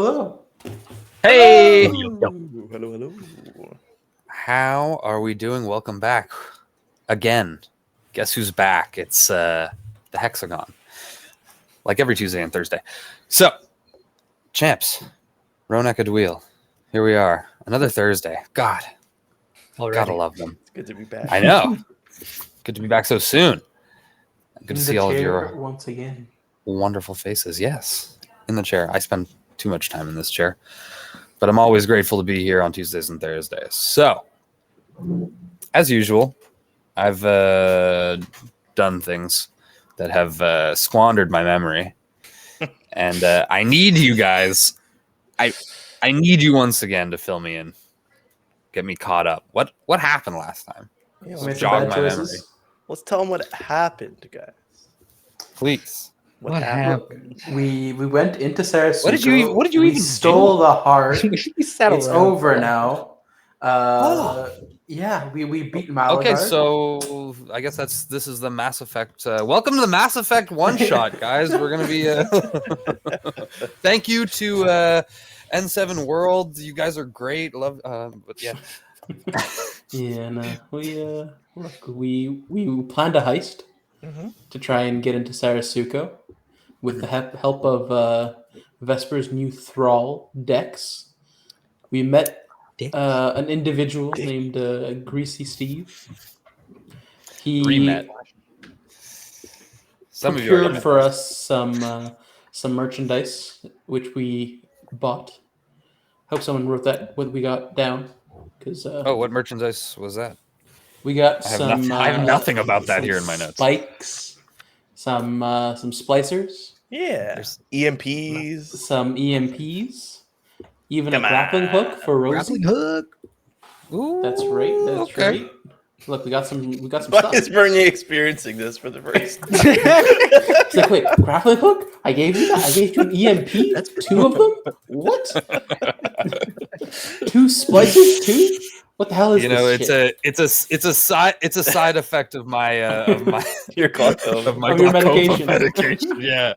Hello. Hey! Hello. How are we doing? Welcome back. Again. Guess who's back? It's the Hexagon. Like every Tuesday and Thursday. So, champs. Roan Acaduil. Here we are. Another Thursday. God. Already. Gotta love them. It's good to be back. I know. Good to be back so soon. Good to see all of your once again. wonderful faces. Yes. In the chair. I spend too much time in this chair. But I'm always grateful to be here on Tuesdays and Thursdays. So, as usual, I've done things that have squandered my memory. And I need you guys. I need you once again to fill me in. Get me caught up. What happened last time? Yeah, Made some jog bad my choices. memory. let's tell them what happened, guys. Please. What happened? We went into Sarasuco. What did you we even stole the heart. We sat It's around. over now. Yeah, we beat Malagard. Okay, so I guess this is the Mass Effect. Welcome to the Mass Effect one shot, guys. We're gonna be. Thank you to N7 World. You guys are great. Love. But yeah. Yeah, no, we planned a heist to try and get into Sarasuco with the help of Vesper's new thrall, Dex. We met an individual named Greasy Steve. He Re-met. Some of you already procured met. for us some merchandise, which we bought. Hope someone wrote that what we got down, because Oh, what merchandise was that? we got I have some. nothing. I have nothing about that some here in my notes. Spikes, some splicers, Yeah. There's- EMPs. some EMPs, even Come a grappling on. hook for Rosie. hook. Ooh, That's right. That's okay. right. Look, we got some Why stuff. is Bernie experiencing this for the first time? It's like, wait, grappling hook? I gave you that. I gave you an EMP. That's two of them. What? Two splicers? Two? What the hell is You know, this shit? it's a side effect of my Your glaucoma. of my Of your glaucoma medication. medication. Yeah,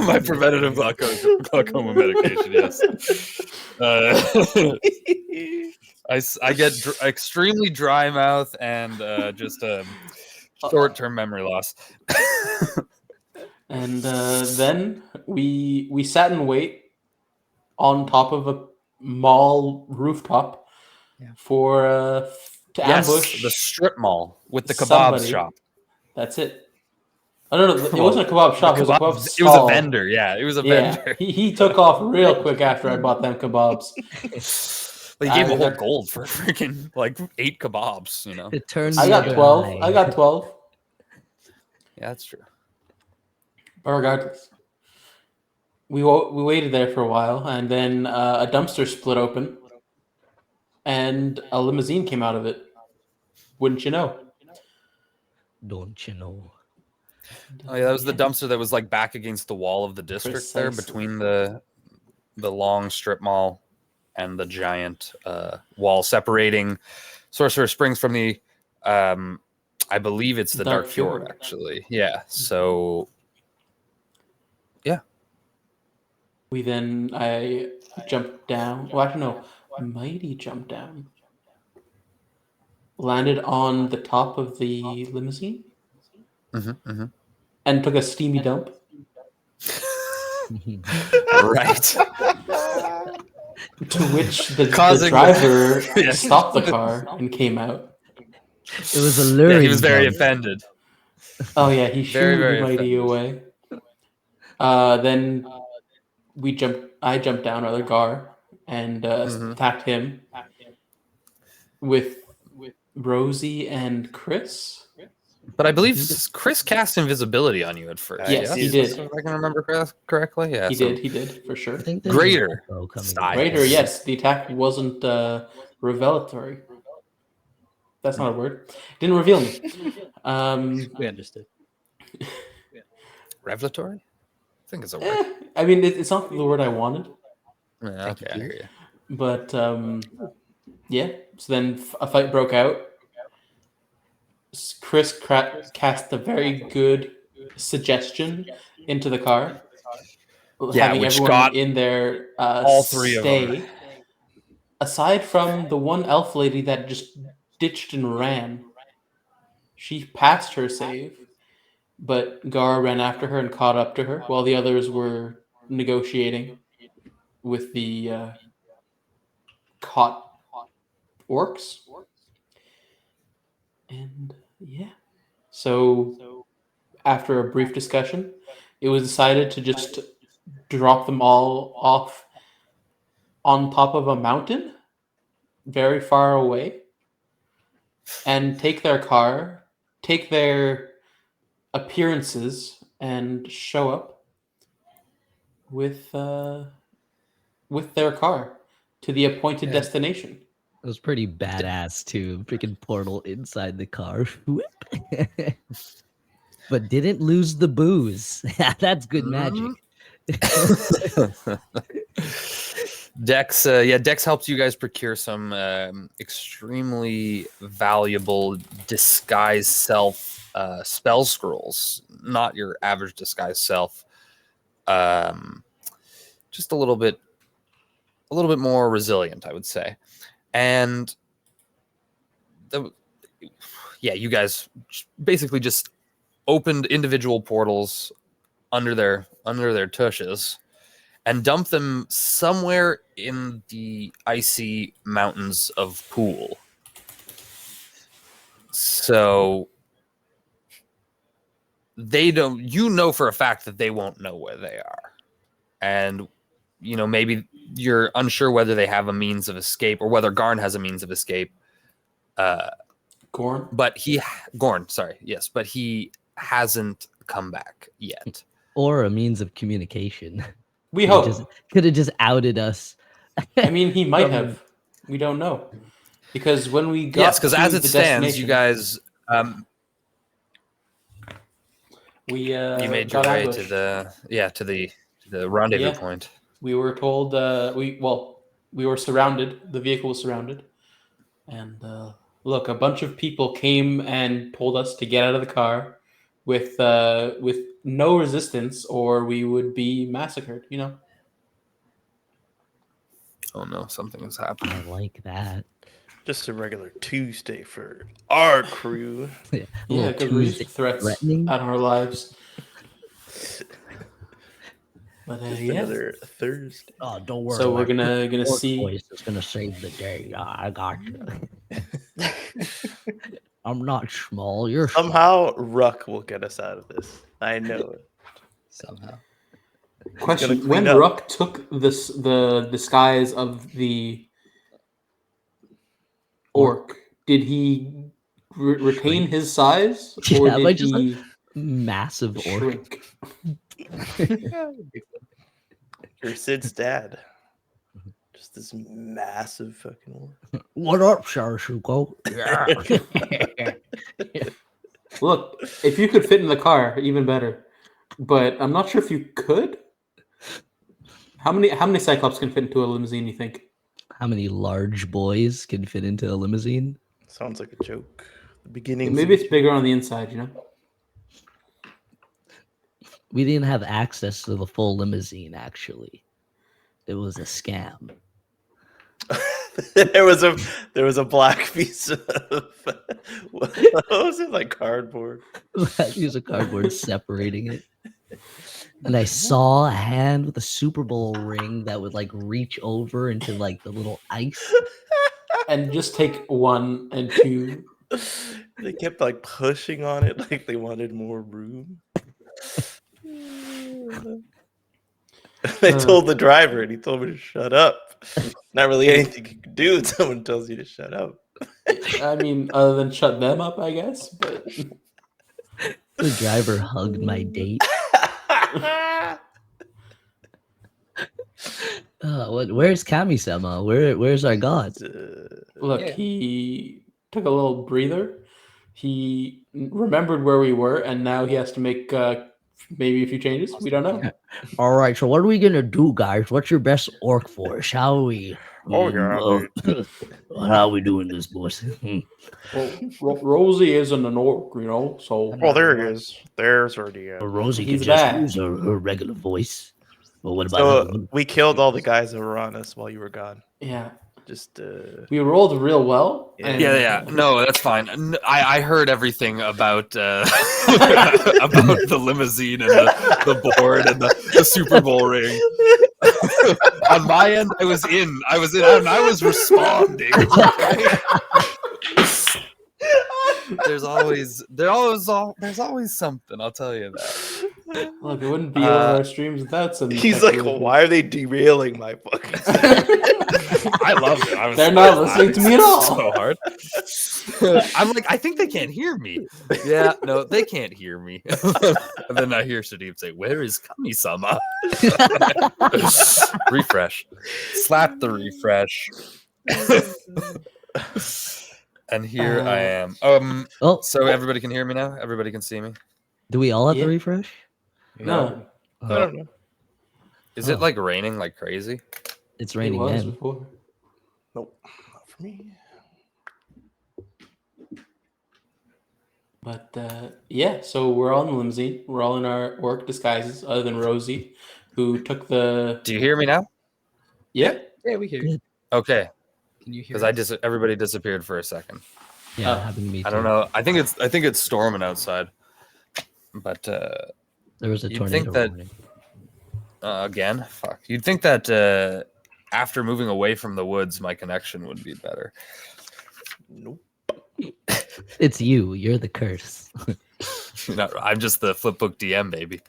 my preventative glaucoma medication. Yes. I get extremely dry mouth and just short-term memory loss. And then we sat in wait on top of a mall rooftop for to ambush the strip mall with the kebab somebody. shop. That's it. Oh no, it wasn't a kebab shop. It was a kebab It stall. was a vendor. Yeah, it was a vendor. He took off real quick after I bought them kebabs. But he gave a whole gold for freaking like 8 kebabs. You know. It turned. I got 12. I got 12. Yeah, that's true. But regardless, we waited there for a while, and then a dumpster split open, and a limousine came out of it. Wouldn't you know? Don't you know? Oh yeah, that was the dumpster that was like back against the wall of the district there, Precisely. between the long strip mall and the giant wall separating Sorcerer Springs from the I believe it's the Dark Fjord, actually. Yeah. So yeah. I jumped down. Well, actually, no. Mighty jumped down. Landed on the top of the limousine and took a steamy dump. Right. To which the Causing driver Yeah. stopped the car and came out. It was a luring. Yeah, he was very jump. offended. Oh yeah, he Very, shooed very Mighty offended. away. Then I jumped down other Gar and attacked him with Rosie and Chris. But I believe Chris cast invisibility on you at first. Yes, he did. If I can remember correctly. Yeah, He did for sure. I think there's Greater an echo coming style. in. Raider, yes, the attack wasn't revelatory. That's not a word. Didn't reveal me. We understood. Revelatory? I think it's a word. I mean, it's not the word I wanted, Yeah, okay, I hear you. but yeah. So then a fight broke out. Chris cast a very good suggestion into the car. having which everyone got in their all three of them. stay. Aside from the one elf lady that just ditched and ran, she passed her save, but Gar ran after her and caught up to her while the others were negotiating with the caught orcs. And yeah, so after a brief discussion, it was decided to just drop them all off on top of a mountain very far away and take their car, take their appearances, and show up with their car to the appointed destination. It was pretty badass too. Freaking portal inside the car. But didn't lose the booze. That's good magic. Dex helped you guys procure some extremely valuable disguise self spell scrolls. Not your average disguise self. Just a little bit more resilient, I would say. And you guys basically just opened individual portals under their tushes and dumped them somewhere in the icy mountains of Pool. So they don't, for a fact that they won't know where they are. And, maybe you're unsure whether they have a means of escape or whether Garn has a means of escape. Gorn? But but he hasn't come back yet. Or a means of communication. We hope. Could have just outed us. I mean, he might have. We don't know. Because when we got because as it stands, you guys you made your way ambushed. to the rendezvous point. We were told we were surrounded. The vehicle was surrounded. And look, a bunch of people came and told us to get out of the car with no resistance, or we would be massacred. Oh no, something has happened. I like that. Just a regular Tuesday for our crew. Yeah, because we're used to threats out of our lives. But Just another Thursday. Oh, don't worry. So we're gonna see. Voice is gonna save the day. I got you. I'm not small. You're Somehow Ruck will get us out of this. I know it. Somehow. Question: when Ruck took the disguise of the orc, did he retain his size, or did he massive orc? shrink? You're Sid's dad. Just this massive fucking orc. What up, Sarasuco? Look, if you could fit in the car, even better. But I'm not sure if you could. How many Cyclops can fit into a limousine, you think? How many large boys can fit into a limousine? Sounds like a joke. The beginning. Maybe it's bigger on the inside, We didn't have access to the full limousine, actually. It was a scam. there was a black piece of what was it, like cardboard? Use a cardboard separating it. And I saw a hand with a Super Bowl ring that would like reach over into like the little ice. And just take 1 and 2. They kept like pushing on it like they wanted more room. They told the driver and he told me to shut up. Not really anything you can do when someone tells you to shut up. I mean, other than shut them up, I guess. But the driver hugged my date. Where's Kami-sama? Where's our god? Look, he took a little breather. He remembered where we were, and now he has to make maybe a few changes. We don't know. All right, so what are we gonna do, guys? What's your best orc force? How are we? How are we doing this, boys? Well, Rosie isn't an orc, so. Well, there he is. There's already. Rosie He's can just back. use her regular voice. Well, what about So we killed all the guys that were on us while you were gone. Yeah. Just We rolled real well. Yeah. and- Yeah. No, that's fine. I heard everything about about the limousine and the board and the Super Bowl ring. On my end, I was in, and I was responding. There's always something. I'll tell you that. Look, it wouldn't be one of our streams without some. He's tech like, religion. why are they derailing my fucking? I love it. They're not listening to me at all. So hard. I'm like, I think they can't hear me. Yeah, no, they can't hear me. And then I hear Shadeep say, "Where is Kami-sama?" Refresh. Slap the refresh. And here I am. Oh, So everybody can hear me now? Everybody can see me? do we all have Yeah. to refresh? No, I don't know. Is it like raining like crazy? It's it raining was again. before. Nope, not for me. But yeah, so we're all in the limousine. We're all in our work disguises, other than Rosie, who took the. Do you hear me now? Yeah. Yeah, we hear you. Okay. Can you hear Because us? everybody disappeared for a second. Yeah, Oh. happened to me too. I don't know. I think it's storming outside. But There was a You'd tornado think that- warning. again, fuck. You'd think that after moving away from the woods, my connection would be better. Nope. It's you. You're the curse. No, I'm just the flipbook DM, baby.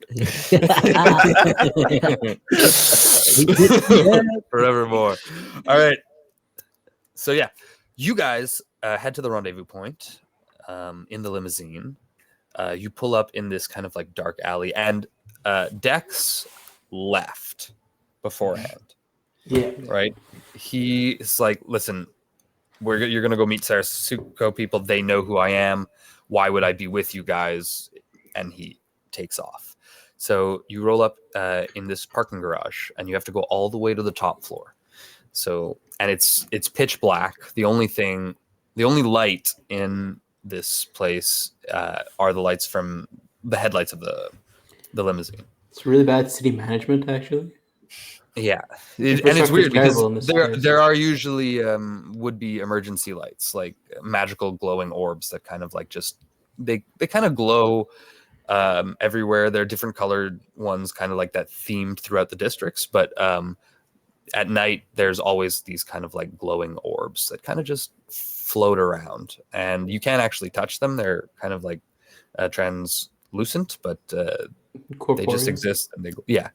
Forevermore. All right. So yeah, you guys head to the rendezvous point in the limousine. You pull up in this kind of like dark alley, and Dex left beforehand. Yeah. Right? He is like, listen, you're gonna go meet Sarasuco people. They know who I am. Why would I be with you guys? And he takes off. So you roll up in this parking garage, and you have to go all the way to the top floor. So, and it's pitch black. The only light in this place are the lights from the headlights of the limousine. It's really bad city management, actually. Yeah, and it's Infrastructure's weird because terrible in this place. there are usually would-be emergency lights, like magical glowing orbs that kind of like just they kind of glow everywhere. They're different colored ones, kind of like that themed throughout the districts. But at night, there's always these kind of like glowing orbs that kind of just float around, and you can't actually touch them. They're kind of like translucent, but they just exist, and yeah.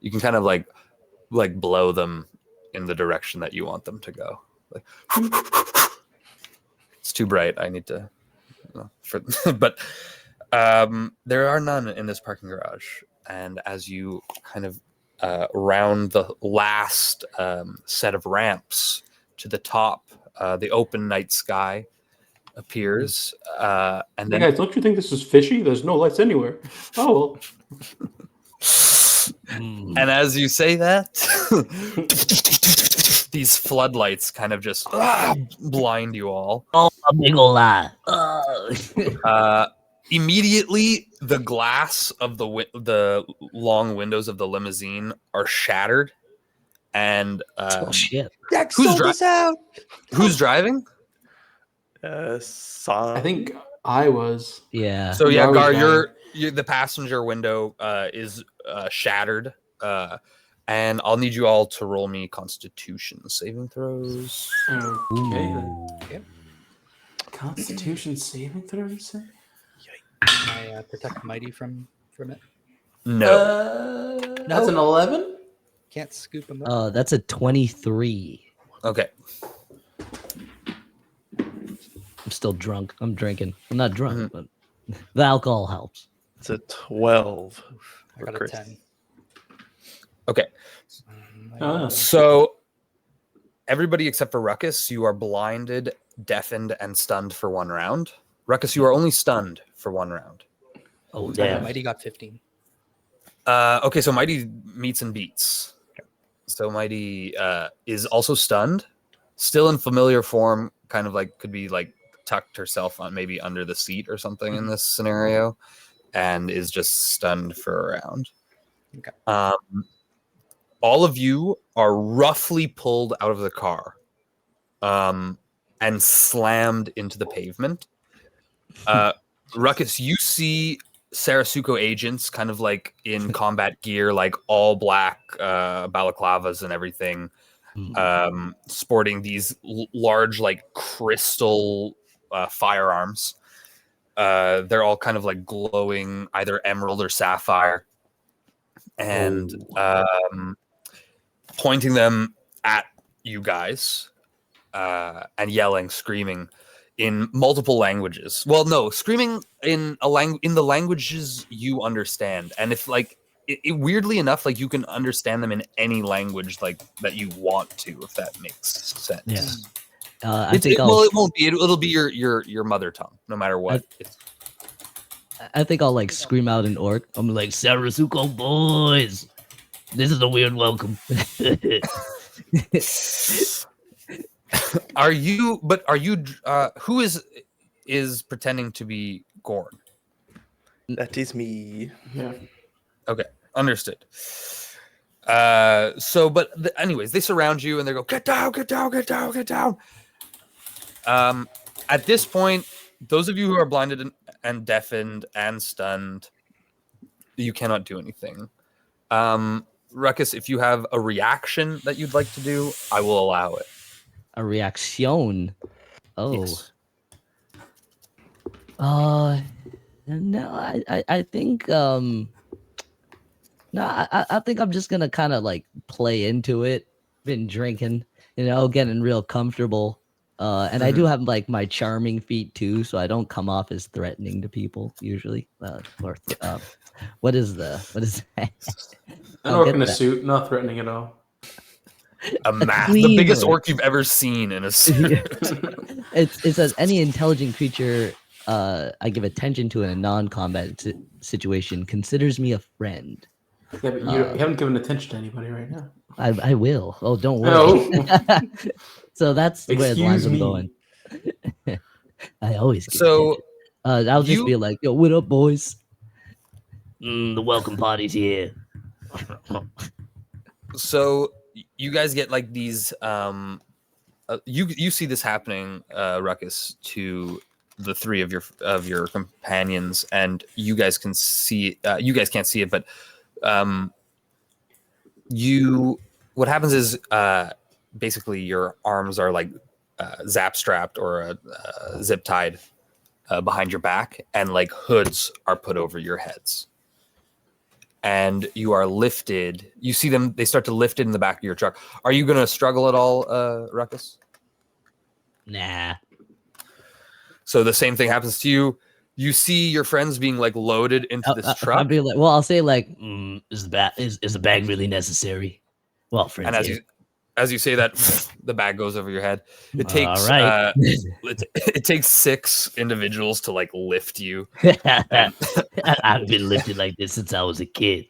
You can kind of like blow them in the direction that you want them to go. Like, it's too bright. I need to, but there are none in this parking garage. And as you kind of round the last set of ramps to the top, the open night sky appears, and Hey then guys, don't you think this is fishy? There's no lights anywhere. Oh well. And as you say that, these floodlights kind of just blind you all. Oh, a big ol' lie. Immediately, the glass of the long windows of the limousine are shattered. And Oh shit! who's driving? Son. I think I was. Yeah. So yeah, Gar was Gar, driving. you're the passenger window is shattered. And I'll need you all to roll me Constitution saving throws. Okay. Okay. Constitution saving throw, you say? Can I protect Mighty from it? No. That's an 11. Can't scoop him up. That's a 23. Okay. I'm still drunk. I'm drinking. I'm not drunk, but the alcohol helps. It's a 12. I for got a Chris. 10. Okay. Oh. So everybody except for Ruckus, you are blinded, deafened, and stunned for 1 round. Ruckus, you are only stunned for 1 round. Oh damn. Mighty got 15. Okay, so Mighty meets and beats. So Mighty is also stunned, still in familiar form, kind of like could be like tucked herself on maybe under the seat or something in this scenario, and is just stunned for a round. Okay. all of you are roughly pulled out of the car, and slammed into the pavement. Ruckus, you see Sarasuco agents kind of like in combat gear, like all black balaclavas and everything, sporting these large like crystal firearms. They're all kind of like glowing either emerald or sapphire, and pointing them at you guys, and yelling, screaming in multiple languages. Well, no, screaming in the languages you understand. And if like it weirdly enough, like you can understand them in any language like that you want to, if that makes sense. Yeah. It won't be. It'll be your mother tongue, no matter what. I think I'll like scream out in Orc. I'm like, Sarasuco boys, this is a weird welcome. Are you who is pretending to be Gorn? That is me. Yeah. Okay, understood. Anyways, they surround you and they go, get down, get down, get down, get down. At this point, those of you who are blinded and deafened and stunned, you cannot do anything. Ruckus, if you have a reaction that you'd like to do, I will allow it. A reaction. Oh. Yes. No, I think no, I think I'm just gonna kind of like play into it. Been drinking, getting real comfortable. And I do have like my charming feat too, so I don't come off as threatening to people usually. What is that? An orc in a suit, not threatening at all. The biggest orc you've ever seen in a suit. It says any intelligent creature I give attention to in a non-combat situation considers me a friend. Yeah, but you haven't given attention to anybody right now. I will. Oh, don't worry. No. So that's where the lines I'm going. I always give attention. I'll just be like, yo, what up, boys? The welcome party's here. So you guys get like these you see this happening, Ruckus, to the three of your companions, and you guys can see you guys can't see it, but what happens is basically your arms are like zap strapped or zip tied behind your back, and like hoods are put over your heads. And you are lifted. You see them, they start to lift it in the back of your truck. Are you going to struggle at all, Ruckus? Nah. So the same thing happens to you. You see your friends being like loaded into this truck. I'll be like, well, I'll say like, is the bag really necessary? Well, friends. And as you say that, the bag goes over your head. It takes all right. it takes 6 individuals to like lift you. I've been lifted like this since I was a kid.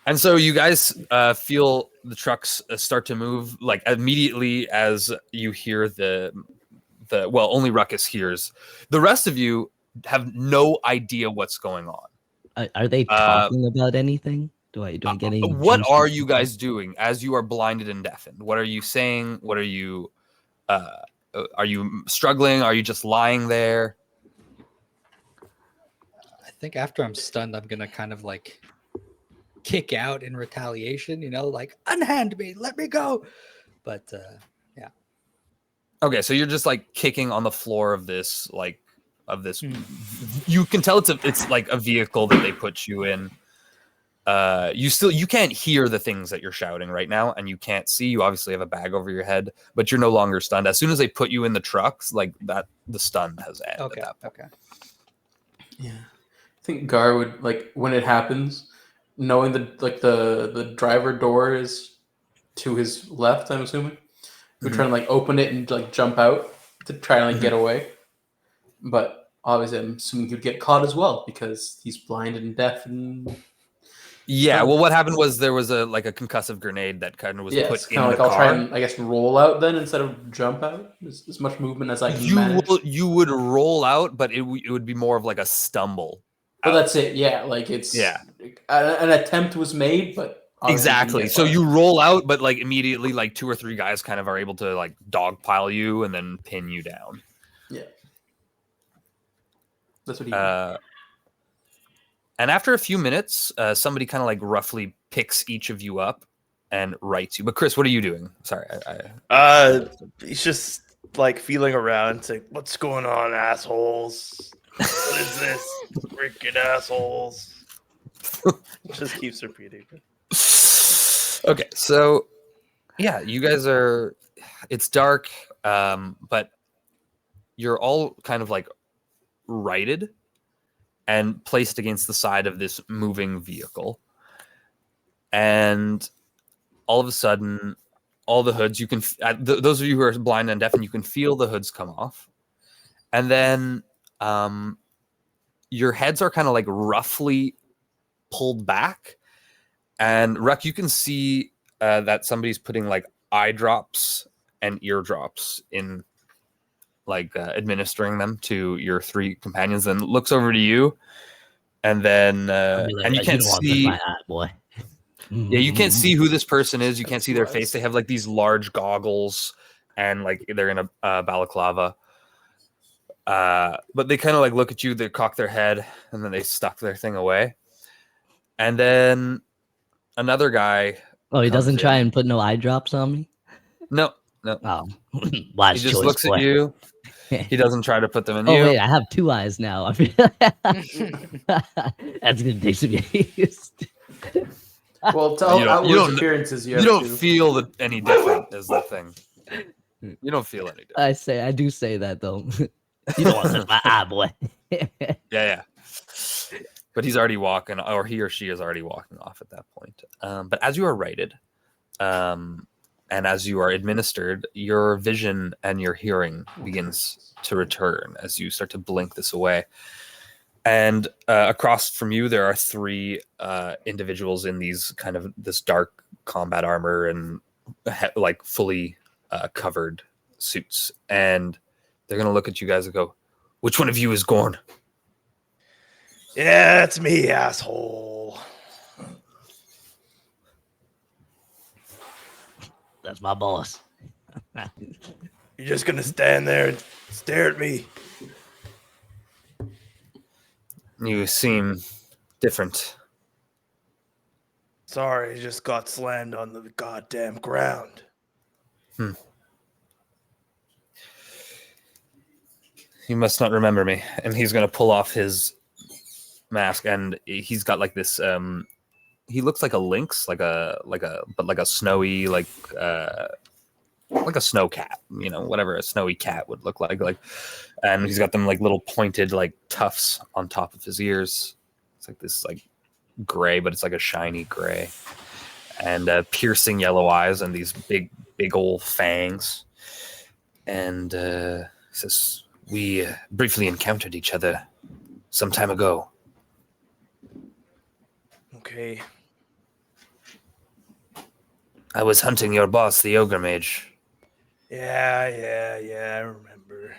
And so you guys feel the trucks start to move like immediately as you hear only Ruckus hears. The rest of you have no idea what's going on. Are they talking about anything? Do I get any? What are you guys doing as you are blinded and deafened? What are you saying? What are you struggling? Are you just lying there? I think after I'm stunned, I'm gonna kind of like kick out in retaliation, like unhand me, let me go. But yeah. Okay, so you're just like kicking on the floor of this. You can tell it's like a vehicle that they put you in. You can't hear the things that you're shouting right now, and you can't see. You obviously have a bag over your head, but you're no longer stunned. As soon as they put you in the trucks, like that, the stun has ended. Okay. At that point. Okay. Yeah, I think Gar would like when it happens, knowing that like the driver door is to his left. I'm assuming would try to like open it and like jump out to try and like get away, but obviously I'm assuming he'd get caught as well because he's blind and deaf and. Yeah, well, what happened was there was a concussive grenade that kind of was put in the car. I'll try and I guess roll out then instead of jump out. As much movement as I can manage. You would roll out, but it would be more of like a stumble. But that's it. Yeah, like it's an attempt was made, but obviously didn't Exactly. get So far. you roll out, but like immediately, like 2 or 3 guys kind of are able to like dogpile you and then pin you down. Yeah, that's what he did. And after a few minutes, somebody kind of like roughly picks each of you up and writes you. But Chris, what are you doing? Sorry, He's just like feeling around, saying, "What's going on, assholes? What is this? Freaking assholes!" Just keeps repeating. Okay, so yeah, you guys are. It's dark, but you're all kind of like righted and placed against the side of this moving vehicle. And all of a sudden, all the hoods, you can, those of you who are blind and deaf, and you can feel the hoods come off. And then your heads are kind of like roughly pulled back. And Ruck, you can see that somebody's putting like eye drops and eardrops in, like administering them to your 3 companions, and looks over to you, and then and you can't see my eye, boy. Yeah, you can't see who this person is. You can't see their face. They have like these large goggles, and like they're in a balaclava. But they kind of like look at you. They cock their head, and then they stuck their thing away. And then another guy. Oh, he doesn't try in. and put no eye drops on me. No. Oh, wise He just choice, looks boy. at you. He doesn't try to put them in Oh you. wait, I have 2 eyes now. That's gonna take some use. Well, to all outward appearances, you don't have to. feel any different is the thing. You don't feel any different. I do say that though. You don't want to touch my eye, boy. Yeah. But he's already walking, or he or she is already walking off at that point. But as you are righted, and as you are administered, your vision and your hearing begins to return as you start to blink this away. And across from you, there are 3 individuals in these kind of this dark combat armor and like fully covered suits. And they're going to look at you guys and go, "Which one of you is Gorn?" "Yeah, it's me, asshole." That's my boss. "You're just gonna stand there and stare at me?" You seem different. "Sorry, I just got slammed on the goddamn ground." You must not remember me. And he's going to pull off his mask, and he's got like this he looks like a lynx, but like a snowy, like a snow cat, whatever a snowy cat would look like, and he's got them like little pointed like tufts on top of his ears. It's like this like gray, but it's like a shiny gray, and piercing yellow eyes and these big old fangs. And he says, "We briefly encountered each other some time ago." "Okay." "I was hunting your boss, the ogre mage." Yeah, I remember.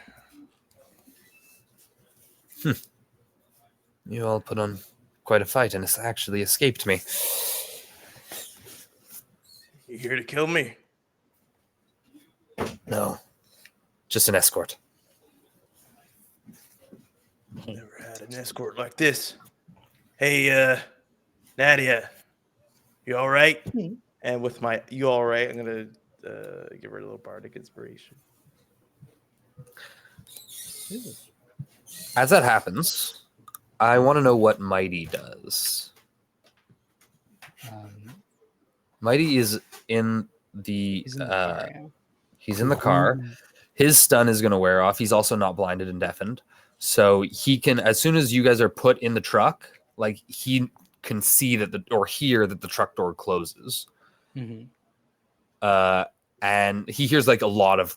You all put on quite a fight, and it's actually escaped me. "You here to kill me?" No, just an escort. "Never had an escort like this. Hey, Nadia, you all right?" And with my "you all right," I'm gonna give her a little bardic inspiration. As that happens, I want to know what Mighty does. Mighty is in the He's in the car, yeah. he's in the car. His stun is going to wear off. He's also not blinded and deafened, so he can, as soon as you guys are put in the truck, like he can see that or hear that the truck door closes. And he hears like a lot of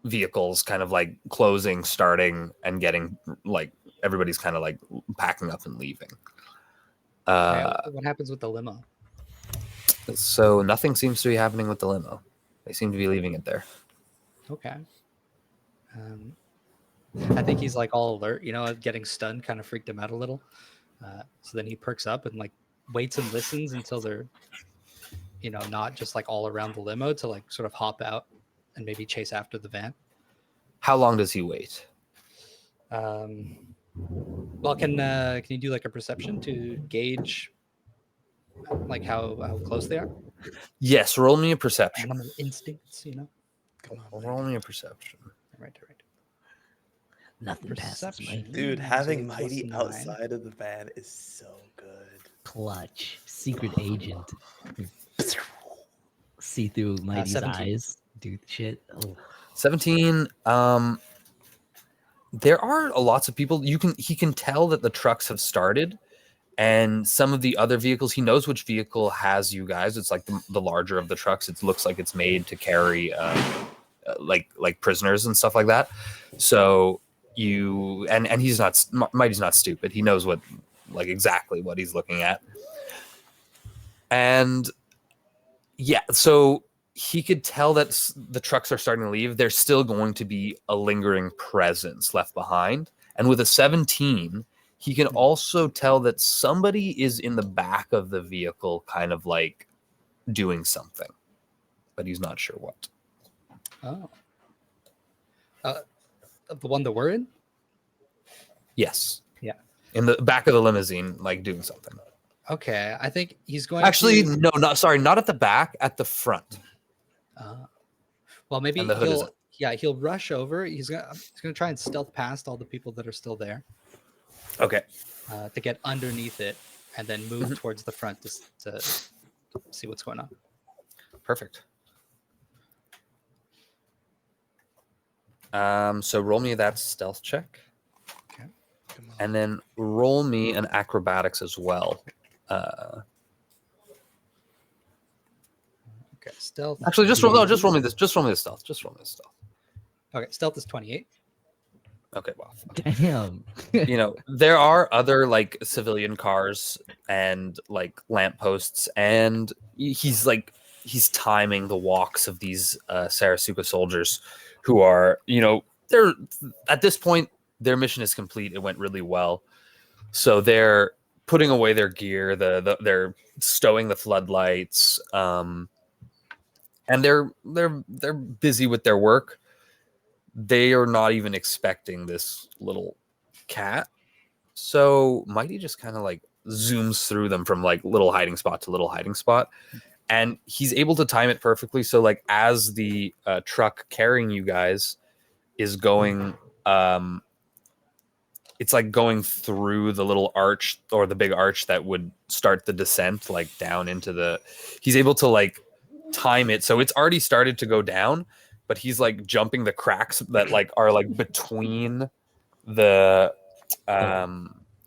vehicles kind of like closing, starting, and getting like everybody's kind of like packing up and leaving. What happens with the limo? So nothing seems to be happening with the limo. They seem to be leaving it there. Okay. I think he's like all alert, you know, getting stunned kind of freaked him out a little. So then he perks up and like waits and listens until they're, you know, not just like all around the limo to like sort of hop out and maybe chase after the van. How long does he wait? Well, can you do like a perception to gauge like how close they are? Yes, roll me a perception. Animal instincts, you know. Roll me a perception. Right. Nothing passes Perception. Mighty. Dude, having Plus Mighty 9. outside of the van is so good. Clutch. Secret agent. See through Mighty's 17. eyes. Do shit. Oh. 17. There are lots of people. He can tell that the trucks have started, and some of the other vehicles, he knows which vehicle has you guys. It's like the larger of the trucks. It looks like it's made to carry like prisoners and stuff like that. So you and he's not Mighty's not stupid. He knows what like exactly what he's looking at. And yeah, so he could tell that the trucks are starting to leave. There's still going to be a lingering presence left behind. And with a 17, he can also tell that somebody is in the back of the vehicle kind of like doing something, but he's not sure what. Oh. The one that we're in? Yes. Yeah. In the back of the limousine, like doing something. Okay, I think he's going Actually, to... no, not at the back, at the front. Well, maybe And the hood is up. he'll rush over. He's gonna try and stealth past all the people that are still there Okay. to get underneath it and then move towards the front to see what's going on. Perfect. So roll me that stealth check. Okay. Come on. And then roll me an acrobatics as well. Okay, stealth. Actually, just roll me this. Just roll me the stealth. Okay, stealth is 28. Okay, well, Damn. you know, there are other like civilian cars and like lampposts, and he's timing the walks of these Sarasuco soldiers who are, you know, they're at this point their mission is complete. It went really well, so they're putting away their gear. They're stowing the floodlights, and they're busy with their work. They are not even expecting this little cat. So Mighty just kind of like zooms through them from like little hiding spot to little hiding spot. And he's able to time it perfectly. So like as the truck carrying you guys is going, it's like going through the little arch or the big arch that would start the descent like down into the, he's able to like time it. So it's already started to go down, but he's like jumping the cracks that like are like between the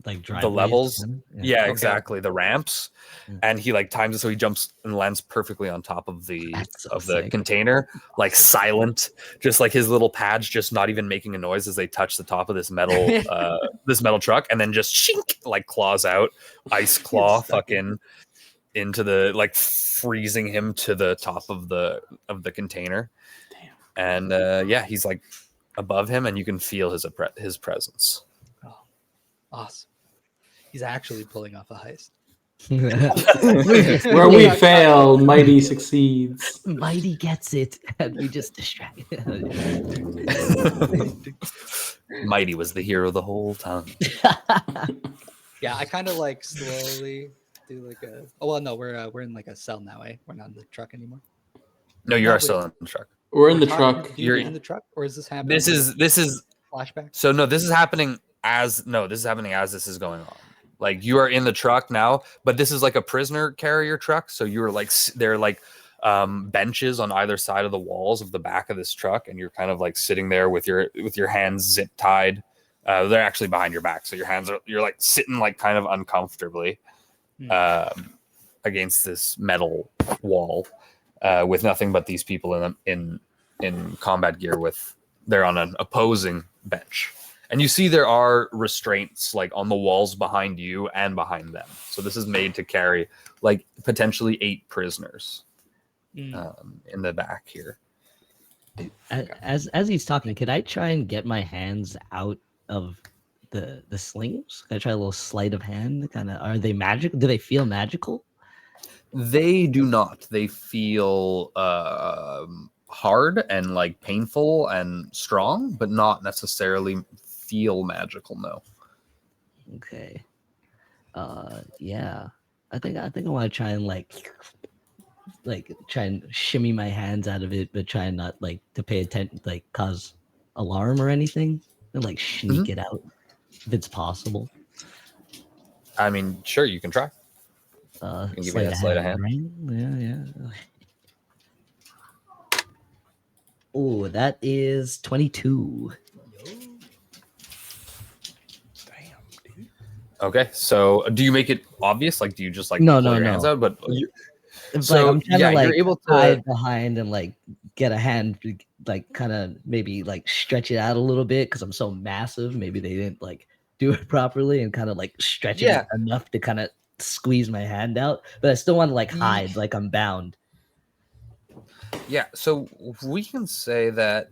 Like the levels. driveways? Yeah, Okay. exactly. The ramps. Yeah. And he like times it so he jumps and lands perfectly on top of the That's so sick. container, like silent, just like his little pads just not even making a noise as they touch the top of this metal truck, and then just shink, like claws out, ice claw fucking into the like freezing him to the top of the container. Damn. And yeah, he's like above him, and you can feel his presence. Oh, awesome. He's actually pulling off a heist. Where we fail, Mighty succeeds. Mighty gets it, and we just distract. Mighty was the hero the whole time. Yeah, I kind of like slowly do like a. Oh well, no, we're in like a cell now, eh? We're not in the truck anymore. No, you are still in the truck. We're in the We're talking truck. to You're dude in the truck, or is this happening? This is flashback. so no. This is happening as this is going on. Like you are in the truck now, but this is like a prisoner carrier truck. So you're like they're like benches on either side of the walls of the back of this truck, and you're kind of like sitting there with your hands zip tied. They're actually behind your back, so you're like sitting like kind of uncomfortably against this metal wall with nothing but these people in combat gear. They're on an opposing bench. And you see there are restraints like on the walls behind you and behind them. So this is made to carry like potentially 8 prisoners in the back here. As he's talking, could I try and get my hands out of the slings? Can I try a little sleight of hand? Kind of, are they magic? Do they feel magical? They do not. They feel hard and like painful and strong, but not necessarily feel magical. No. Okay. Yeah. I think I want to try and try and shimmy my hands out of it, but try and not like to pay attention, like cause alarm or anything, and like sneak it out if it's possible. I mean, sure, you can try. You can give me that sleight of hand. Right? Yeah. Oh, that is 22. Damn, dude. Okay, so do you make it obvious? Like, do you just like No, pull your hands out? But It's so, like I'm trying yeah, to like you're able to- hide behind and like get a hand, like kind of maybe like stretch it out a little bit because I'm so massive. Maybe they didn't like do it properly and kind of like stretch it enough to kind of squeeze my hand out, but I still want to like hide, like I'm bound. yeah, so we can say that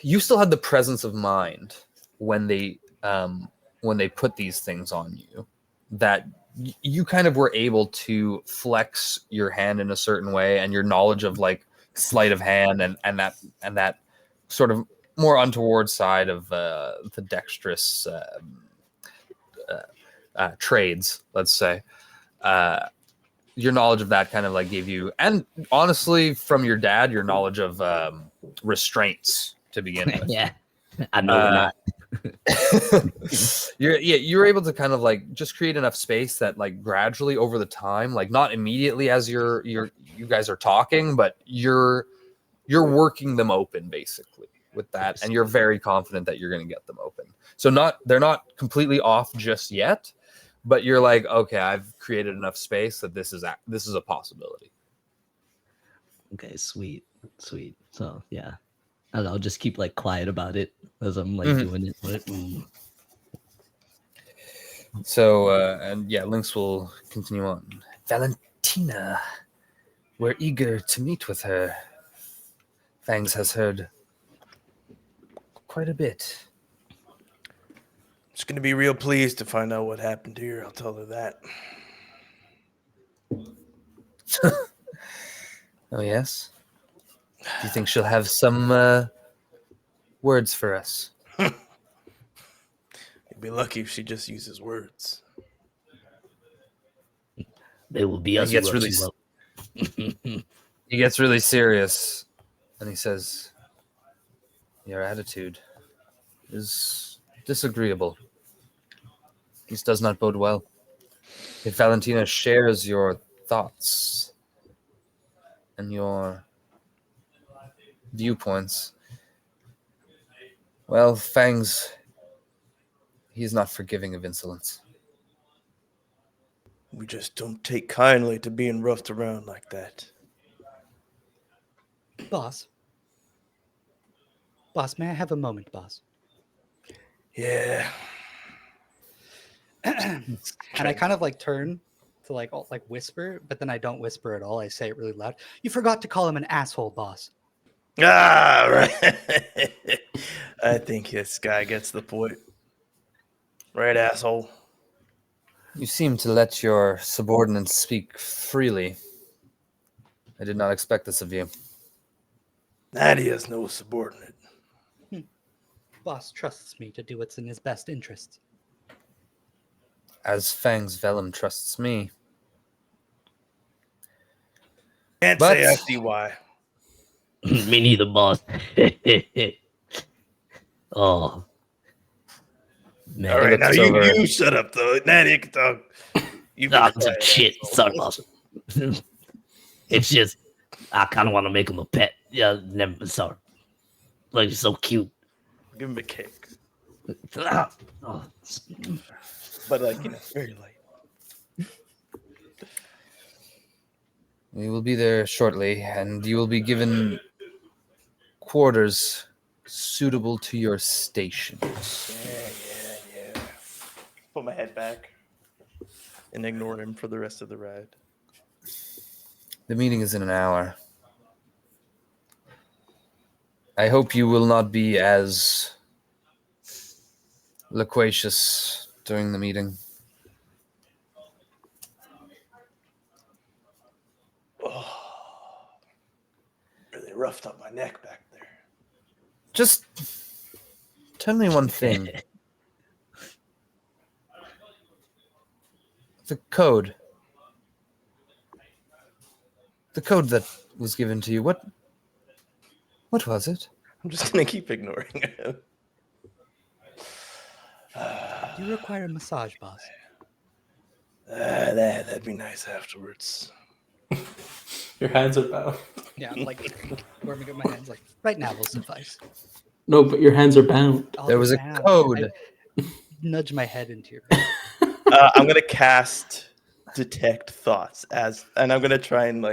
you still had the presence of mind when they put these things on you, that you kind of were able to flex your hand in a certain way, and your knowledge of like sleight of hand and that sort of more untoward side of the dexterous trades, let's say. Your knowledge of that kind of like gave you, and honestly, from your dad, your knowledge of restraints to begin with. Yeah, I know that. You're able to kind of like just create enough space that like gradually over the time, like not immediately as you guys are talking, but you're working them open basically with that, and you're very confident that you're going to get them open. So they're not completely off just yet, but you're like, okay, I've created enough space that this is a possibility. Okay, sweet. So yeah, I'll just keep like quiet about it as I'm like doing it. So and yeah, Lynx will continue on. Valentina, we're eager to meet with her. Fangs has heard quite a bit. She's gonna be real pleased to find out what happened to her. I'll tell her that. Oh yes. Do you think she'll have some words for us? You'd be lucky if she just uses words. They will be He gets really serious, and he says, "Your attitude is disagreeable. This does not bode well. If Valentina shares your thoughts and your viewpoints, well, Fangs, he is not forgiving of insolence." We just don't take kindly to being roughed around like that. Boss, may I have a moment, boss? Yeah. And I kind of like turn to like whisper, but then I don't whisper at all. I say it really loud. You forgot to call him an asshole, boss. Ah, right. I think this guy gets the point. Right, asshole. You seem to let your subordinates speak freely. I did not expect this of you. Nadia's no subordinate. Boss trusts me to do what's in his best interests. As Fangs Vellum trusts me. Can't say I see why. Me neither, boss. Oh. Man. All right, now you shut up, though. Nadia can talk. You Nah, shit. Sorry, boss. It's just, I kind of want to make him a pet. Yeah, never. Sorry. Like, he's so cute. Give him a cake. Oh. But, like, very light. We will be there shortly, and you will be given quarters suitable to your station. Yeah. Put my head back. and ignore him for the rest of the ride. The meeting is in an hour. I hope you will not be as loquacious during the meeting. Oh, really roughed up my neck back there. Just tell me one thing. The code. The code that was given to you. What was it? I'm just gonna keep ignoring him. Do you require a massage, boss? That'd be nice afterwards. Your hands are bound. Yeah, I'm like warming up my hands. Like right now will suffice. No, but your hands are bound. I'll There was a down. code. I nudge my head into your. I'm gonna cast detect thoughts and I'm gonna try and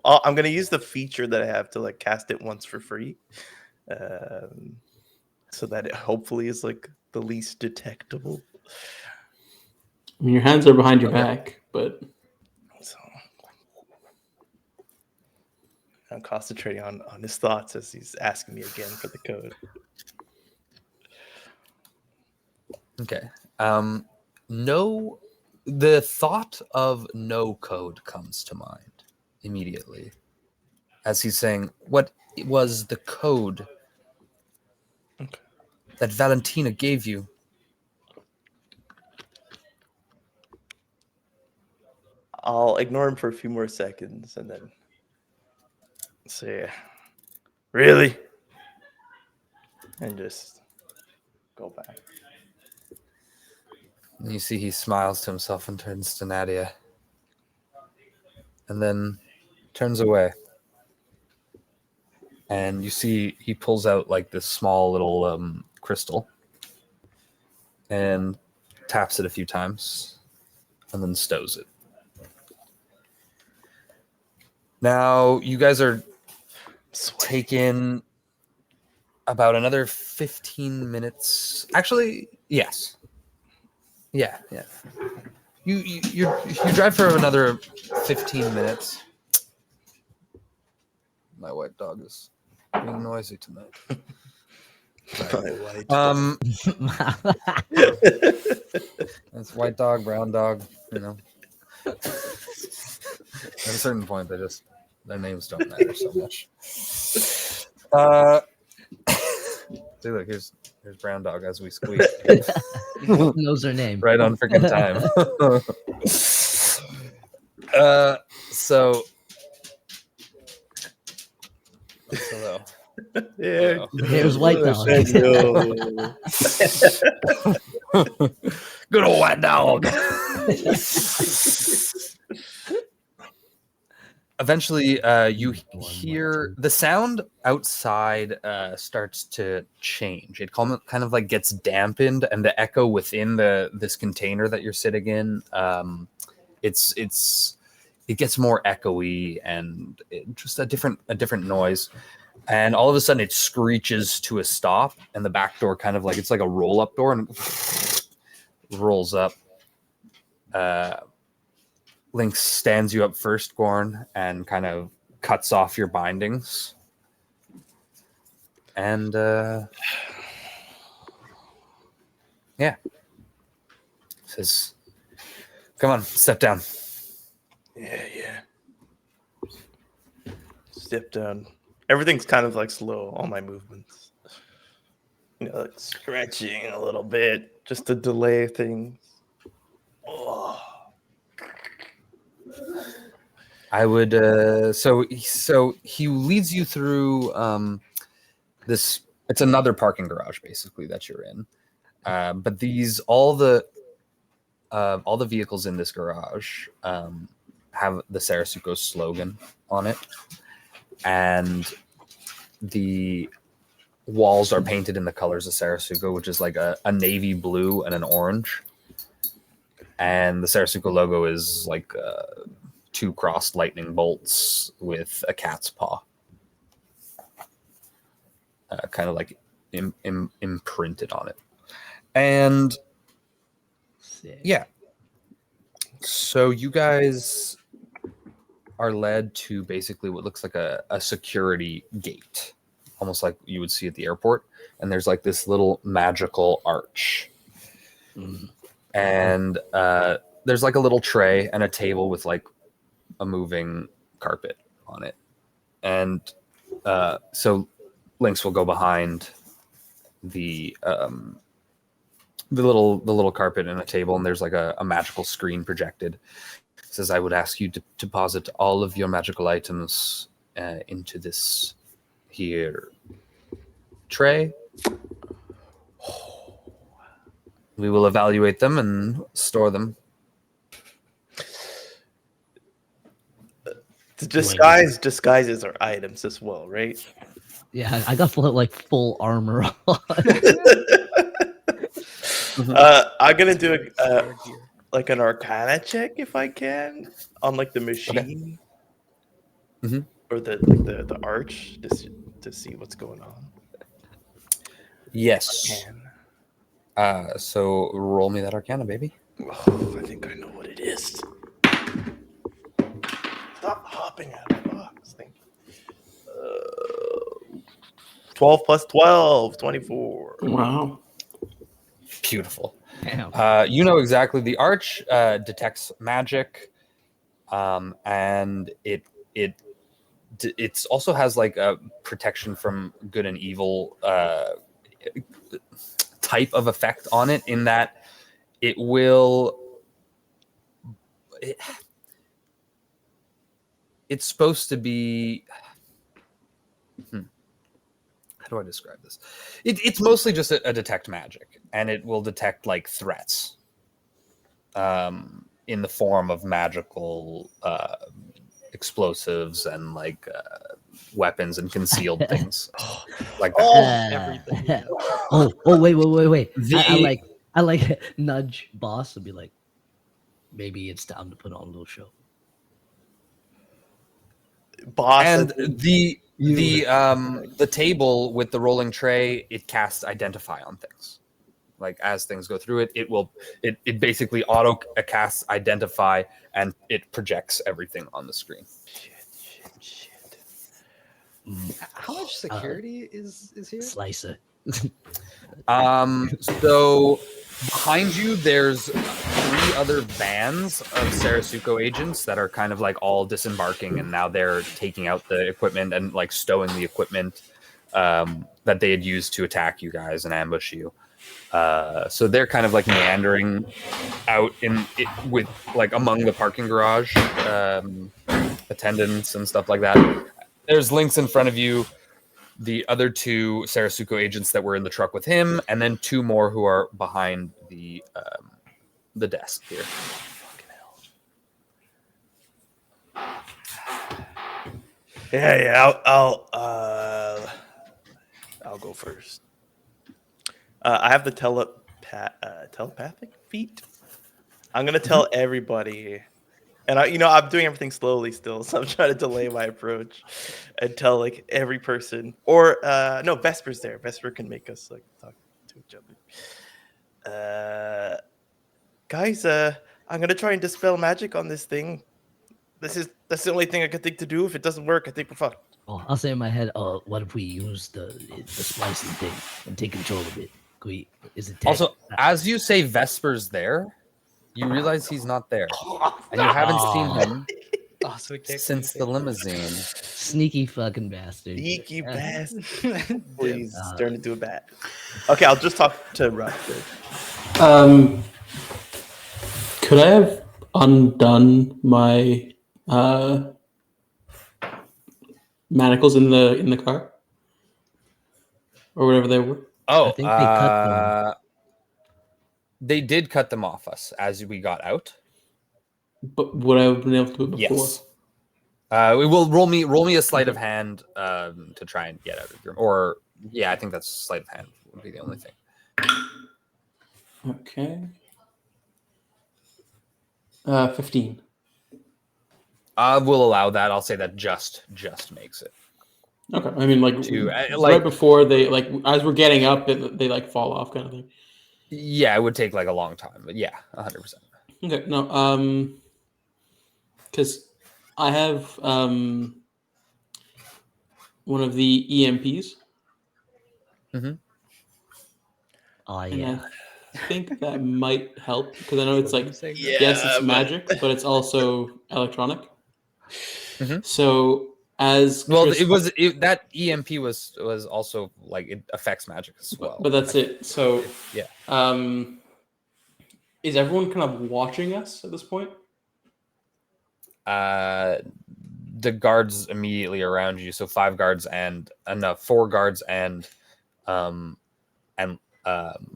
I'm gonna use the feature that I have to cast it once for free, so that it hopefully is the least detectable. I mean, your hands are behind your Okay. back, but So I'm concentrating on his thoughts as he's asking me again for the code. Okay. No, the thought of no code comes to mind immediately as he's saying, what was the code Okay. that Valentina gave you? I'll ignore him for a few more seconds and then say, really? And just go back. And you see he smiles to himself and turns to Nadia. And then turns away. And you see he pulls out this small little crystal and taps it a few times and then stows it. Now you guys are taking about another 15 minutes. Actually, yes. Yeah. You drive for another 15 minutes. My white dog is being noisy tonight. It's white dog, brown dog, At a certain point, their names don't matter so much. See, look, here's brown dog as we squeak. Knows her name. Right on freaking time. So hello. Yeah. Here's White Dog. Good old white dog. Eventually, you hear the sound outside starts to change. It kind of gets dampened, and the echo within this container that you're sitting in, it gets more echoey and just a different noise. And all of a sudden, it screeches to a stop, and the back door kind of it's like a roll-up door, and rolls up. Lynx stands you up first, Gorn, and kind of cuts off your bindings. And says, "Come on, step down." Yeah. Step down. Everything's kind of slow, all my movements. Stretching a little bit just to delay things. Oh. I would so he leads you through this. It's another parking garage basically that you're in, but all the vehicles in this garage have the Sarasuco slogan on it, and the walls are painted in the colors of Sarasuco, which is a navy blue and an orange, and the Sarasuco logo is 2 crossed lightning bolts with a cat's paw, kind of imprinted on it. And Sick. yeah, So you guys are led to basically what looks like a security gate, almost like you would see at the airport. And there's like this little magical arch. And there's like a little tray and a table with like a moving carpet on it. And so Lynx will go behind the little carpet and a table, and there's like a magical screen projected. It says, I would ask you to deposit all of your magical items into this here tray. We will evaluate them and store them. Disguises are items as well, right? Yeah, I got full armor on. I'm gonna do like an Arcana check if I can on like the machine or the arch to see what's going on. Yes. So roll me that Arcana, baby. Oh, I think I know what it is. Stop hopping out of the box. Thank you. 12 plus 12, 24. Wow. Beautiful. Damn. You know exactly. The arch detects magic, and it also has like a protection from good and evil type of effect on it. In that it will. It's supposed to be. How do I describe this? It's mostly just a detect magic, and it will detect like threats in the form of magical explosves and like weapons and concealed things like that. Everything. Yeah. Wait. The- I like nudge boss and be like, maybe it's time to put on a little show. Boss And the table with the rolling tray, it casts identify on things. Like as things go through it, it basically auto casts identify, and it projects everything on the screen. Shit. How much security is here? Slicer. So behind you, there's 3 other bands of Sarasuco agents that are kind of like all disembarking, and now they're taking out the equipment and like stowing the equipment that they had used to attack you guys and ambush you. So they're kind of like meandering out with like among the parking garage attendants and stuff like that. There's Lynx in front of you. The other 2 Sarasuco agents that were in the truck with him, and then 2 more who are behind the desk here. Fucking hell. Yeah. I'll go first. I have the telepathic feat. I'm gonna tell everybody, and I'm doing everything slowly still, so I'm trying to delay my approach and tell like every person. Or no, Vesper's there. Vesper can make us like talk to each other. Guys, I'm gonna try and dispel magic on this thing. That's the only thing I can think to do. If it doesn't work, I think we're fucked. Oh, I'll say in my head, what if we use the splicing thing and take control of it? Is it Also, as you say Vesper's there, you realize he's not there. And you haven't seen him Oh, so we can't since the limousine. sneaky fucking bastard? Sneaky Yeah. bastard. Please turn into a bat. Okay, I'll just talk to Rutherford. Could I have undone my manacles in the car, or whatever they were? Oh, I think they cut them. They did cut them off us as we got out. But would I have been able to do it before? Yes. We will roll me a sleight of hand to try and get out of your. Or yeah, I think that's sleight of hand would be the only thing. Okay. 15. I will allow that. I'll say that just makes it. Okay. I mean, like, right before they, like, as we're getting up, they like fall off kind of thing. Yeah, it would take like a long time, but yeah, 100%. Okay, no, because I have one of the EMPs, Oh and yeah. I think that might help because I know it's What are you like saying? yes, it's Yeah, magic, but it's also electronic. Mhm. So as Well, Chris, that EMP was also like it affects magic as well. but that's it. So Yeah. um, is everyone kind of watching us at this point? The guards immediately around you, so 5 guards and 4 guards and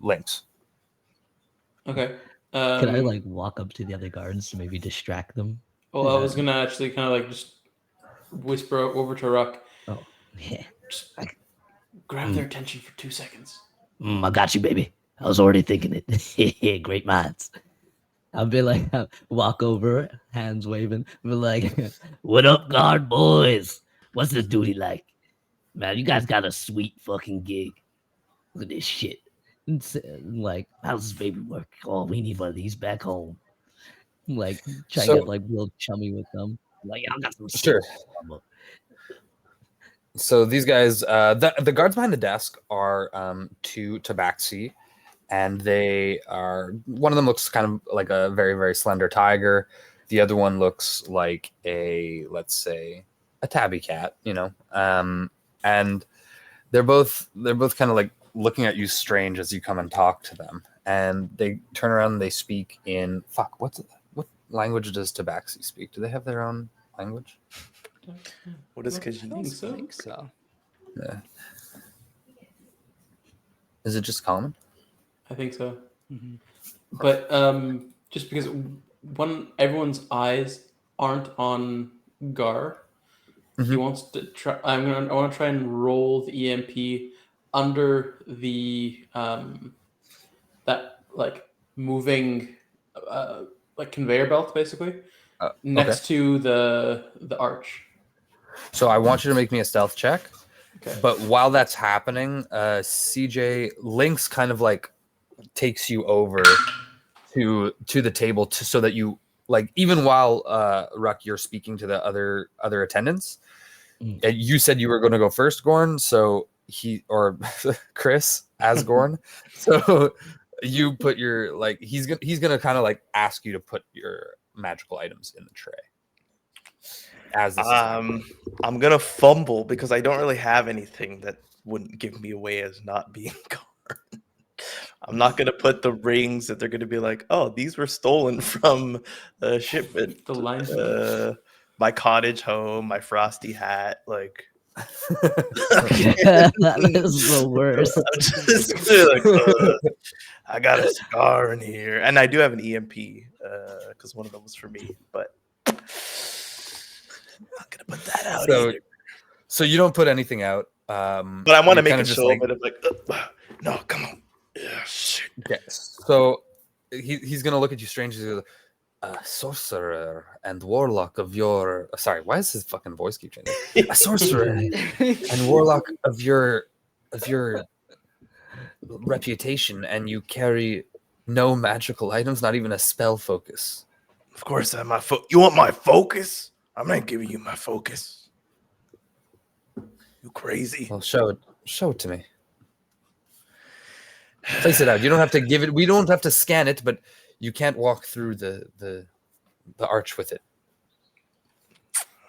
links. Okay. Could I like walk up to the other guards to maybe distract them? Well, I was gonna actually kind of like just whisper over to Ruck, Oh yeah. just grab their attention for 2 seconds. I got you, baby. I was already thinking it. Great minds. I'll be like, walk over, hands waving, be like, "What up, guard boys? What's this duty like? Man, you guys got a sweet fucking gig. Look at this shit. Like, how's this baby work? Oh, we need one of these back home. Like, try to So get like real chummy with them. Like, I got some sure. shit. So these guys, the guards behind the desk are 2 tabaxi, and they are, one of them looks kind of like a very, very slender tiger. The other one looks like let's say a tabby cat, and they're both kind of like looking at you strange as you come and talk to them, and they turn around and they speak in what language does tabaxi speak? Do they have their own language? What is I Khajiit? think so. I think so. Yeah. Is it just common? I think so. Mm-hmm. But just because everyone's eyes aren't on Gar, he wants to try. I want to try and roll the EMP under the that like moving like conveyor belt, basically Okay. next to the arch. So I want you to make me a stealth check. Okay. But while that's happening, CJ Lynx kind of like takes you over to the table so that you like, even while Ruck, you're speaking to the other attendants. You said you were going to go first, Gorn. So Chris as Gorn. So you put your like he's gonna kind of like ask you to put your magical items in the tray. As this is happening. I'm gonna fumble because I don't really have anything that wouldn't give me away as not being Garn. I'm not gonna put the rings that they're gonna be like, oh, these were stolen from a shipment. The line. My cottage home, my frosty hat, like. That is the worst. I'm just like, I got a cigar in here, and I do have an EMP because one of them was for me, but. I'm not gonna put that out either. So you don't put anything out. But I want to make it show like, a bit of like, no, come on. Yeah, shit. Okay, so he's gonna look at you strangely. Sorcerer and warlock of your. Sorry, why is his fucking voice keep changing? A sorcerer and warlock of your reputation, and you carry no magical items, not even a spell focus. Of course, I have my You want my focus? I'm not giving you my focus. You crazy? Well, show it to me. Place it out. You don't have to give it. We don't have to scan it, but you can't walk through the arch with it.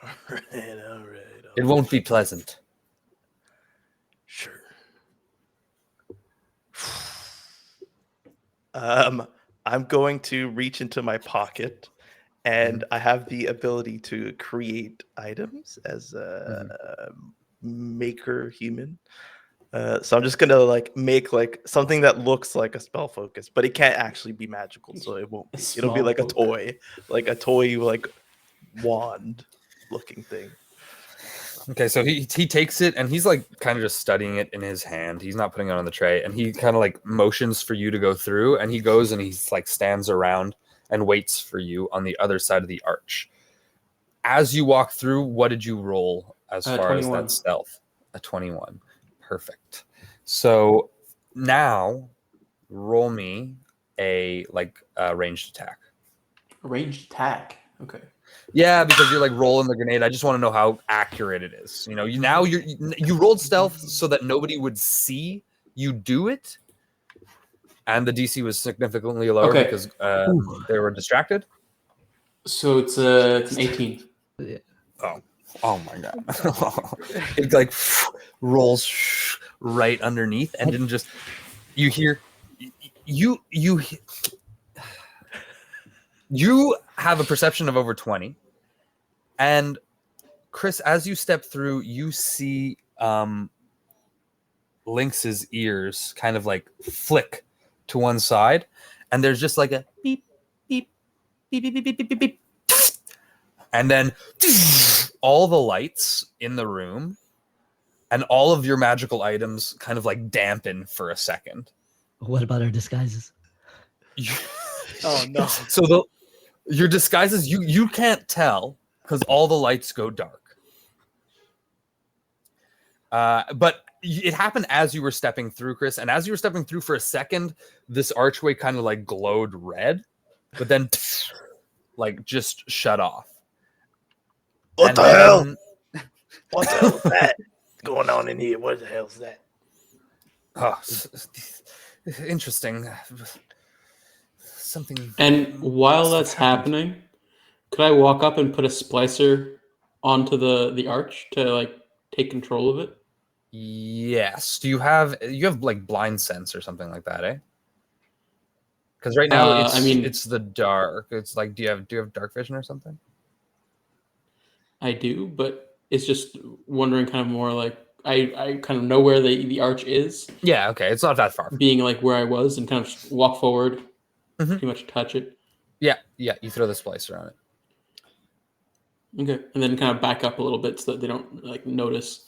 All right. It won't be pleasant. Sure. I'm going to reach into my pocket, and I have the ability to create items as a maker human. So I'm just gonna like make like something that looks like a spell focus, but it can't actually be magical, so it won't be. It'll be like a toy like wand looking thing. Okay, so he takes it and he's like kind of just studying it in his hand. He's not putting it on the tray, and he kind of like motions for you to go through, and he goes and he's like stands around and waits for you on the other side of the arch. As you walk through, what did you roll as far 21. as that stealth? A 21. Perfect. So now roll me a ranged attack. Ranged attack. Okay. Yeah, because you're like rolling the grenade. I just want to know how accurate it is. You know, you rolled stealth so that nobody would see you do it, and the DC was significantly lower Okay. because they were distracted. So it's an 18. Oh my god! It like rolls right underneath, and then just you hear you have a perception of over 20, and Chris, as you step through, you see Lynx's ears kind of like flick to one side, and there's just like a beep, beep, beep, beep, beep, beep, beep, beep, beep. And then all the lights in the room and all of your magical items kind of like dampen for a second. What about our disguises? Oh no! So your disguises, you can't tell because all the lights go dark. But it happened as you were stepping through, Chris, and as you were stepping through for a second, this archway kind of like glowed red, but then like just shut off. What the hell? What the hell is that going on in here? What the hell is that? Oh, interesting. Something. And while that's happening, could I walk up and put a splicer onto the arch to like take control of it? Yes. Do you have like blind sense or something like that, eh? Because right now it's the dark. It's like do you have dark vision or something? I do, but it's just wondering kind of more like I kind of know where the arch is. Yeah, okay. It's not that far. Being like where I was and kind of just walk forward, pretty much touch it. Yeah. You throw the splicer on it. Okay. And then kind of back up a little bit so that they don't like notice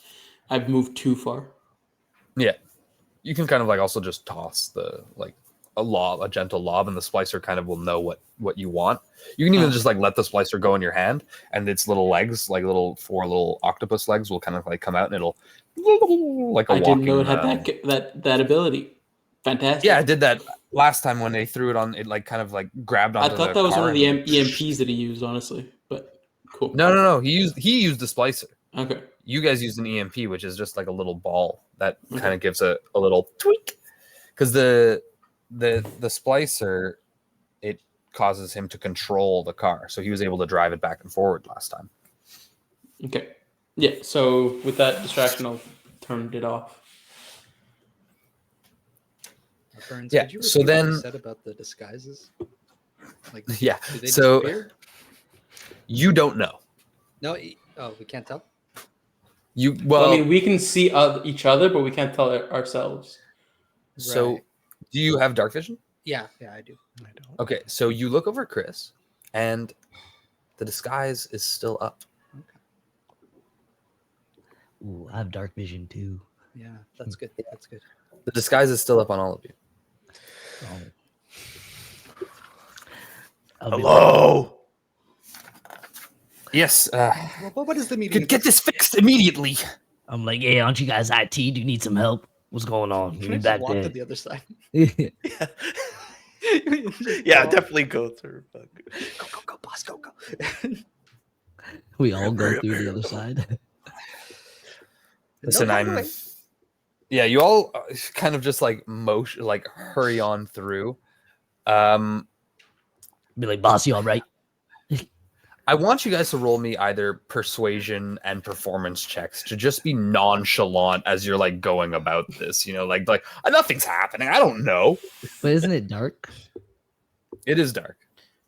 I've moved too far. Yeah. You can kind of like also just toss the like a gentle lob, and the splicer kind of will know what you want. You can even just like let the splicer go in your hand, and its little legs, like four little octopus legs, will kind of like come out, and it'll like a I walking. didn't know it had that ability. Fantastic. Yeah, I did that last time when they threw it on. It like kind of like grabbed onto. I thought that was one of the EMPs that he used, honestly. But cool. No. He used the splicer. Okay. You guys used an EMP, which is just like a little ball that kind of gives a little tweak, because the splicer, it causes him to control the car, so he was able to drive it back and forward last time. Okay. Yeah, so with that distraction, I'll turn it off. Burns, Yeah, could you so repeat what you then- said about the disguises? Like, Yeah, did they so disappear? you don't know. No, we can't tell. Well, I mean, we can see each other, but we can't tell ourselves. So Right. do you have dark vision? Yeah, I do. I don't. Okay, so you look over at Chris, and the disguise is still up. Ooh, I have dark vision too. Yeah, that's good. That's good. The disguise is still up on all of you. I'll be Hello. Yes. What is the meeting? Get this fixed immediately. I'm like, hey, aren't you guys IT? Do you need some help? What's going on? Can Give I me just back walk to there. the other side? Yeah, definitely go through. Go, boss, go. We all go through the other side. Listen, No, I'm. wait. Yeah, you all kind of just like motion, like hurry on through. Be like, boss, you all right? I want you guys to roll me either persuasion and performance checks to just be nonchalant as you're like going about this. You know, like nothing's happening. I don't know. But isn't it dark? It is dark.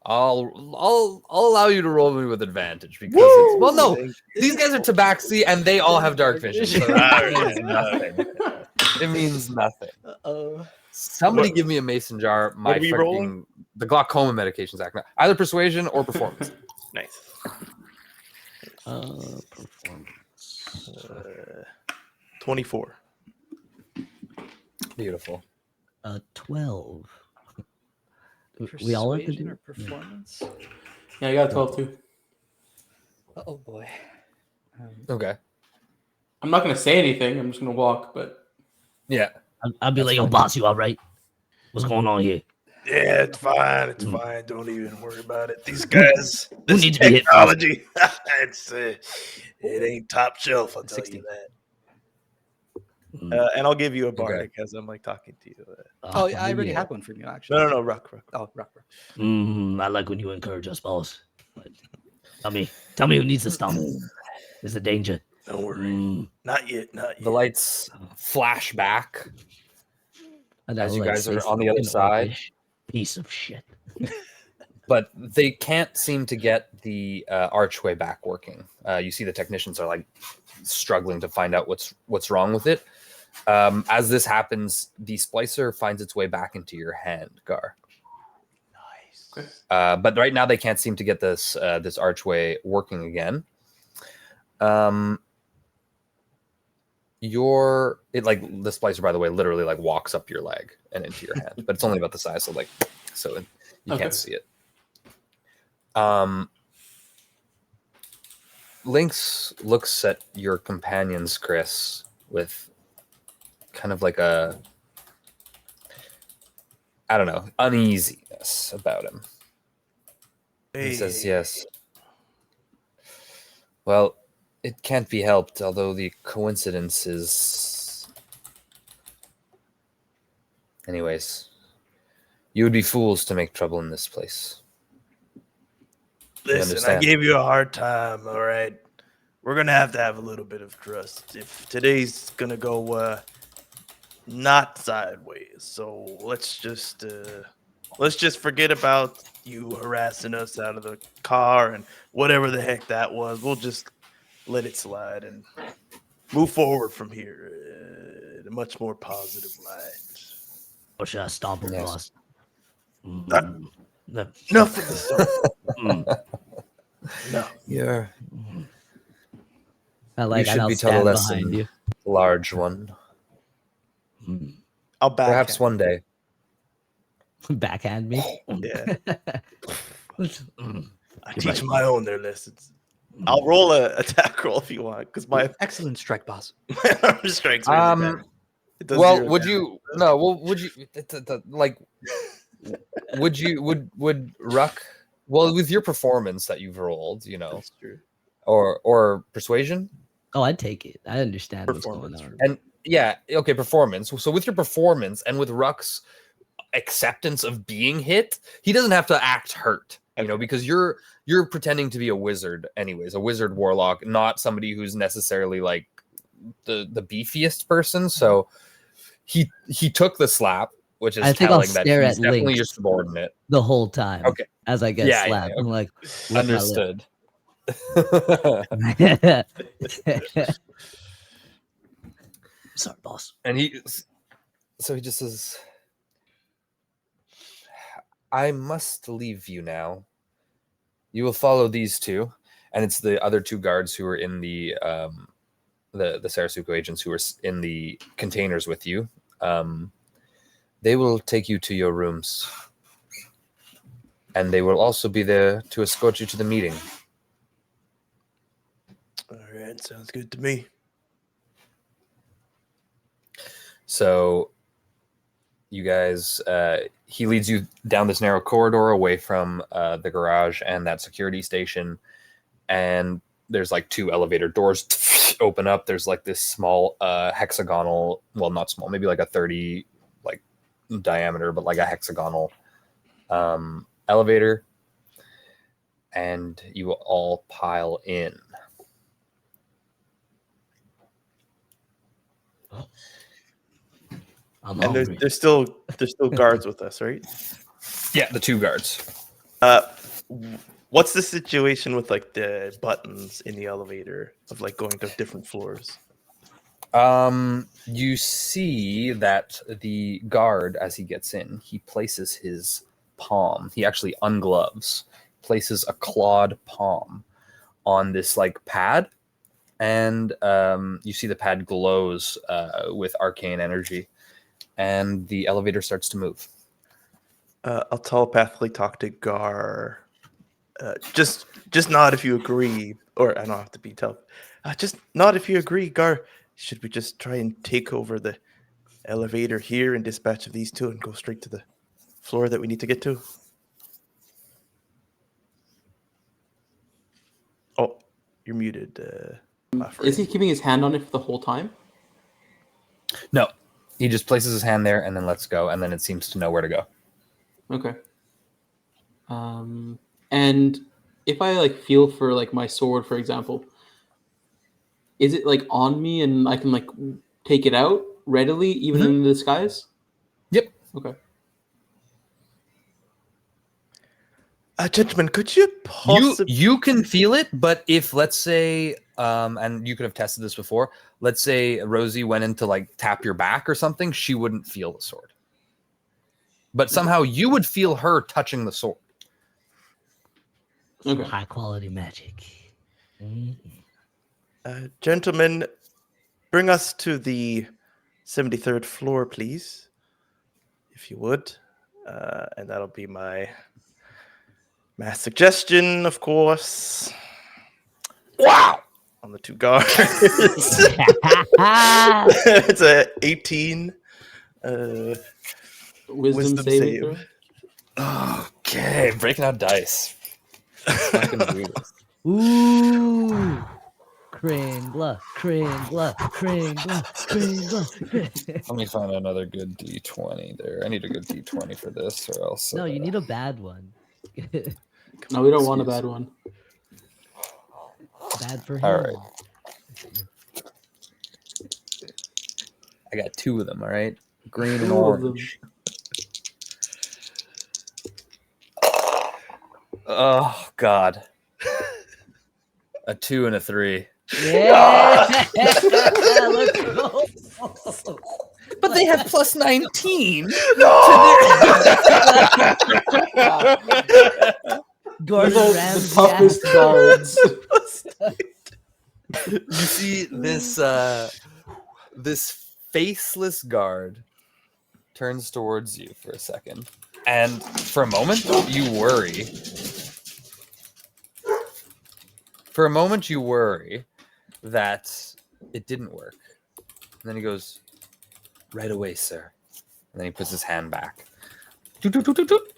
I'll allow you to roll me with advantage because it's, well, no, these guys are tabaxi and they all have dark vision. So that means nothing. It means nothing. Somebody give me a mason jar. My What are we rolling? the glaucoma medication's acting. Either persuasion or performance. Nice. Performance. 24. Beautiful. 12. We all have to Persuasion do or performance? Yeah, I got a 12 too. Oh boy. Okay. I'm not going to say anything. I'm just going to walk, but Yeah. I'll be like, yo, boss, you all right? What's going on here? Yeah, it's fine. It's Mm. fine. Don't even worry about it. These guys, Who this needs to be hit first? technology, it ain't top shelf. I'll tell 16. you that. Mm. And I'll give you a bardic as I'm like talking to you. Oh, yeah, I already yeah. had one from you, actually. No, Ruck. Oh, rock. I like when you encourage us, boss. But tell me who needs to stop. There's a danger. Don't worry. Mm. Not yet. The lights flash back And as I'll, you like, guys say are on the other in side. Orcish, piece of shit. But they can't seem to get the archway back working. You see the technicians are like struggling to find out what's wrong with it. As this happens, the splicer finds its way back into your hand, Gar. Nice. But right now they can't seem to get this archway working again. It like the splicer, by the way, literally like walks up your leg and into your hand, but it's only about the size, so you can't see it. Lynx looks at your companions, Chris, with kind of like a, I don't know, uneasiness about him. He says, yes. Well, it can't be helped, although the coincidence is... Anyways, you would be fools to make trouble in this place. Listen, I gave you a hard time, all right? We're going to have a little bit of trust. If today's going to go not sideways, so let's just forget about you harassing us out of the car and whatever the heck that was. We'll just let it slide and move forward from here in a much more positive light. Or should I stomp him, Yes. boss? Enough of the song. No. Yeah. I should I'll be taught a stand lesson. behind you. Large one. I'll back Perhaps one day. Backhand me. Yeah. Mm. I teach my own their lessons. I'll roll a attack roll if you want, because my Excellent strike, boss. arm strikes really bad. It does zero Would damage. you? No. Well, would you? Like, would Ruck? Well, with your performance that you've rolled, That's true. or persuasion, Oh, I'd take it. I understand what's going Performance. on. and yeah, okay, performance. So with your performance and with Ruck's acceptance of being hit, he doesn't have to act hurt, because you're pretending to be a wizard, anyways, a wizard warlock, not somebody who's necessarily like the beefiest person. So he took the slap, which is I think I'll telling that stare he's at definitely Lynx your subordinate. the whole time. Okay. As I get Yeah, slapped, I'm like, lick my lip. Understood. Sorry, boss. And he just says, I must leave you now. You will follow these two. And it's the other two guards who are in the Sarasuco agents who are in the containers with you. They will take you to your rooms. And they will also be there to escort you to the meeting. All right, sounds good to me. So you guys, he leads you down this narrow corridor away from the garage and that security station. And there's like two elevator doors open up. There's like this small hexagonal, well, not small, maybe like a 30 like diameter, but like a hexagonal elevator. And you will all pile in. I'm And hungry. there's still guards with us, right? Yeah, the two guards. What's the situation with like the buttons in the elevator of like going to different floors? You see that the guard, as he gets in, he places his palm. He actually ungloves, places a clawed palm on this like pad, and you see the pad glows with arcane energy, and the elevator starts to move. I'll telepathically talk to Gar. Just nod if you agree, or I don't have to be just nod if you agree, Gar. Should we just try and take over the elevator here and dispatch of these two and go straight to the floor that we need to get to? Oh, you're muted. My friend. Is he keeping his hand on it for the whole time? No, he just places his hand there and then lets go, and then it seems to know where to go. Okay. And if I like feel for like my sword, for example, is it like on me and I can like take it out readily, even in the disguise? Yep. Okay. Gentlemen, could you possibly... You can feel it, but if, let's say, and you could have tested this before, let's say Rosie went in to like tap your back or something, she wouldn't feel the sword. But somehow you would feel her touching the sword. Some Okay. high quality magic. Gentlemen, bring us to the 73rd floor, please, if you would. And that'll be my suggestion, of course. Wow! On the 2 guards. It's a 18. Wisdom saving throw. Okay, breaking out dice. I can do this. Ooh. Kringla. Let me find another good D20 there. I need a good D20 for this, or else. No, you need a bad one. No, we don't want a bad one. Bad for him. All right. I got 2 of them. All right, green and 2 of them. orange. Oh God, a 2 and a 3. Yeah. Let's go. But they have plus 19. Gordon Those are Ramsay. the toughest guards. You see this this faceless guard turns towards you for a second, and for a moment you worry. For a moment you worry that it didn't work. And then he goes, "Right away, sir." And then he puts his hand back. Toot, toot, toot, toot, toot.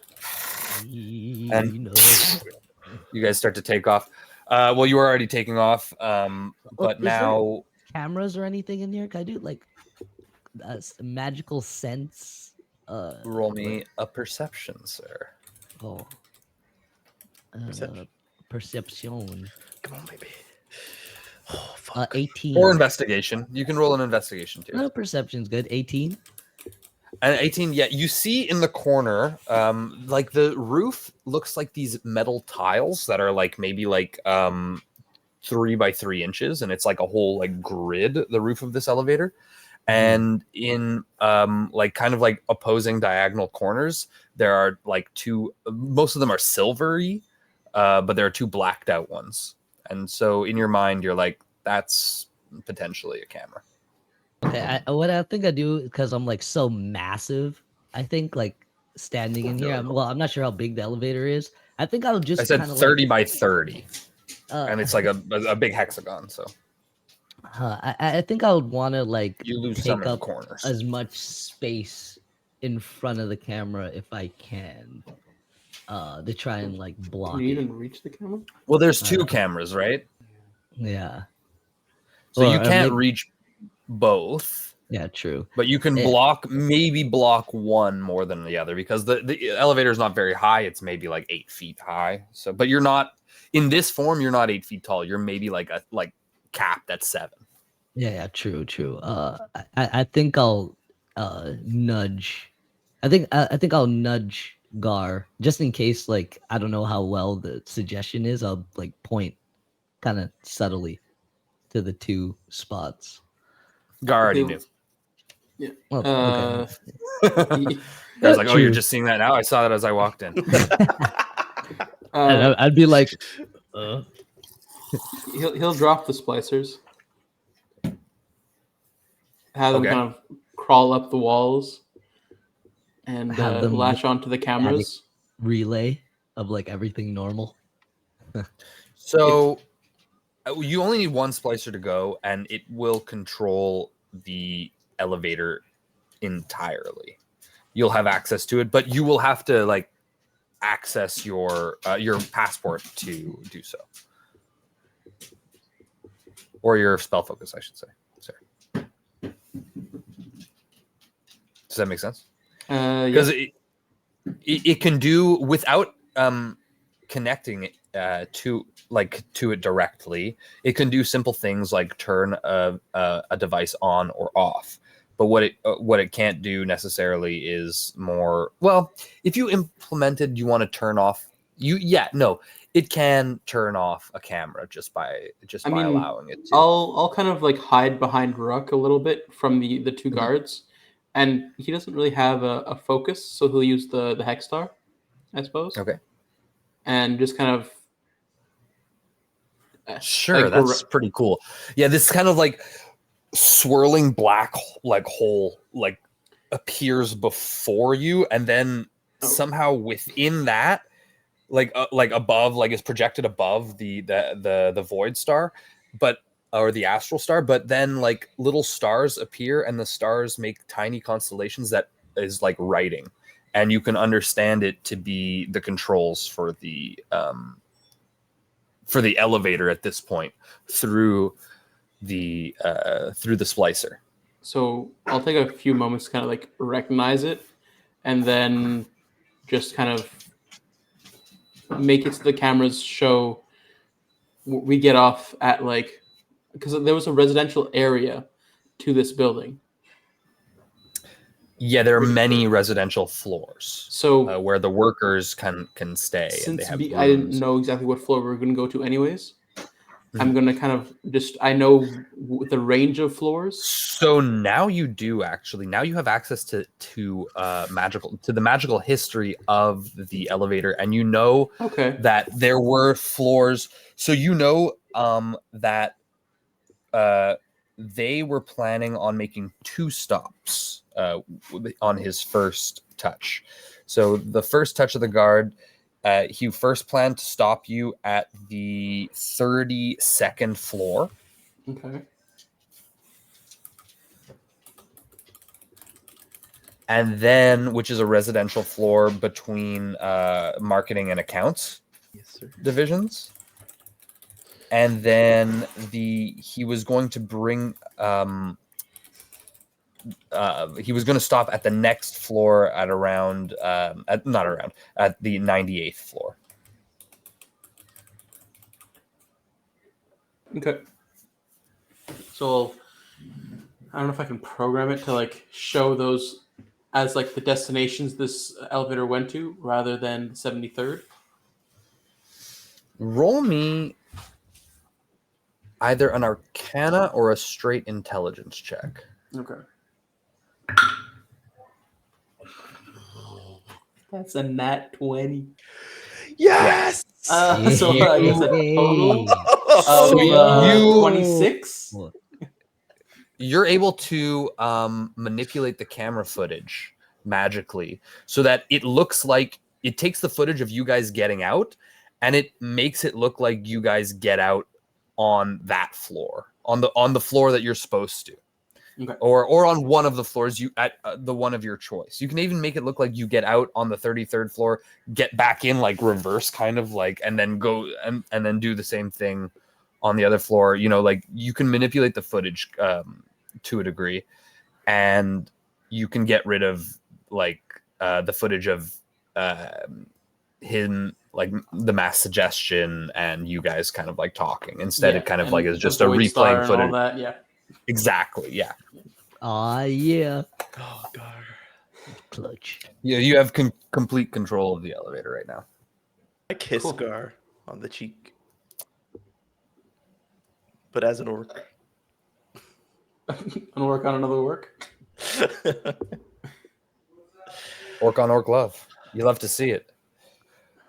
And you guys start to take off. Well, you were already taking off, but is now cameras or anything in here? Can I do like a magical sense? roll me a perception, sir. Oh. Perception. Perception. Come on, baby. Oh, fuck. 18. Or investigation. You can roll an investigation too. No, perception's good. 18. And 18, yeah. You see in the corner, like the roof looks like these metal tiles that are like maybe like 3 by 3 inches, and it's like a whole like grid, the roof of this elevator. And in like kind of like opposing diagonal corners, there are like 2, most of them are silvery, but there are 2 blacked out ones. And so in your mind, you're like, that's potentially a camera. Okay, what I think I do, because I'm like so massive, I think like standing in here, I'm not sure how big the elevator is. I think I'll just I said kind of 30 by 30, like, and it's like a big hexagon. So I think I would want to like you lose some take in the up corners. as much space in front of the camera if I can, to try and like block Can you it. even reach the camera? Well, there's 2 cameras, right? Yeah. So you Or can't maybe- reach both. Yeah, true. But you can maybe block one more than the other, because the elevator is not very high. It's maybe like 8 feet high. So, but you're not in this form. You're not 8 feet tall. You're maybe like capped at 7. Yeah, true. I think I'll nudge. I think I'll nudge Gar just in case. Like, I don't know how well the suggestion is. I'll like point kind of subtly to the 2 spots. Gar already Okay. knew. Yeah. Well, I was like, "Oh, you're True. just seeing that now." I saw that as I walked in. And I'd be like, He'll drop the splicers. Have them Okay. kind of crawl up the walls and Have them latch onto the cameras. relay of like everything normal. So you only need 1 splicer to go, and it will control the elevator entirely. you'll have access to it, but you will have to like access your passport to do so, or your spell focus, I should say. Sorry. Does that make sense? Because it can do without connecting to it directly. It can do simple things like turn a device on or off. But what it can't do necessarily is more. Well, if you implemented, you want to turn off. It can turn off a camera just by allowing it to. I'll kind of like hide behind Ruck a little bit from the two guards, and he doesn't really have a focus, so he'll use the Hex Star, I suppose. Okay. And just kind of sure, like, that's pretty cool. Yeah, this kind of like swirling black like hole like appears before you, and then somehow within that, like above, like is projected above the void star, or the astral star, but then like little stars appear, and the stars make tiny constellations that is like writing, and you can understand it to be the controls for the elevator at this point through the splicer. So I'll take a few moments to kind of like recognize it, and then just kind of make it so the cameras show we get off at, like, because there was a residential area to this building. Yeah, there are many residential floors, so where the workers can stay. And they have I didn't know exactly what floor we were going to go to anyways. I'm going to kind of I know the range of floors. So now you do actually. Now you have access to the magical history of the elevator, and you know that there were floors. So you know that they were planning on making 2 stops on his first touch. So the first touch of the guard. He first planned to stop you at the 32nd floor. Okay. And then, which is a residential floor between marketing and accounts divisions. And then he was going to bring he was going to stop at the next floor at around at the 98th floor. Okay. So I don't know if I can program it to like show those as like the destinations this elevator went to rather than 73rd. Roll me either an Arcana or a straight intelligence check. Okay. That's a nat 20. Yes. So I guess a total of 26. You're able to manipulate the camera footage magically so that it looks like it takes the footage of you guys getting out, and it makes it look like you guys get out on that floor, on the floor that you're supposed to. Okay. Or on one of the floors at the one of your choice. You can even make it look like you get out on the 33rd floor, get back in like reverse kind of like, and then go and then do the same thing on the other floor. You know, like you can manipulate the footage to a degree, and you can get rid of like the footage of him, like the mass suggestion and you guys kind of like talking. Instead, it kind of like is just a replaying footage. All that, yeah. Exactly, yeah. Yeah. Oh god. Clutch. Yeah, you have complete control of the elevator right now. I kiss Gar on the cheek, but as an orc. And work on another work. Orc on orc love. You love to see it.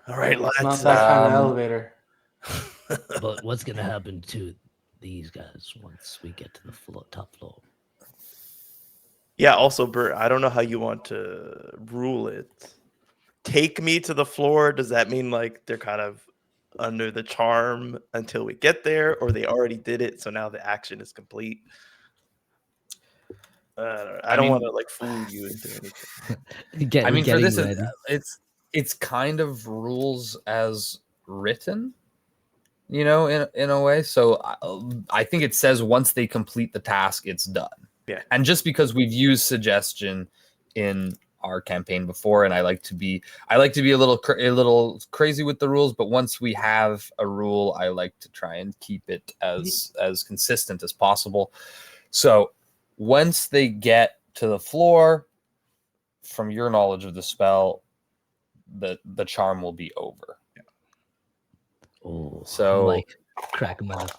All right, It's lads. not that kind of elevator. But what's gonna happen to these guys once we get to the top floor? Yeah, also, Bert, I don't know how you want to rule it. Take me to the floor. Does that mean like they're kind of under the charm until we get there, or they already did it, so now the action is complete? I don't want to like fool you into anything. I mean, for this, ready. it's kind of rules as written, you know, in a way. So I think it says once they complete the task, it's done. Yeah. And just because we've used suggestion in our campaign before, and I like to be a little crazy with the rules, but once we have a rule, I like to try and keep it as consistent as possible. So once they get to the floor, from your knowledge of the spell, the charm will be over. Oh, So like crack him up.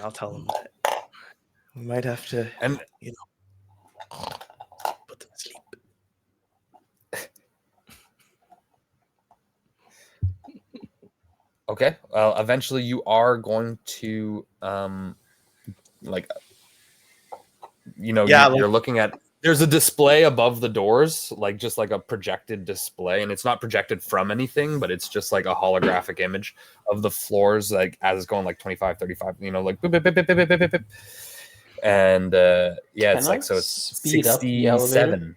I'll tell them that we might have to, and put them to sleep. okay, well, eventually you are going to you're looking at, there's a display above the doors, like just like a projected display, and it's not projected from anything, but it's just like a holographic image of the floors, like as it's going like 25, 35, like beep, beep, beep, beep, beep, beep, beep, beep. And it's like, so it's speed up the elevator? 67.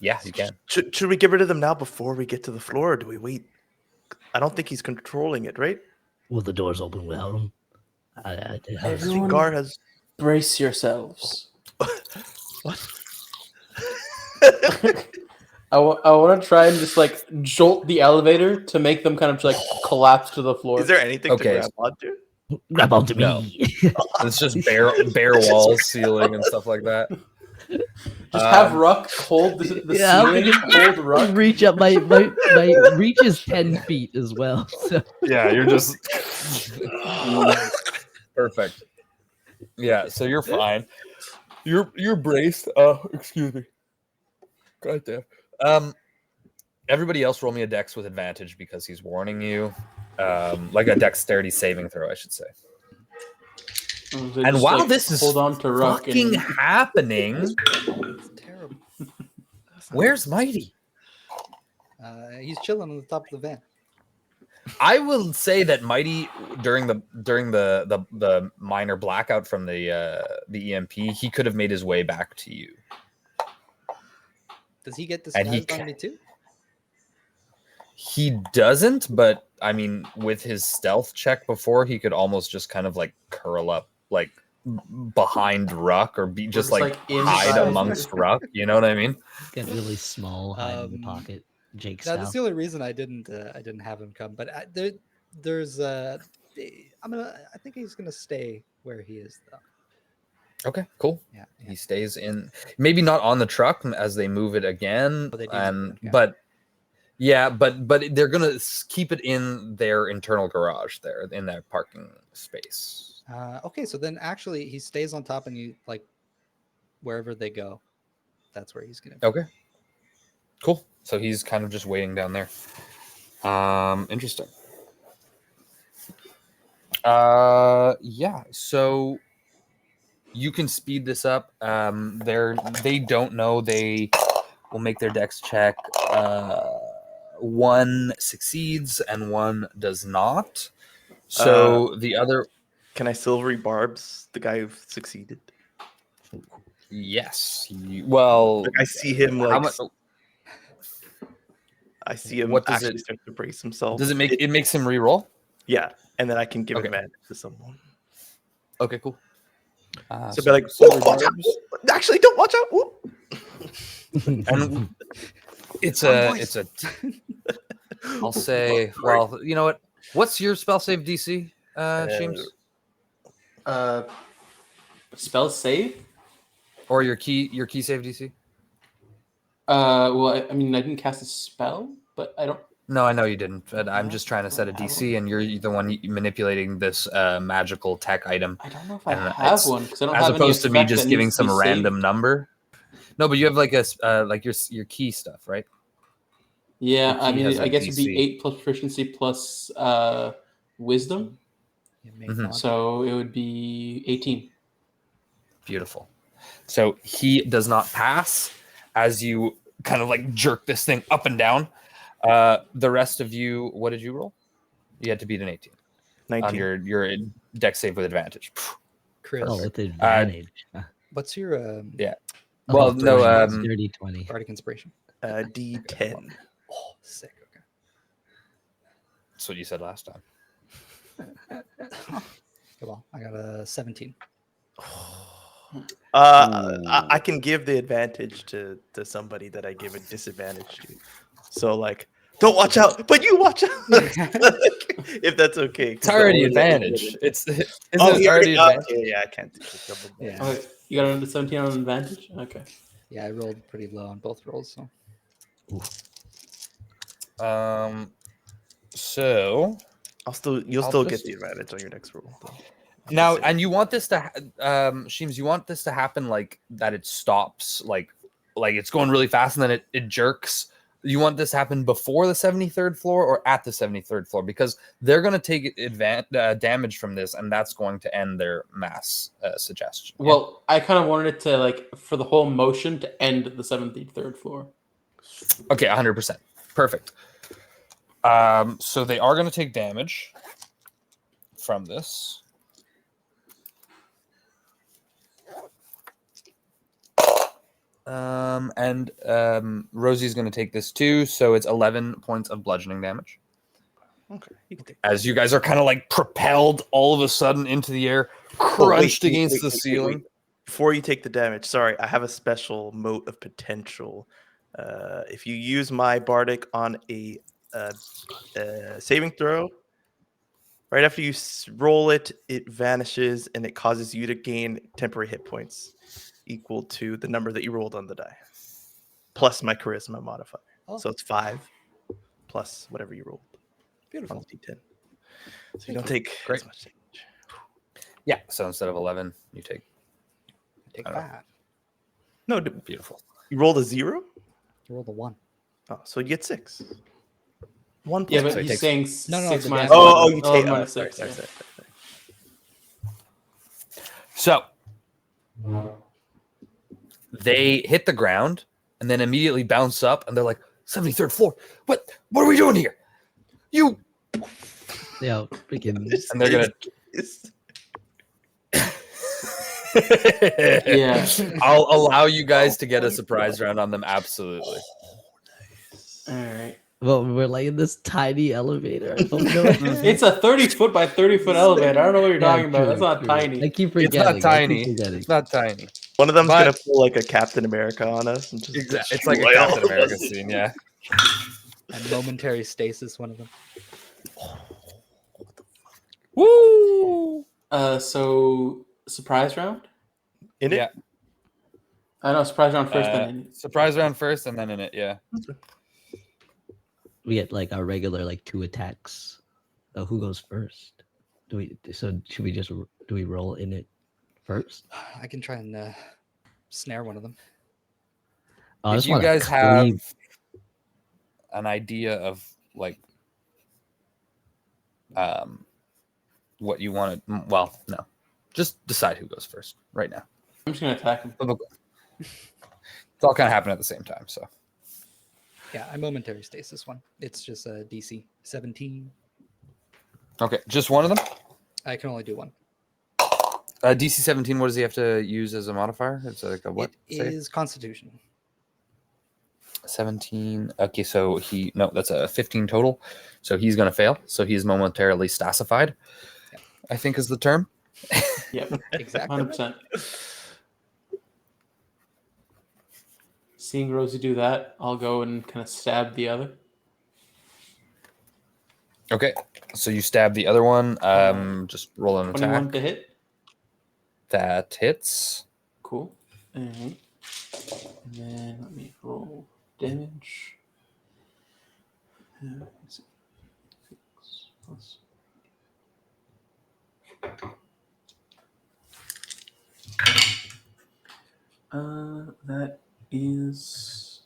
Yeah, you can. Should we get rid of them now before we get to the floor, or do we wait? I don't think he's controlling it, right? Will the doors open without him? Everyone Gar has. brace yourselves. What? I want to try and just like jolt the elevator to make them kind of like collapse to the floor. Is there anything to Okay. grab onto? Grab onto me. No. It's just bare walls, ceiling, and stuff like that. Just have Ruck hold the ceiling, hold Ruck. Reach up. My reach is 10 feet as well. So. Yeah, you're just perfect. Yeah, so you're fine. You're braced. Excuse me. God damn. Everybody else roll me a dex with advantage because he's warning you. Like a dexterity saving throw, I should say. And while this is hold on to Ruck fucking happening, It's terrible. where's Mighty? He's chilling on the top of the van. I will say that Mighty during the minor blackout from the EMP, he could have made his way back to you. Does he get And he disguised on me too? He doesn't, but I mean, with his stealth check before, he could almost just kind of like curl up like behind Ruck or be just like hide inside. amongst Ruck. You know what I mean? Get really small, hide in the pocket. Jake No, style. that's the only reason I didn't have him come. But there's I think he's gonna stay where he is though. Okay, cool. Yeah. He stays in, maybe not on the truck as they move it again, Oh, they do and move it, yeah. but they're gonna keep it in their internal garage there in that parking space. Okay, so then actually he stays on top, and you like wherever they go, that's where he's gonna be. Okay, cool. So he's kind of just waiting down there. Interesting. Yeah. So you can speed this up. They don't know. They will make their dex check. One succeeds and one does not. So the other, Can I silvery barbs the guy who succeeded? yes. Well, Like I see him how like much? I see him What does actually it- start to brace himself. Does it make it makes him re-roll? Yeah, and then I can give Okay. advantage to someone. Okay, cool. So be like, silver "Oh, watch out! barbs. Actually, don't watch out! Ooh." And it's a. I'll say. Well, you know what? What's your spell save DC, James? Spell save. Or your key save DC? Well, I mean, I didn't cast a spell, but I don't. No, I know you didn't. But I'm just trying to set a DC, and you're the one manipulating this magical tech item. I don't know if I And have it's- one because I don't As have any opposed to me effect just that giving needs to be some random saved. number. No, but you have like a like your key stuff, right? Yeah, Your I key mean, has I a guess it'd be DC. 8 plus proficiency plus wisdom, You make Mhm. one. so it would be 18. Beautiful. So he does not pass as you kind of like jerk this thing up and down. The rest of you, what did you roll? You had to beat an 18 on 19. your dex save with advantage. Chris. Oh, with advantage. What's your Yeah. Oh, Well, no, 20, it's dirty 20. bardic inspiration? D10. Oh, sick. Okay. that's what you said last time. Well, I got a 17. I can give the advantage to somebody that I give a disadvantage to. So like, don't watch out, but you watch out. If that's okay. It's already advantage. Isn't Oh, it he already advantage? okay, yeah, I can't do it. Double Yeah. Oh, wait, you got an 17 on advantage? Okay. Yeah, I rolled pretty low on both rolls. So So You'll I'll still just- get the advantage on your next roll. though. now, Just saying. and you want this to, Sheems, you want this to happen like that it stops, like it's going really fast and then it jerks. You want this to happen before the 73rd floor or at the 73rd floor? Because they're going to take damage from this, and that's going to end their mass suggestion. Yeah? Well, I kind of wanted it to, like, for the whole motion to end at the 73rd floor. Okay, 100%. Perfect. So they are going to take damage from this. Rosie's going to take this too, so it's 11 points of bludgeoning damage. Okay, you can take. As you guys are kind of like propelled all of a sudden into the air, crunched against the ceiling. Before you take the damage, sorry, I have a special mote of potential. If you use my bardic on a saving throw, right after you roll it, it vanishes and it causes you to gain temporary hit points equal to the number that you rolled on the die, plus my charisma modifier. Oh. So it's 5 plus whatever you rolled on beautiful. the D10. So you don't take Great. as much damage. Yeah, so instead of 11, you take Take I don't that. No, beautiful. you rolled a 0. You rolled a 1. Oh, so you get 6. 1 plus Yeah, but So it he's takes- saying No, 6 the minus damage. 11. you take 11 minus sorry, 6. sorry, yeah. sorry. So they hit the ground and then immediately bounce up, and they're like, 73rd floor. What are we doing here? You Yeah, freaking. and they're gonna Yeah. I'll allow you guys to get a surprise round on them, absolutely. All right. Well, we're like in this tiny elevator. I don't know. It's a 30-foot by 30-foot elevator. I don't know what you're Yeah, talking about. true, That's not true. tiny. I keep It's forgetting. not I tiny. keep forgetting. It's not tiny. One of them's But- gonna pull like a Captain America on us and just Exactly. It's like a destroy all Captain of America us. scene, yeah. And momentary stasis, one of them. Woo! So surprise round? In it? Yeah. I know surprise round first, then in it. Surprise round first, and then in it, yeah. We get like our regular like 2 attacks. Who goes first? Should we just do we roll in it first? I can try and snare one of them. I If just you wanna guys have cleave- an idea of like what you want to, well, no. Just decide who goes first right now. I'm just gonna attack him. It's all kind of happening at the same time, so. Yeah, I momentary stasis one. It's just a DC 17. Okay, just one of them? I can only do one. DC 17, what does he have to use as a modifier? It's like a what? It save? is Constitution. 17. Okay, so that's a 15 total. So he's going to fail. So he's momentarily stasified, Yep. I think is the term. Yep. Exactly. 100%. Seeing Rosie do that, I'll go and kind of stab the other. Okay, so you stab the other one. Just roll an 21 attack. to hit. That hits. Cool. All right. And then let me roll damage. 6 plus. That is.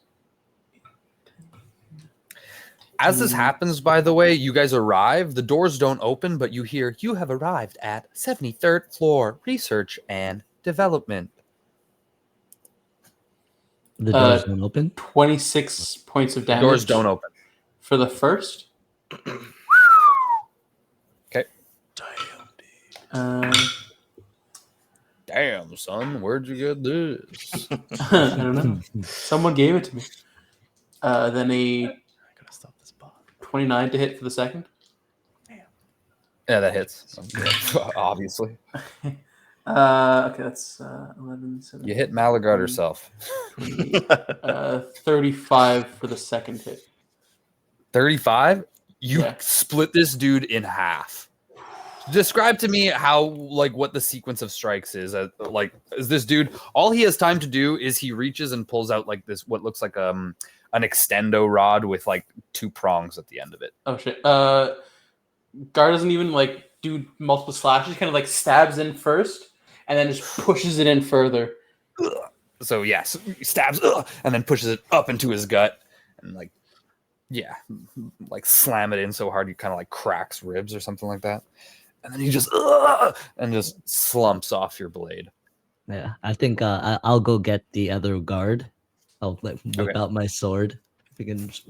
As this happens, by the way, you guys arrive. The doors don't open, but you hear, you have arrived at 73rd floor, research and development. The doors don't open. 26 points of The damage. doors don't open. For the first. Okay. Uh, Damn. Damn, son, where'd you get this? I don't know. Someone gave it to me. Then a I gotta stop this bot. 29 to hit for the second. Yeah, that hits. Obviously. Okay, that's 11, 7, You hit Malagard herself. 35 for the second hit. 35? You Yeah. split this dude in half. Describe to me how, like, what the sequence of strikes is. Is this dude, all he has time to do is he reaches and pulls out, like, this, what looks like an extendo rod with, like, 2 prongs at the end of it. Oh, shit. Gar doesn't even, like, do multiple slashes. He kind of, like, stabs in first and then just pushes it in further. So, yes, he stabs and then pushes it up into his gut and, like, yeah, like, slam it in so hard you kind of, like, cracks ribs or something like that. And then he just slumps off your blade. Yeah, I think I'll go get the other guard. I'll whip out my sword. If we can just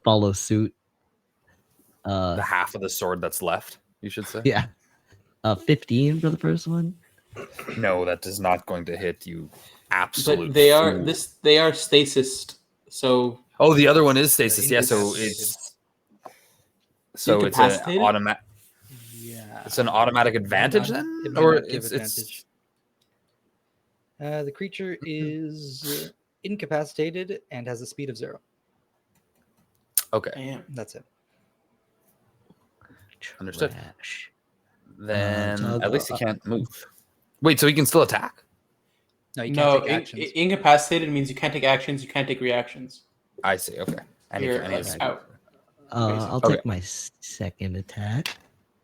follow suit. The half of the sword that's left, you should say. Yeah. 15 for the first one. No, that is not going to hit you. Absolute. But they are fool. they are stasis. So Oh, the other one is stasis. Yeah, so it's an incapacitated? automatic. Yeah. It's an automatic advantage It then, might or not give it's advantage. The creature is incapacitated and has a speed of 0. okay. damn. That's it. Understood. Trash. Then so I'll at go least he up. can't move. Wait, so he can still attack? No, you can't No, take actions. incapacitated means you can't take actions. You can't take reactions. I see. Okay. And he You're can, and he has- out. I'll Okay. take my second attack.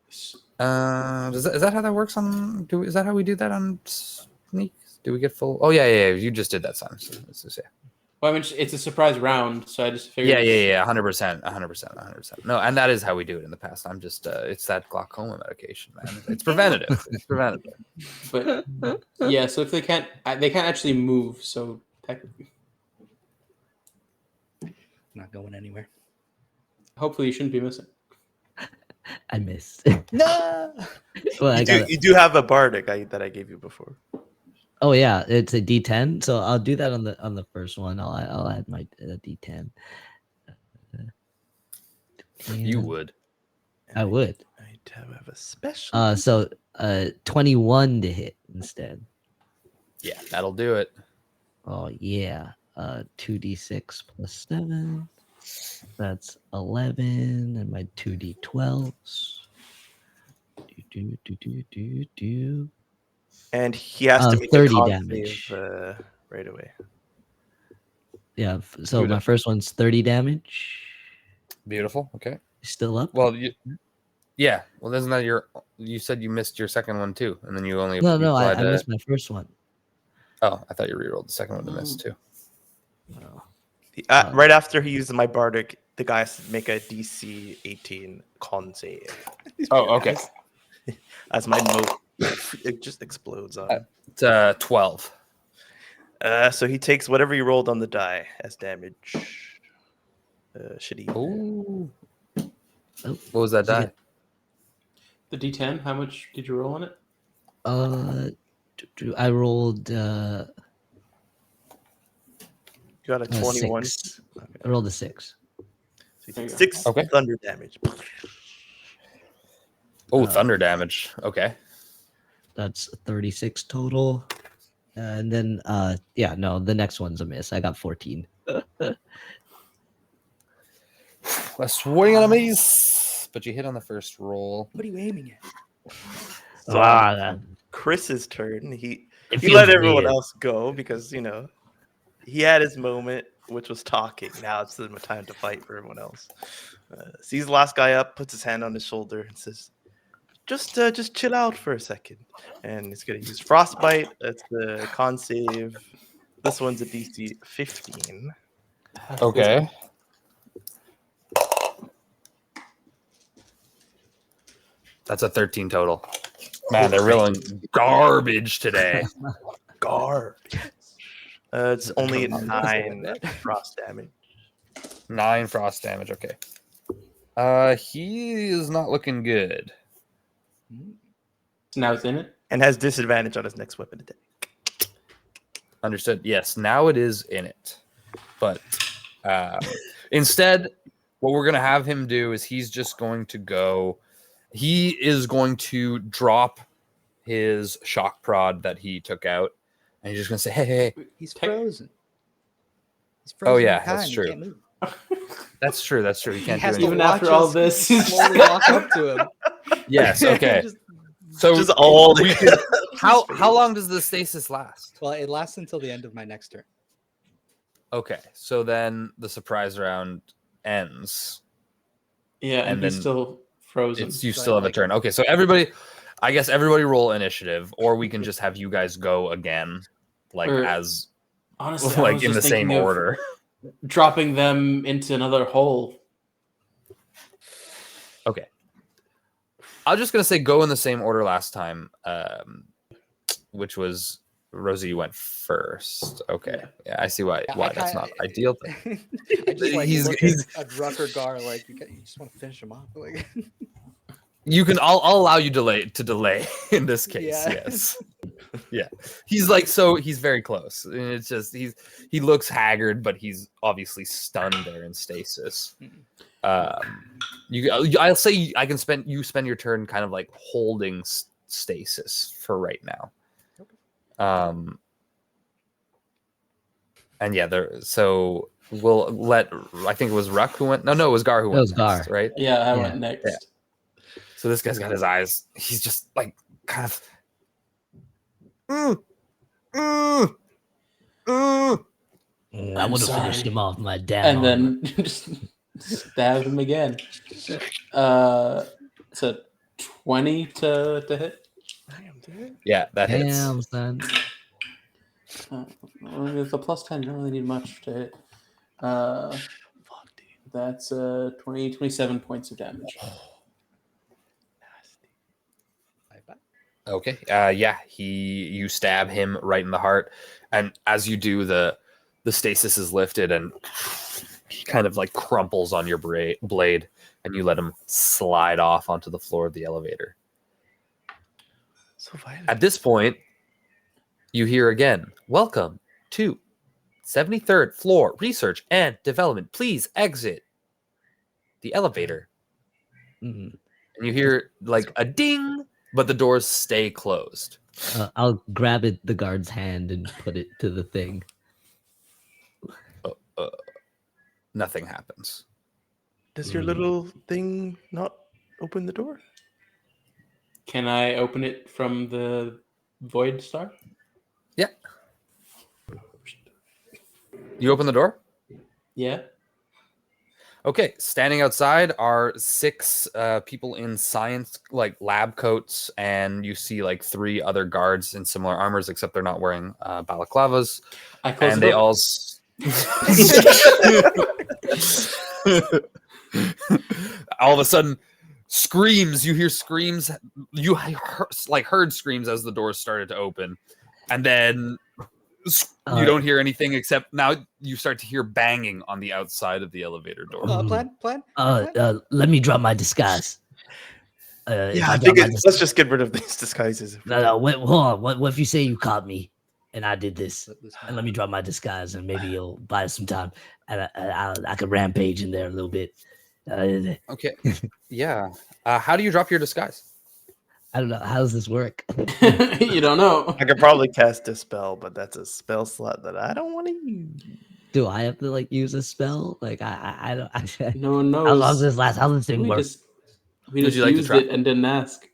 is that how that works on? Is that how we do that on sneak? Do we get full? Oh yeah. You just did that, Simon. So let's just, yeah. Well, I mean, it's a surprise round, so I just figured. Yeah. 100%. No, and that is how we do it in the past. I'm just, it's that glaucoma medication, man. It's preventative. It's preventative. But yeah, so if they can't actually move. So technically, Not going anywhere. hopefully, you shouldn't be missing. I missed. No. Well, I got it. You do have a bardic that I gave you before. Oh yeah, it's a D10. So I'll do that on the first one. I'll add my D10. You would. I would. I have a special. So 21 to hit instead. Yeah, that'll do it. Oh yeah. 2d6 plus 7. That's 11, and my 2d12s. Do. And he has to make 30 a con damage. save, right away. Yeah. So my first one's 30 damage. Beautiful. Okay. Still up? Well, yeah. Well, isn't that you said you missed your second one too, and then you only No. I applied missed my first one. Oh, I thought you rerolled the second one to miss too. No. Right after he uses my bardic, the guy has to make a DC 18 con save. Oh, okay. As my moat, it just explodes on. It's 12. So he takes whatever he rolled on the die as damage. Shitty. Ooh. Oh. What was that die? The D10. How much did you roll on it? I rolled You got a 21. 6. I rolled a 6. So he There you takes go. 6 Okay. thunder damage. Oh, thunder damage. Okay. That's 36 total. And then the next one's a miss. I got 14. A swing and a miss, but you hit on the first roll. What are you aiming at? So Chris's turn. He feels let everyone weird. else go because he had his moment, which was talking. Now it's the time to fight for everyone else. Sees the last guy up, puts his hand on his shoulder, and says, "Just chill out for a second." And he's gonna use frostbite. That's the con save. This one's a DC 15. Okay. That's a 13 total. Man, they're rolling garbage today. Garbage. It's only 9 frost damage. 9 frost damage. Okay. He is not looking good. Now it's in it. and has disadvantage on his next weapon attack. Understood. Yes, now it is in it. But instead, what we're going to have him do is he is going to drop his shock prod that he took out, and he's just going to say, hey. He's frozen. He's Oh, in yeah, time. that's He true. can't move. That's true. He can't do has to anything. Even after all us this, slowly walk up to him. Yes, okay. Just- So Just all we can, how long does the stasis last? well, it lasts until the end of my next turn. Okay, so then the surprise round ends. yeah, and and he's then still frozen. You still have a turn. Okay, so everybody roll initiative, or we can just have you guys go again, Or- as Honestly, I like was in the just same thinking of order. dropping them into another hole. Okay. I'm just gonna say go in the same order last time, which was Rosie. You went first. Okay, yeah, I see why that's not ideal. I just like He's- look he's- at Rucker Gar like you just want to finish him off. Like, You can. I'll allow you delay in this case. Yeah. Yes. Yeah. He's very close. And it's just he looks haggard, but he's obviously stunned there in stasis. I'll say I can spend your turn kind of like holding stasis for right now. And yeah, so we'll let. I think it was Ruck who went. No, it was Gar who went. It was next, Gar. right? Yeah, I Yeah. went next. Yeah. So this guy's got his eyes. He's just like kind of. I I'm would have finished sorry. him off, my dad. And then just stab him again. So 20 to hit. Damn, dude. Yeah, that hits. damn, son. With a plus 10, you don't really need much to hit. Fuck, dude. That's 27 points of damage. Nasty. Okay. Yeah. You stab him right in the heart, and as you do, the stasis is lifted, and he kind of like crumples on your blade, and you let him slide off onto the floor of the elevator. So violent. At this point, you hear again, "Welcome to 73rd floor, research and development. Please exit the elevator." Mhm. And you hear like a ding, but the doors stay closed. I'll grab the guard's hand and put it to the thing. Nothing happens. Does your little thing not open the door? Can I open it from the Void Star? Yeah. You open the door? Yeah. Okay, standing outside are 6 people in science, like lab coats, and you see like 3 other guards in similar armors, except they're not wearing balaclavas. I close And the they door. all. All of a sudden, screams. You hear screams. You heard screams as the doors started to open, and then you don't hear anything except now you start to hear banging on the outside of the elevator door. Plan. Let me drop my disguise. If Yeah, I drop think my let's just get rid of these disguises. No, wait, hold on. What if you say you caught me and I did this? And let me drop my disguise, and maybe you'll buy some time, and I could rampage in there a little bit. Okay, yeah. How do you drop your disguise? I don't know. How does this work? You don't know. I could probably cast a spell, but that's a spell slot that I don't want to use. Do I have to like use a spell? Like I don't. No one knows. How long does this last? How does this thing We work? just Would you like to used try? it and didn't ask.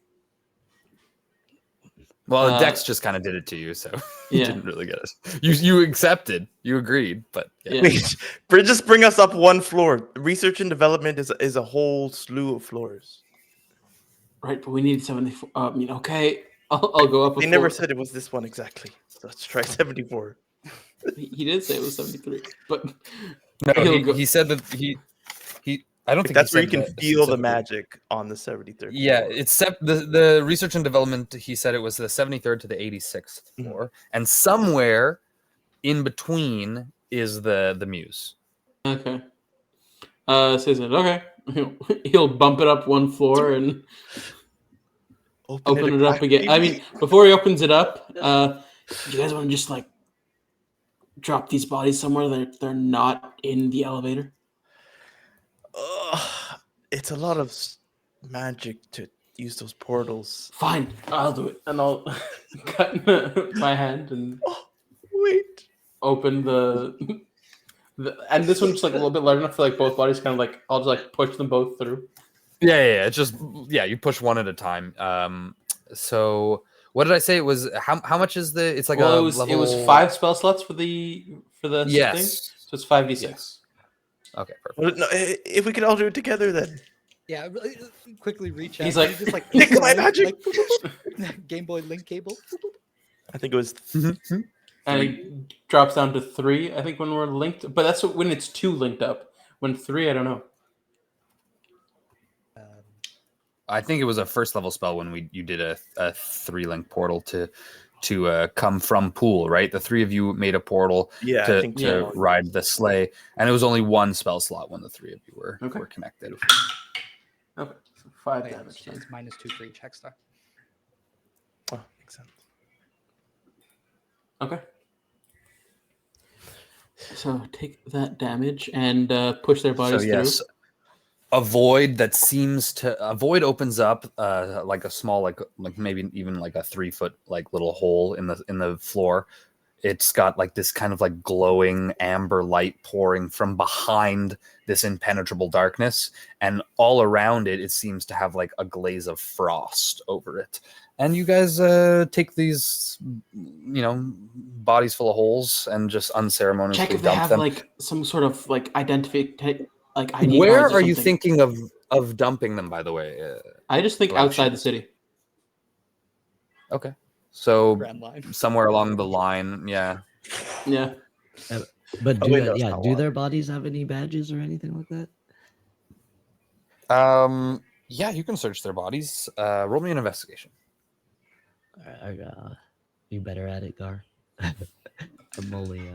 Well, Dex just kind of did it to you, so you Yeah. didn't really get it. You accepted, you agreed, but yeah. Yeah. Just bring us up one floor. Research and development is a whole slew of floors. Right, but we need 74. Okay, I'll go up. They never said it was this one exactly. So let's try 74. He did say it was 73, but No, he'll go- he said that he. I don't think That's he where you said can that feel the specifically. magic on the 73rd. Yeah, floor. it's the research and development. He said it was the 73rd to the 86th floor, and somewhere in between is the Muse. Okay. Says it. Okay. He'll bump it up one floor and Open it up again. I mean, before he opens it up, do you guys want to just like drop these bodies somewhere that they're not in the elevator? It's a lot of magic to use those portals. Fine, I'll do it, and I'll cut my hand and Wait. open and this one's just like a little bit large enough for like both bodies, kind of like I'll just like push them both through. Yeah. It's just you push one at a time. So what did I say? It was how much is the? It's like Well, a it was 5 spell slots for the thing, Yes. so it's 5d6. Yes. Okay, perfect. Well, no, if we could all do it together, then. Yeah, really quickly reach out. He's like, You just like Nick, my magic! like, Game Boy link cable. I think it was. And it drops down to 3, I think, when we're linked. But that's when it's 2 linked up. When 3, I don't know. I think it was a first level spell when you did a 3-link portal to come from pool, right? The 3 of you made a portal Yeah, I to, think to so. ride the sleigh, and it was only 1 spell slot when the 3 of you were connected. Okay, so 5 Oh, yeah, damage. it's -2 for each hex star. Oh, makes sense. Okay. So take that damage and push their bodies through. A void opens up like a small like maybe even like a 3-foot like little hole in the floor. It's got like this kind of like glowing amber light pouring from behind this impenetrable darkness, and all around it seems to have like a glaze of frost over it. And you guys take these, bodies full of holes and just unceremoniously Check if they dump have them. like some sort of like ID Where cards or are you something. thinking of dumping them, by the way? I just think outside the city. Okay. So Grand line. somewhere along the line, yeah. Yeah. But wait, no, it's not do one. their bodies have any badges or anything like that? Yeah, you can search their bodies. Roll me an investigation. You better at it, Gar. I'm only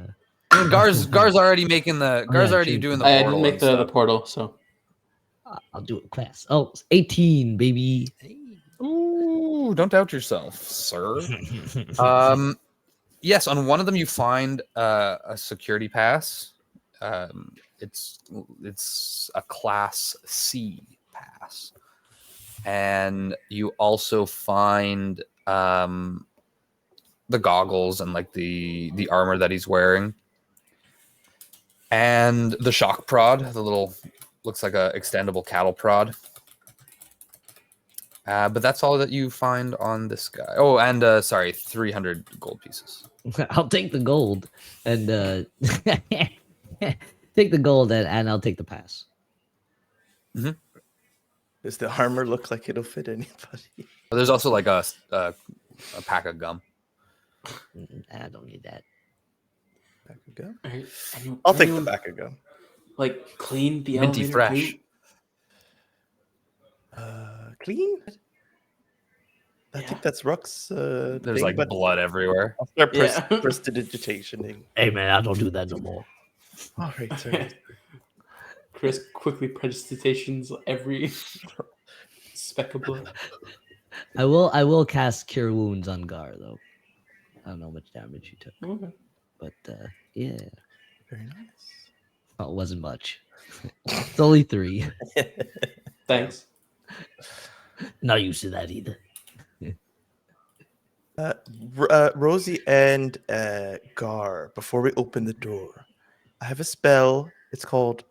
Gar's already making the Gar's yeah, already true. doing the I portal. didn't make and the stuff. portal, so I'll do it fast. Oh, it's 18, baby. Ooh, don't doubt yourself, sir. Yes, on one of them you find a security pass. It's a class C pass, and you also find the goggles and like the armor that he's wearing, and the shock prod. The little looks like a extendable cattle prod. But that's all that you find on this guy. Oh, and 300 gold pieces. I'll take the gold and take the gold and I'll take the pass. Does the armor look like it'll fit anybody? There's also like a pack of gum. I don't need that. Back of gum? Anyone- I'll take the anyone, back of gum. Like clean the Minty elevator fresh. too? Clean? I Yeah. think that's Ruck's There's thing, like but blood everywhere. I'll start Yeah. prestidigitationing. Hey man, I don't do that no more. All right, sorry. Chris quickly prestidigitations every speck of blood. I will cast Cure Wounds on Gar though. I don't know how much damage he took, Okay. but yeah, Very nice. oh, it wasn't much. It's only 3. Thanks. Not used to that either. Rosie and Gar, before we open the door, I have a spell. It's called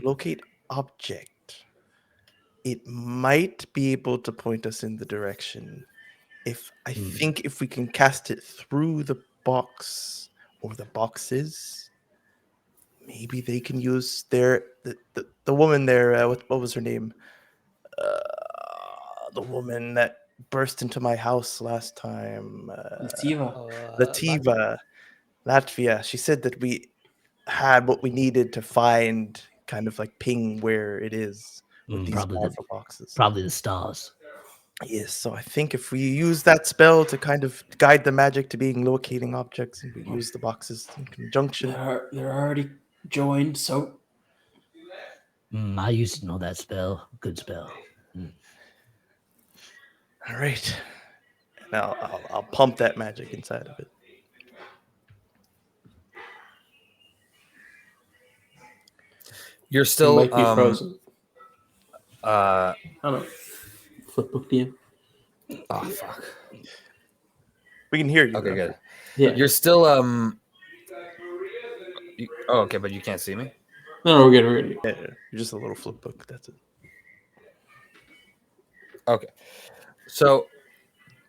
Locate Object. It might be able to point us in the direction. I think if we can cast it through the box or the boxes, maybe they can use the woman there. What was her name? The woman that burst into my house last time. Latvia. She said that we had what we needed to find, kind of like ping where it is with these powerful boxes. Probably the stars. Yes, so I think if we use that spell to kind of guide the magic to being locating objects, and we use the boxes in conjunction. They're already joined, so I used to know that spell. Good spell. All right. Now I'll pump that magic inside of it. You're It still might be frozen. I I don't know. Flipbook DM. oh fuck. We can hear you. Okay, though. good. Yeah. You're still oh, okay, but you can't see me. No, we're good. We're good. Yeah, you're just a little flip book. That's it. Okay, so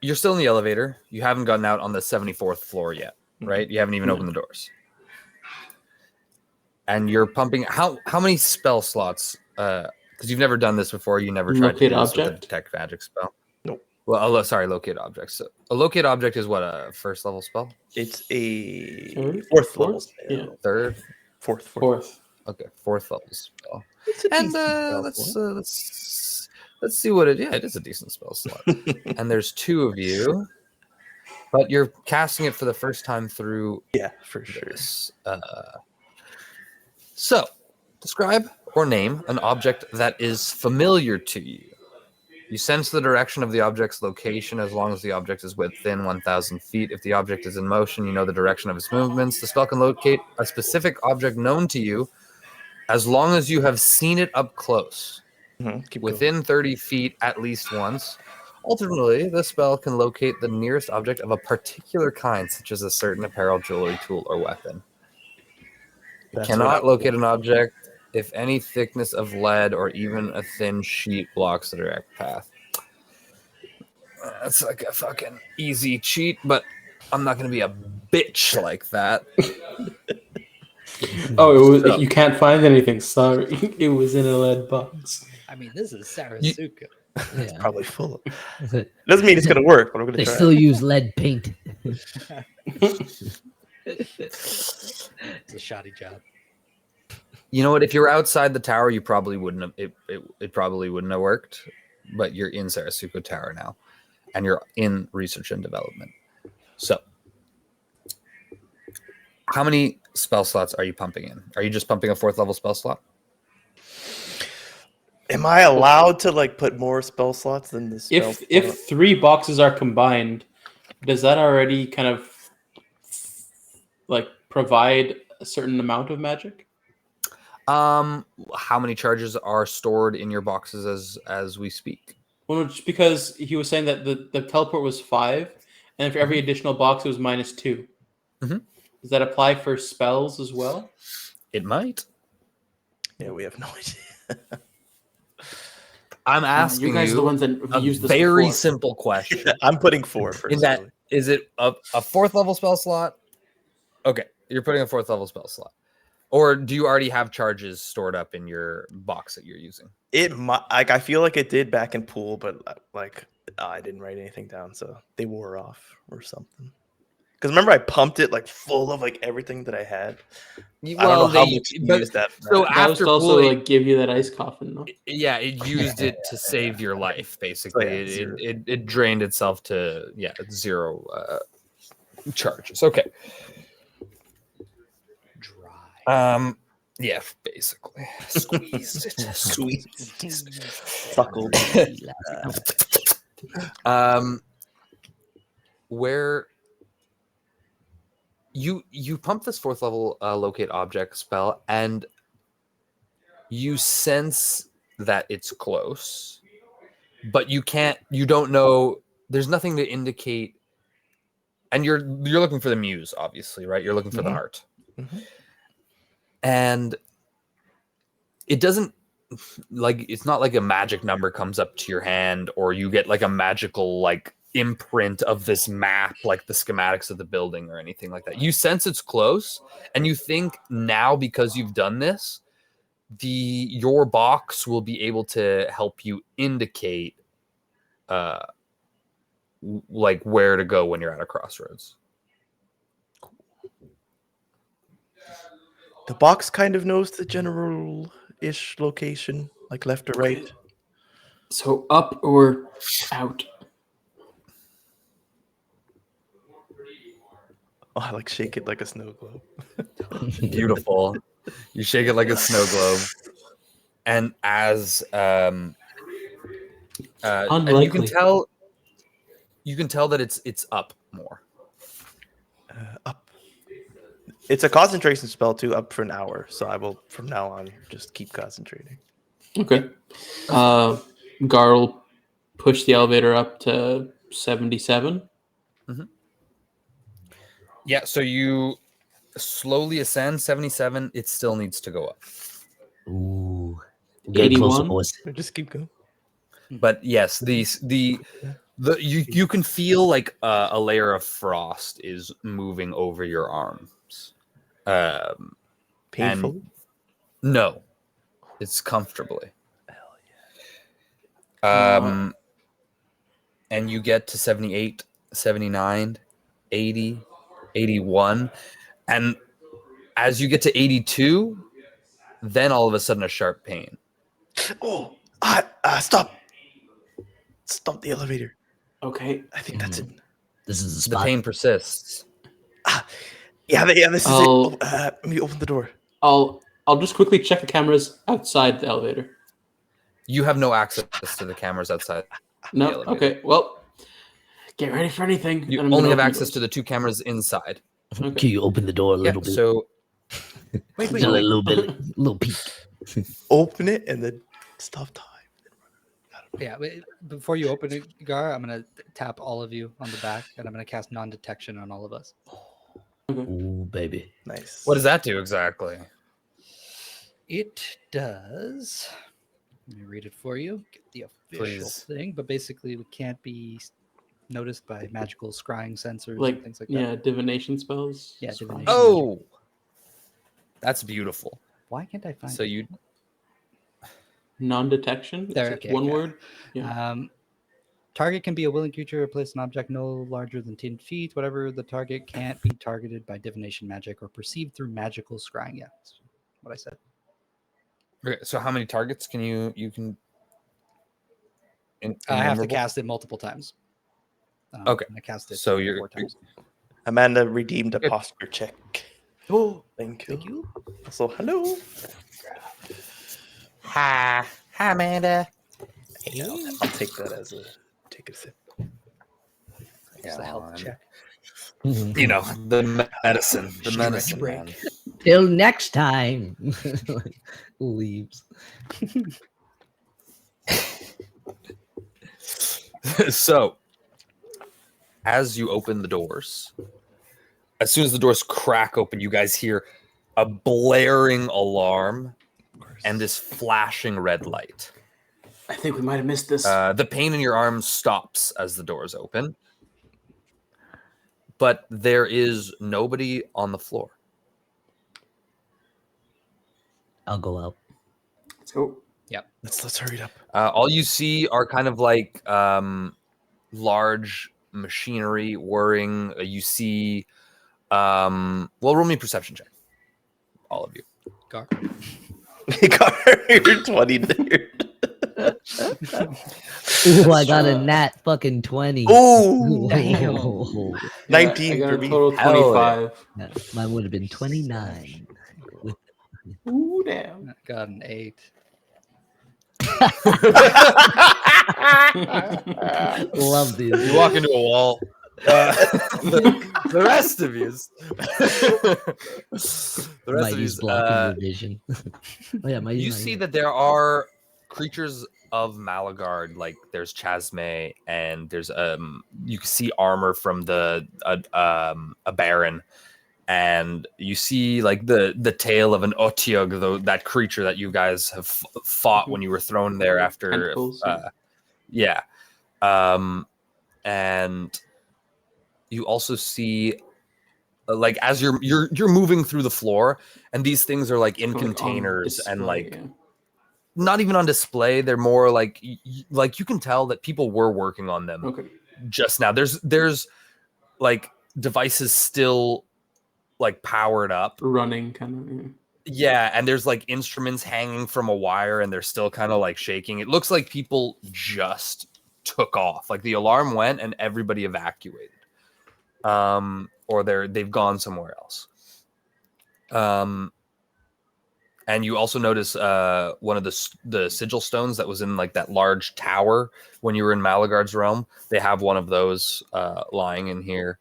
you're still in the elevator. You haven't gotten out on the 74th floor yet, right? You haven't even No. opened the doors. And you're pumping. How many spell slots? Because you've never done this before. You never tried to Locate do this with a object? detect magic spell. Nope. Well, sorry, locate object. So a locate object is what, a first level spell? It's a Third? fourth level. Fourth? Yeah. Third. Fourth. Okay, fourth level spell. It's a And decent spell let's see what it. Yeah, it is a decent spell slot. And there's two of you, but you're casting it for the first time through Yeah, for sure. this. So, describe or name an object that is familiar to you. You sense the direction of the object's location as long as the object is within 1,000 feet. If the object is in motion, you know the direction of its movements. The spell can locate a specific object known to you as long as you have seen it up close, Keep within 30 feet at least once. Alternatively, the spell can locate the nearest object of a particular kind, such as a certain apparel, jewelry, tool, or weapon. You cannot locate an object if any thickness of lead or even a thin sheet blocks the direct path. That's like a fucking easy cheat, but I'm not going to be a bitch like that. Oh, it was, you can't find anything. Sorry, it was in a lead box. I mean, this is Sarasuco. It's Yeah. probably full of. Doesn't mean it's gonna work, but I'm gonna They try. still use lead paint. It's a shoddy job. You know what? If you were outside the tower, you probably wouldn't have. It probably wouldn't have worked. But you're in Sarasuco Tower now, and you're in research and development. So, how many spell slots are you pumping in? Are you just pumping a fourth level spell slot? Am I allowed to like put more spell slots than the spell? If 3 boxes are combined, does that already kind of like provide a certain amount of magic? How many charges are stored in your boxes as we speak? Well, just because he was saying that the teleport was 5, and for every additional box it was -2. Mhm. Does that apply for spells as well? It might. Yeah, we have no idea. I'm asking you guys are the ones that a used this very before. simple question. I'm putting 4 In that, personally. is it a fourth level spell slot? Okay, you're putting a fourth level spell slot. Or do you already have charges stored up in your box that you're using? It like I feel like it did back in pool, but like I didn't write anything down, so they wore off or something. Because remember, I pumped it like full of like everything that I had. I don't know how much you used that. so That after was also pooling, like give you that ice coffin, no? yeah, it used it to save your life. Basically, So, yeah, zero. it drained itself to 0 charges. Okay. Dry. Yeah, basically squeezed it. Suckled. Where you pump this fourth level locate object spell, and you sense that it's close, but you don't know. There's nothing to indicate, and you're looking for the muse, obviously, right? You're looking for the heart. Mhm. And it doesn't, like, it's not like a magic number comes up to your hand, or you get like a magical like imprint of this map, like the schematics of the building or anything like that. You sense it's close, and you think now, because you've done this, your box will be able to help you indicate like where to go when you're at a crossroads. The box kind of knows the general-ish location, like left or right. So up or out? Oh, I like shake it like a snow globe. Beautiful. You shake it like a snow globe, and as and you can Unlikely. tell you can tell that it's up more. Up. It's a concentration spell too, up for an hour. So I will, from now on, just keep concentrating. Okay. Gar will push the elevator up to 77. Yeah, so you slowly ascend 77. It still needs to go up. Ooh. Get closer, 81. boys. Just keep going. But yes, the you can feel like a layer of frost is moving over your arms. Painful. No, it's comfortably. yeah. And you get to 78, 79, 80, 81. And as you get to 82, then all of a sudden a sharp pain. Oh, stop. Stop the elevator. Okay. I think that's it. This is the The spot. pain persists. Yeah, this is I'll- it. Let me open the door. I'll just quickly check the cameras outside the elevator. You have no access to the cameras outside. No. elevator. Okay. Well, get ready for anything. You and I'm only gonna have open access to doors. the two cameras inside. Okay. Can you open the door a Yeah, little bit? so Just a little bit, little peek. Open it and then stop time. Yeah, before you open it, Gar, I'm gonna tap all of you on the back, and I'm gonna cast non-detection on all of us. Ooh, baby. Nice. what does that do exactly? It does. Let me read it for you. Get the official Please. thing, but basically, we can't be noticed by magical scrying sensors Like and things like that. yeah, divination spells. Yeah, divination. Oh, that's beautiful. Why can't I find So it? you Non-detection. Is There, it okay, one okay. word. Yeah. Target can be a willing creature or place an object no larger than 10 feet. Whatever the target can't be targeted by divination magic or perceived through magical scrying. Yeah, that's what I said. okay, so how many targets can you can? I have to innumerable? cast it multiple times. Okay, I cast it so 4 you're- times. Amanda redeemed a Good. posture check. Oh, Thank you. thank you. So hello. Hi, Amanda. Yeah, I'll take that as a take a sip. It's the health well, check. You know the medicine, the Stretch medicine. break. Man. Till next time. Leaves. So, as you open the doors, as soon as the doors crack open, you guys hear a blaring alarm and this flashing red light. I think we might have missed this. The pain in your arm stops as the doors open, but there is nobody on the floor. I'll go out. Let's go. Let's hurry it up. All you see are kind of like large machinery whirring. You see, well, roll me a perception check. All of you. Gar. You're 20 there. Ooh, I got a nat fucking 20. Oh, Ooh. 19 I got for a me. total of Hell yeah. 25. Yeah, mine would have been 29. Ooh, damn. I got an 8. Love these. You walk into a wall. The rest of you, Mighty's blocking your vision. Oh yeah, Mighty's you not see here. that there are creatures of Malagard, like there's Chasme, and there's you can see armor from a baron, and you see like the tail of an Otyug, though that creature that you guys have fought when you were thrown there after Tentacles, yeah. And you also see like as you're moving through the floor, and these things are like in Like, on containers and display, like yeah. not even on display. They're more like like you can tell that people were working on them Okay. just now. There's like devices still like powered up. Running kind of. Yeah. Yeah, and there's like instruments hanging from a wire, and they're still kind of like shaking. It looks like people just took off. Like the alarm went and everybody evacuated. Or they've gone somewhere else. And you also notice one of the sigil stones that was in like that large tower when you were in Malagard's realm. They have one of those lying in here.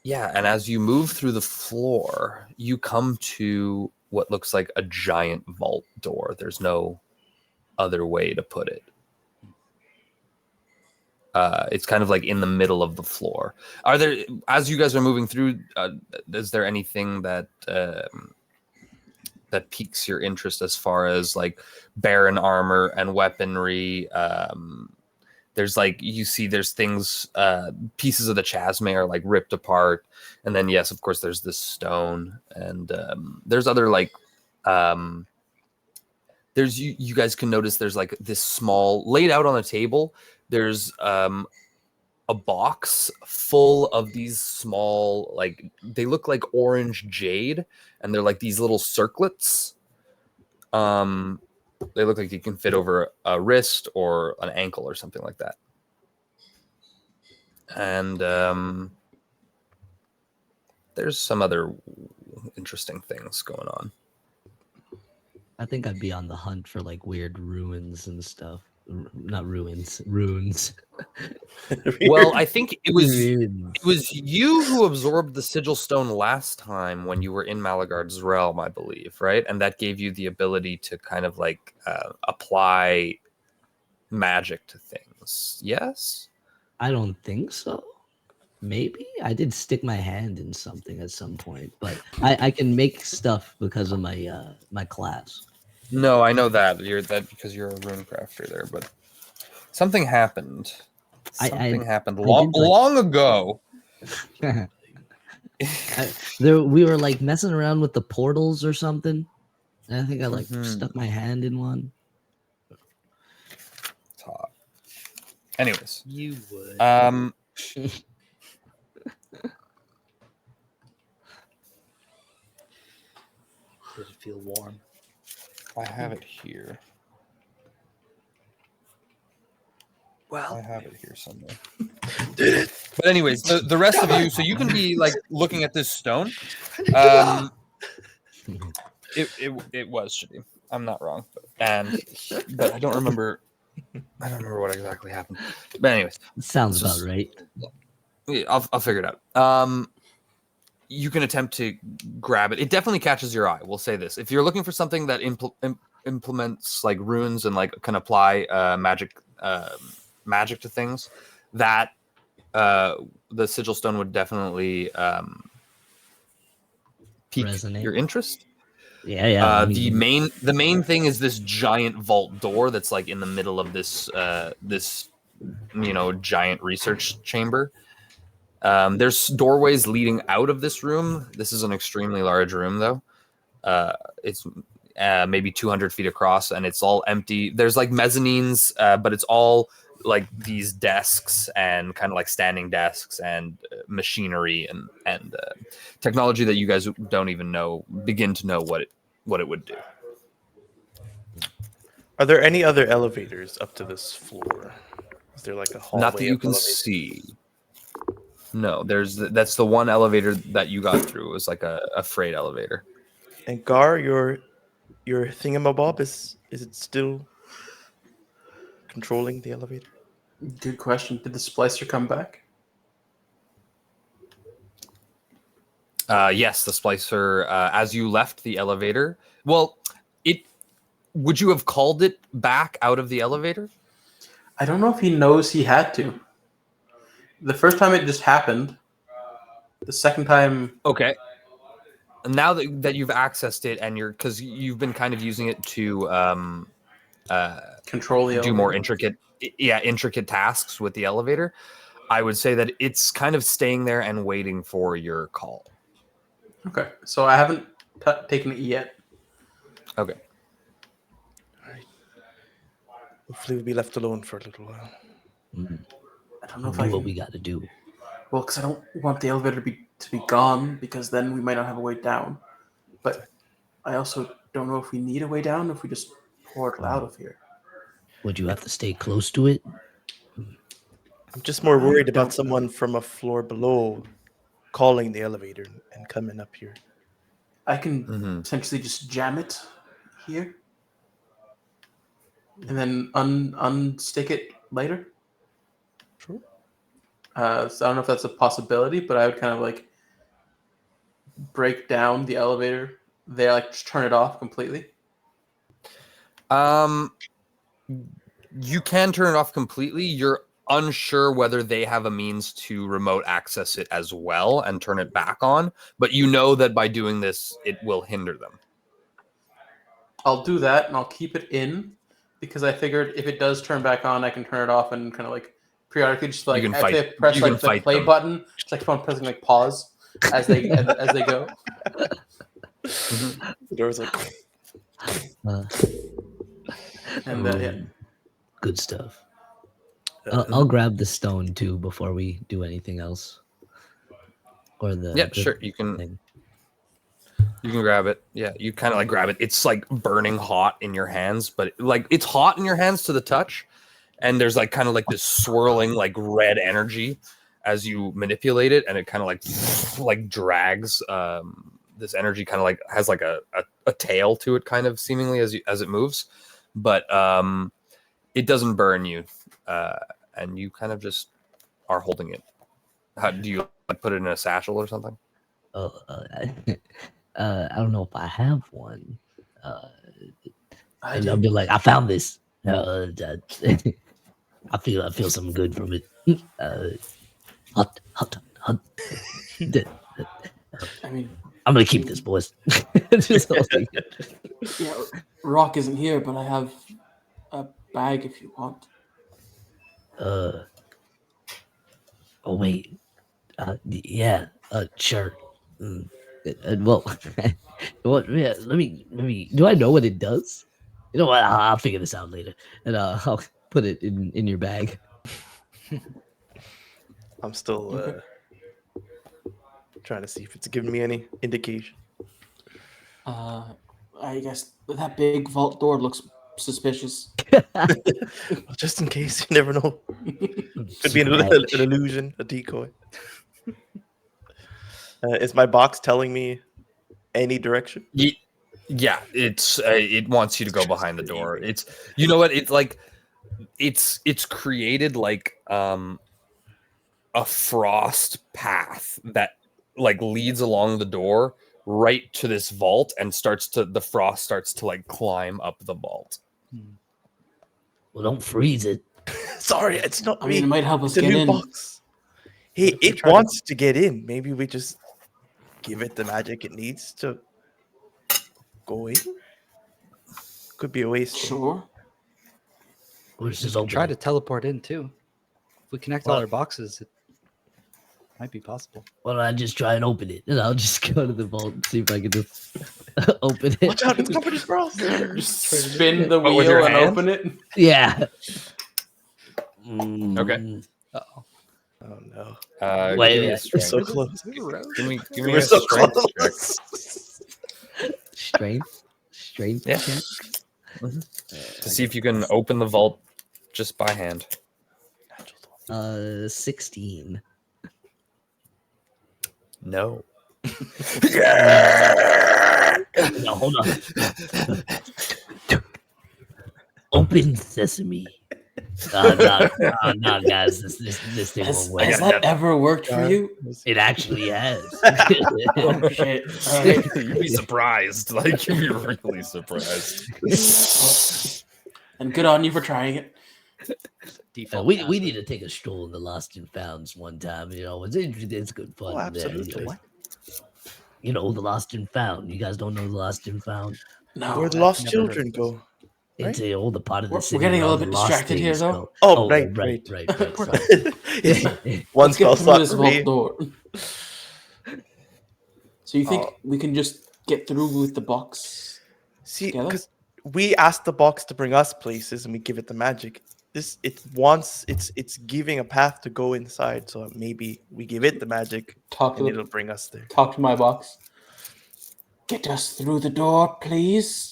Yeah, and as you move through the floor, you come to what looks like a giant vault door. There's no other way to put it. It's kind of like in the middle of the floor. Are there, as you guys are moving through, is there anything that that piques your interest as far as like barren armor and weaponry? There's like, you see there's things, pieces of the chasme are like ripped apart. And then, yes, of course, there's this stone. And there's other like, there's, you guys can notice there's like this small, laid out on a table, there's a box full of these small, like, they look like orange jade. And they're like these little circlets. They look like you can fit over a wrist or an ankle or something like that. And there's some other interesting things going on. I think I'd be on the hunt for like weird ruins and stuff. Not ruins, runes. Well, I think it was Ruins. you who absorbed the sigil stone last time when you were in Malagard's realm, I believe, right? And that gave you the ability to kind of like apply magic to things. Yes? I don't think so. Maybe I did stick my hand in something at some point, but I can make stuff because of my my class. No, I know that. You're that because you're a rune crafter there, but something happened. Something happened long ago. We were like messing around with the portals or something. And I think I like stuck my hand in one. It's hot. Anyways, You would. Does it feel warm? I have it here. Well, I have it here somewhere. But anyways, the rest of you, so you can be like looking at this stone. It was shitty. I'm not wrong, but I don't remember. I don't remember what exactly happened. But anyways, Sounds about right. yeah, I'll figure it out. You can attempt to grab it. It definitely catches your eye. We'll say this: if you're looking for something that implements like runes and like can apply magic to things, that the sigil stone would definitely pique Resonate. your interest. Yeah. The main thing is this giant vault door that's like in the middle of this giant research chamber. There's doorways leading out of this room. This is an extremely large room, though. It's maybe 200 feet across, and it's all empty. There's like mezzanines, but it's all like these desks and kind of like standing desks and machinery and technology that you guys don't even begin to know what it would do. are there any other elevators up to this floor? Is there like a hallway? Not that you of can elevators? see. No, that's the one elevator that you got through. It was like a freight elevator. And Gar, your thingamabob is it still controlling the elevator? Good question. Did the splicer come back? Yes, the splicer. As you left the elevator, well, would you have called it back out of the elevator? I don't know if he knows he had to. The first time it just happened. The second time, Okay. Now that you've accessed it and because you've been kind of using it to control the do more elevator. intricate tasks with the elevator, I would say that it's kind of staying there and waiting for your call. Okay, so I haven't taken it yet. Okay. Hopefully, we'll be left alone for a little while. I don't know if Do I what can. we got to do. Well, because I don't want the elevator to be gone, because then we might not have a way down. But I also don't know if we need a way down, if we just portal out of here. Would you have to stay close to it? I'm just more worried about someone from a floor below calling the elevator and coming up here. I can Mhm. potentially just jam it here, and then unstick it later. Sure. So I don't know if that's a possibility, but I would kind of like break down the elevator there, like just turn it off completely. You can turn it off completely. You're unsure whether they have a means to remote access it as well and turn it back on, but you know that by doing this, it will hinder them. I'll do that, and I'll keep it in because I figured if it does turn back on, I can turn it off and kind of like periodically just like can if fight- they press you can like the fight play them. button, it's like fun pressing like pause as they as they go. The door's like, Uh, And yeah. Good stuff. I'll grab the stone too before we do anything else. Or the Sure. You can thing. grab it. Yeah, you kind of like grab it. It's like burning hot in your hands, but like it's hot in your hands to the touch, and there's like kind of like this swirling like red energy as you manipulate it, and it kind of like drags. This energy kind of like has like a tail to it, kind of seemingly as it moves, but it doesn't burn you, and you kind of just are holding it. How do you like put it in a satchel or something? I don't know if I have one. I And I'll do. be like, I found this. I feel something good from it. Hot. I mean, I'm gonna keep this, boys. Just holding it. yeah, Rock isn't here, but I have a bag if you want. Oh wait. Yeah. Sure. Well, what? Yeah. Let me. Do I know what it does? You know what? I'll figure this out later, and I'll put it in your bag. I'm still trying to see if it's giving me any indication. I guess that big vault door looks suspicious. Well, just in case, you never know. Could be an illusion, a decoy. Is my box telling me any direction? Yeah, it's it wants you to go behind the door. It's you know what? It's like it's created like a frost path that like leads along the door right to this vault and the frost starts to like climb up the vault. Well, don't freeze it. Sorry, it's not I me. mean, it might help us It's a get new in. box. Hey, if we it try to- wants to get in. Maybe we just give it the magic it needs to go in. Could be a waste. Sure. Let's just We open try it. to teleport in too. If we connect all Well- our boxes, it might be possible. Why don't I just try and open it? And I'll just go to the vault and see if I can just open it. Watch out, it's covered in frost. Just spin the What, with your wheel and hand? open it. Yeah. Okay. Uh-oh. Oh no. Wait, give me a yeah. strength. So close. Give me We're a so strength check. close. Strength Yeah. check. To see if you can open the vault just by hand. 16. No. No, hold on. Open sesame. No, guys, this thing Has, won't has work. that ever worked for you? It actually has. Oh shit! All right. You'd be surprised. Like you'd be really surprised. And good on you for trying it. Default we password. need to take a stroll in the Lost and Founds one time. You know, it's good fun. Oh, there, absolutely. you know, the Lost and Found. You guys don't know the Lost and Found? No, Where the I've lost never children heard of go. It's a older part of the We're city. getting a where all little the bit lost distracted here, things though. go. Oh, right. Right. One Let's get spell through slot this for vault me. door. So you think Oh. we can just get through with the box? See, Together? because we asked the box to bring us places and we give it the magic. It's giving a path to go inside, so maybe we give it the magic Talk and to it'll the, bring us there. talk to my box. Get us through the door, please.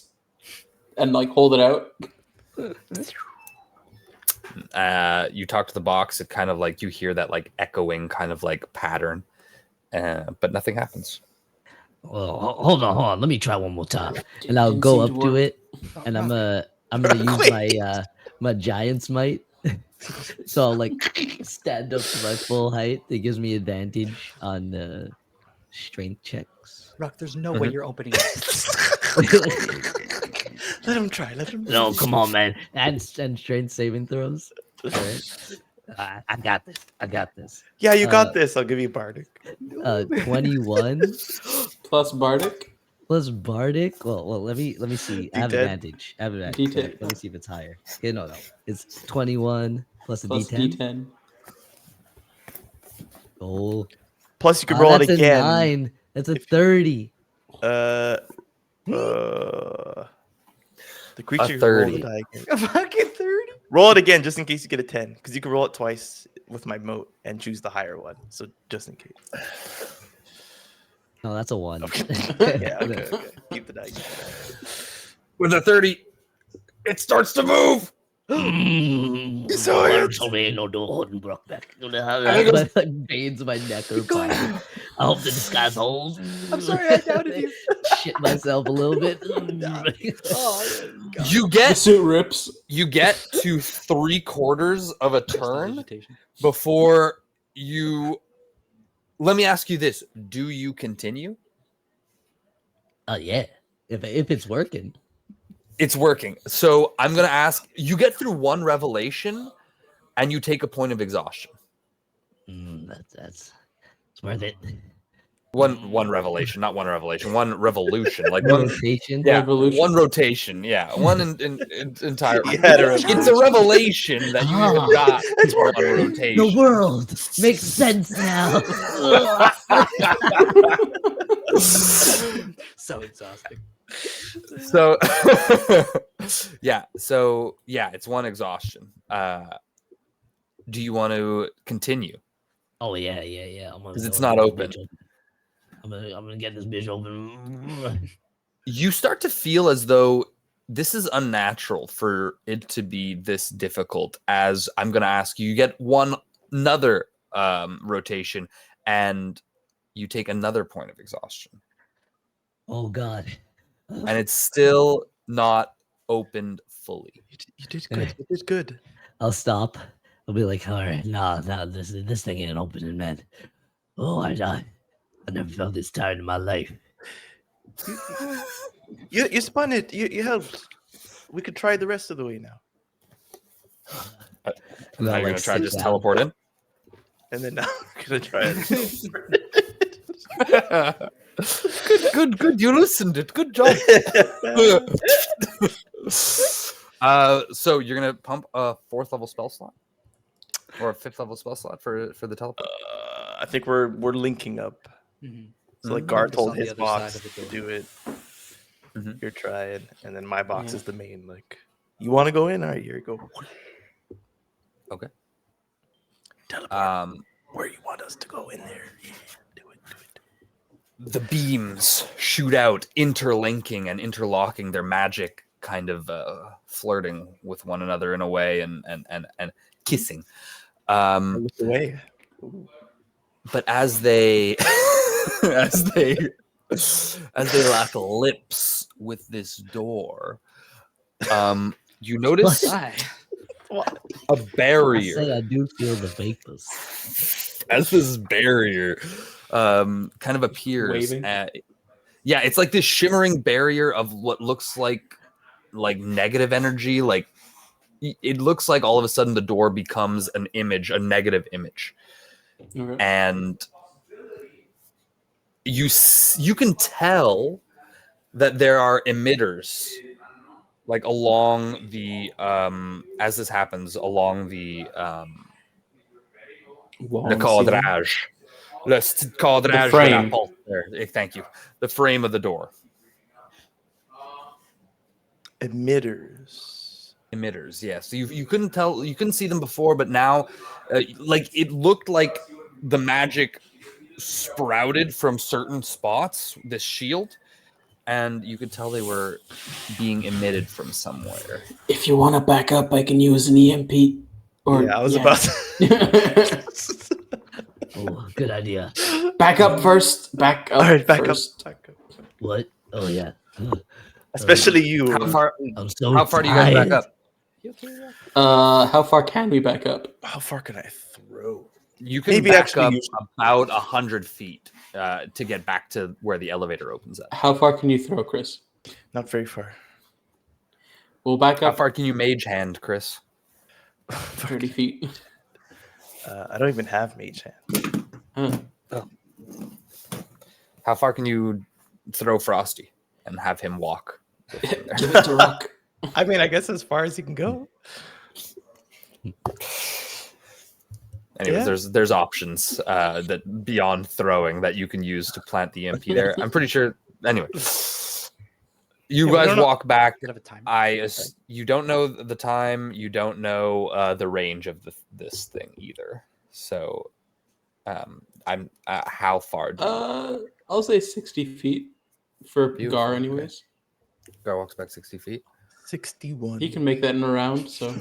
And like hold it out. You talk to the box. It kind of like you hear that like echoing kind of like pattern, but nothing happens. Oh, hold on. Let me try one more time. And I'll Didn't go seem up to to work. it, and I'm gonna use my my giant's might. So I'll like stand up to my full height. It gives me advantage on the strength checks. Rock, there's no way you're opening it. Let him try. Let him. No, come on, man. And strength saving throws. All right. I got this. I got this. Yeah, you got this. I'll give you Bardic. 21 Plus Bardic. plus Bardic. Well, let me see. I have D10. advantage. I have advantage. D10. Let me see if it's higher. Okay, no. It's 21 plus a Plus D10. D10. Oh, Plus, you can roll it that's a again. 9. That's a 30. The creature A who rolled 30. the die again. A fucking 30. Roll it again just in case you get a 10, because you can roll it twice with my moat and choose the higher one. So just in case. No, that's a 1. Yeah, okay. Keep the die. With a 30, it starts to move. saw it. My veins in my neck are popping. I hope the disguise holds. I'm sorry, I doubted you. Shit myself a little bit. Oh, God. You The get suit rips. to 3/4 of a There's the turn vegetation. before you. Let me ask you this: do you continue? Oh yeah, if it's working. It's working. So I'm gonna ask. You get through one revelation, and you take a point of exhaustion. That's it's worth it. One revelation, not one revelation. One revolution, like No one. rotation. Yeah, Revolution. one rotation. Yeah, one entire. You had a It's a revelation that you have got. It's one working. rotation. The world makes sense now. So exhausting. So yeah, it's one exhaustion. Do you want to continue? Oh yeah. Because it's not open. I'm gonna get this bitch open. You start to feel as though this is unnatural for it to be this difficult. As I'm going to ask you, you get another rotation, and you take another point of exhaustion, Oh god. and it's still not opened fully. You did good. You did good. I'll stop. I'll be like, all right, nah, this thing ain't opening, man. Oh, I never felt this tired in my life. You spun it. You helped. We could try the rest of the way now. Now you're going to try to sit just down. teleport in? And then now we're gonna try it. Good. You listened it. Good job. So you're gonna pump a 4th level spell slot or a 5th level spell slot for the teleport. I think we're linking up. Mhm. So like Mhm. Guard It's told on the his other box side of the to door. do it. Mhm. You're trying, and then my box Yeah. is the main. Like, you want to go in? All right, here you go. Okay. Teleport where you want us to go in there. Yeah, do it. The beams shoot out, interlinking and interlocking their magic, kind of flirting with one another in a way, and kissing. Look away. But as they as they lock lips with this door, you notice Why? a I say barrier. I do feel the vapors. As this barrier kind of appears Waving. yeah, it's like this shimmering barrier of what looks like negative energy. Like it looks like all of a sudden the door becomes an image, a negative image, Okay. and you can tell that there are emitters like along the as this happens along the Wall le on the ceiling. cadrage. Le cadrage frame. de la porte. There, thank you. The frame of the door. Emitters. Emitters, yeah. So you couldn't tell, you couldn't see them before, but now, like it looked like the magic sprouted from certain spots. This shield, and you could tell they were being emitted from somewhere. If you want to back up, I can use an EMP. Or, Yeah, I was about to. Oh, good idea. Back up first. Back up All right, back first. up. Back up. What? Oh yeah. Especially you. How far? I'm so How far do you guys back tired. up? How far can we back up? How far can I throw? You can Maybe back actually up you- about 100 feet to get back to where the elevator opens up. How far can you throw, Chris? Not very far. We'll back How up far can you mage hand, Chris? 30 feet. I don't even have mage hand. Huh. How far can you throw Frosty and have him walk? Give it to Rock. I mean, I guess as far as you can go. Anyways, Yeah. there's options that beyond throwing that you can use to plant the EMP there. I'm pretty sure. Anyway, you Yeah, we guys don't know- walk back. Bit of a time. You don't know the time. You don't know the range of this thing either. So, I'm how far? Do you I'll say 60 feet for Beautiful, Gar, okay. anyways. Gar walks back 60 feet. 61. He can make that in a round, so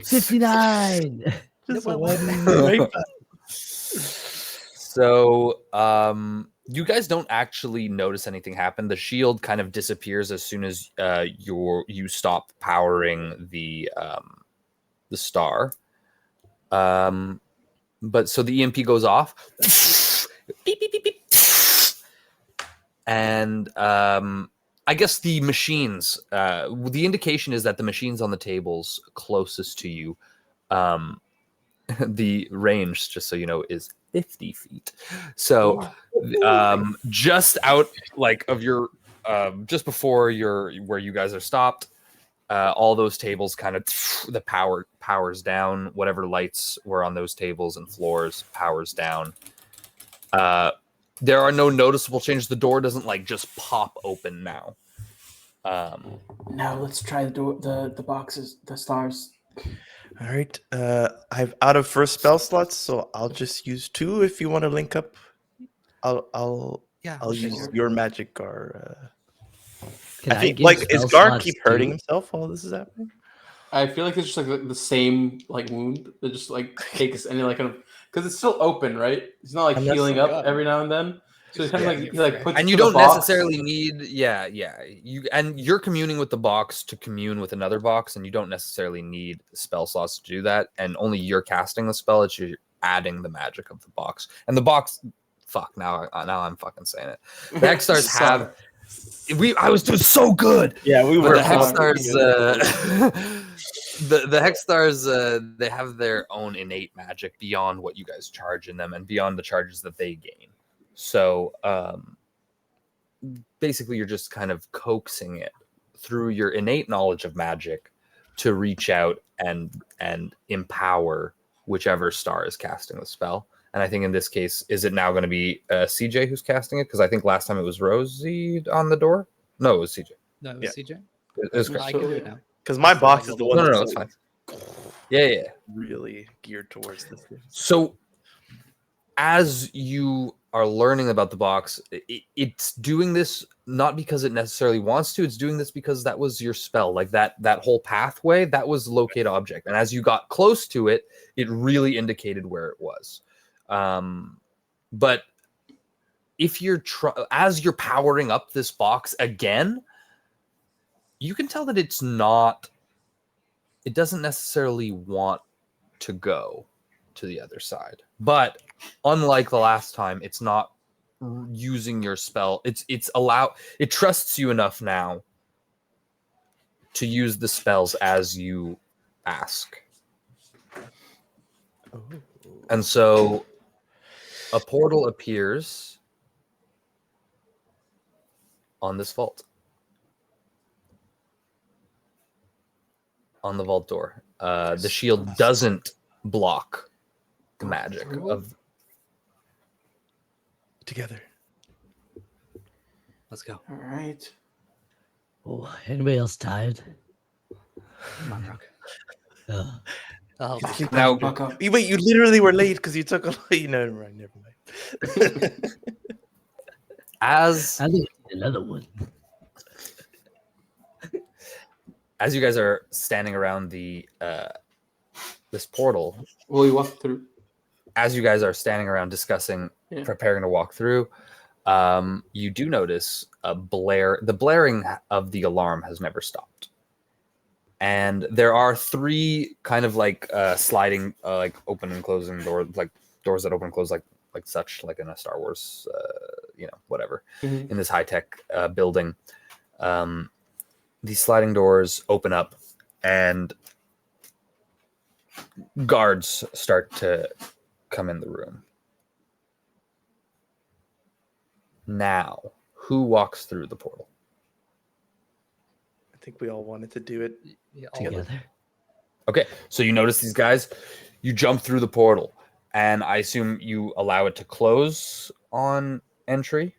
59. Just one right back. So, you guys don't actually notice anything happen. The shield kind of disappears as soon as you stop powering the star. But so the EMP goes off. Beep, beep, beep, beep. And I guess the machines, the indication is that the machines on the tables closest to you, the range, just so you know, is 50 feet. So just out like of your, just before where you guys are stopped, all those tables kind of, the powers down, whatever lights were on those tables and floors powers down. There are no noticeable changes. The door doesn't like just pop open now. now let's try the door, the boxes, the stars. All right. I've out of first spell slots, so I'll just use 2 if you want to link up. I'll Yeah, I'll use your magic Gar. Can I think give like is spell Gar slots keep too? hurting himself while this is happening? I feel like it's just like the same like wound that just like takes any like kind of because it's still open, right? It's not like And that's healing so up good. every now and then. So it's kind of Yeah, like he like puts And it you to the don't box. necessarily need, you're communing with the box to commune with another box, and you don't necessarily need spell slots to do that. And only you're casting the spell; it's you're adding the magic of the box. And the box, now I'm fucking saying it. The Hexstars have. I was doing so good. Yeah, we But were. the Hexstars, the Hexstars, they have their own innate magic beyond what you guys charge in them, and beyond the charges that they gain. So basically, you're just kind of coaxing it through your innate knowledge of magic to reach out and empower whichever star is casting the spell. And I think in this case, is it now going to be CJ who's casting it? Because I think last time it was Rosie on the door. No, it was CJ. No, it Yeah. was CJ. It was I Chris. can do it now. Because my box is the one No, that's it's fine. Yeah. really geared towards this. So as you are learning about the box, it's doing this not because it necessarily wants to. It's doing this because that was your spell. Like that whole pathway, that was locate object. And as you got close to it, it really indicated where it was. But if you're as you're powering up this box again, you can tell that it doesn't necessarily want to go to the other side. But unlike the last time, it's not using your spell. It trusts you enough now to use the spells as you ask. Oh. And so a portal appears on this vault. On the vault door. The shield doesn't block the magic of. Together. Let's go. All right. Oh, anybody else tired? Come on, Rock. Uh, I'll help you. Now, Buck up. Wait, you literally were late because you took a. Never mind. as I think I need another one. as you guys are standing around the this portal, Will we walk through? as you guys are standing around discussing, Yeah. preparing to walk through, you do notice a blare. The blaring of the alarm has never stopped. And there are 3 kind of like sliding, like open and closing doors, like doors that open and close, like such, like in a Star Wars, whatever, in this high tech building. These sliding doors open up, and guards start to come in the room. Now, who walks through the portal? I think we all wanted to do it. Yeah, Together. Okay, so you notice these guys, you jump through the portal, and I assume you allow it to close on entry?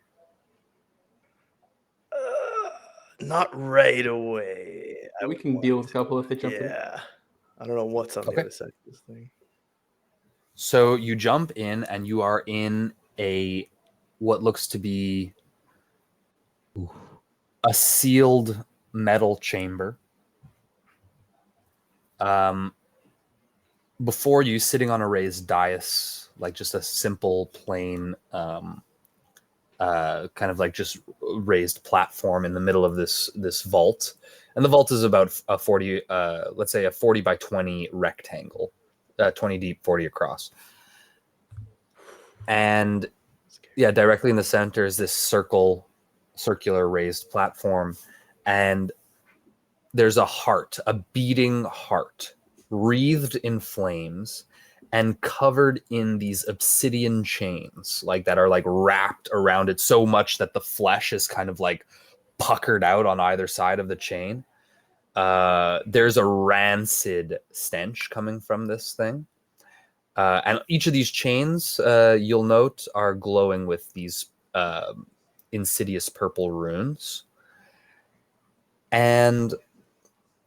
Not right away. We can deal with a couple if they jump in. Yeah. I don't know what's on the Okay. other side of this thing. So you jump in, and you are in what looks to be a sealed metal chamber. Before you, sitting on a raised dais, like just a simple, plain, kind of like just raised platform in the middle of this vault, and the vault is about a 40, let's say a 40 by 20 rectangle, 20 deep, 40 across, and yeah, directly in the center is this circular raised platform, and there's a heart, a beating heart, wreathed in flames and covered in these obsidian chains, like that are like wrapped around it so much that the flesh is kind of like puckered out on either side of the chain. There's a rancid stench coming from this thing. And each of these chains, you'll note, are glowing with these insidious purple runes. And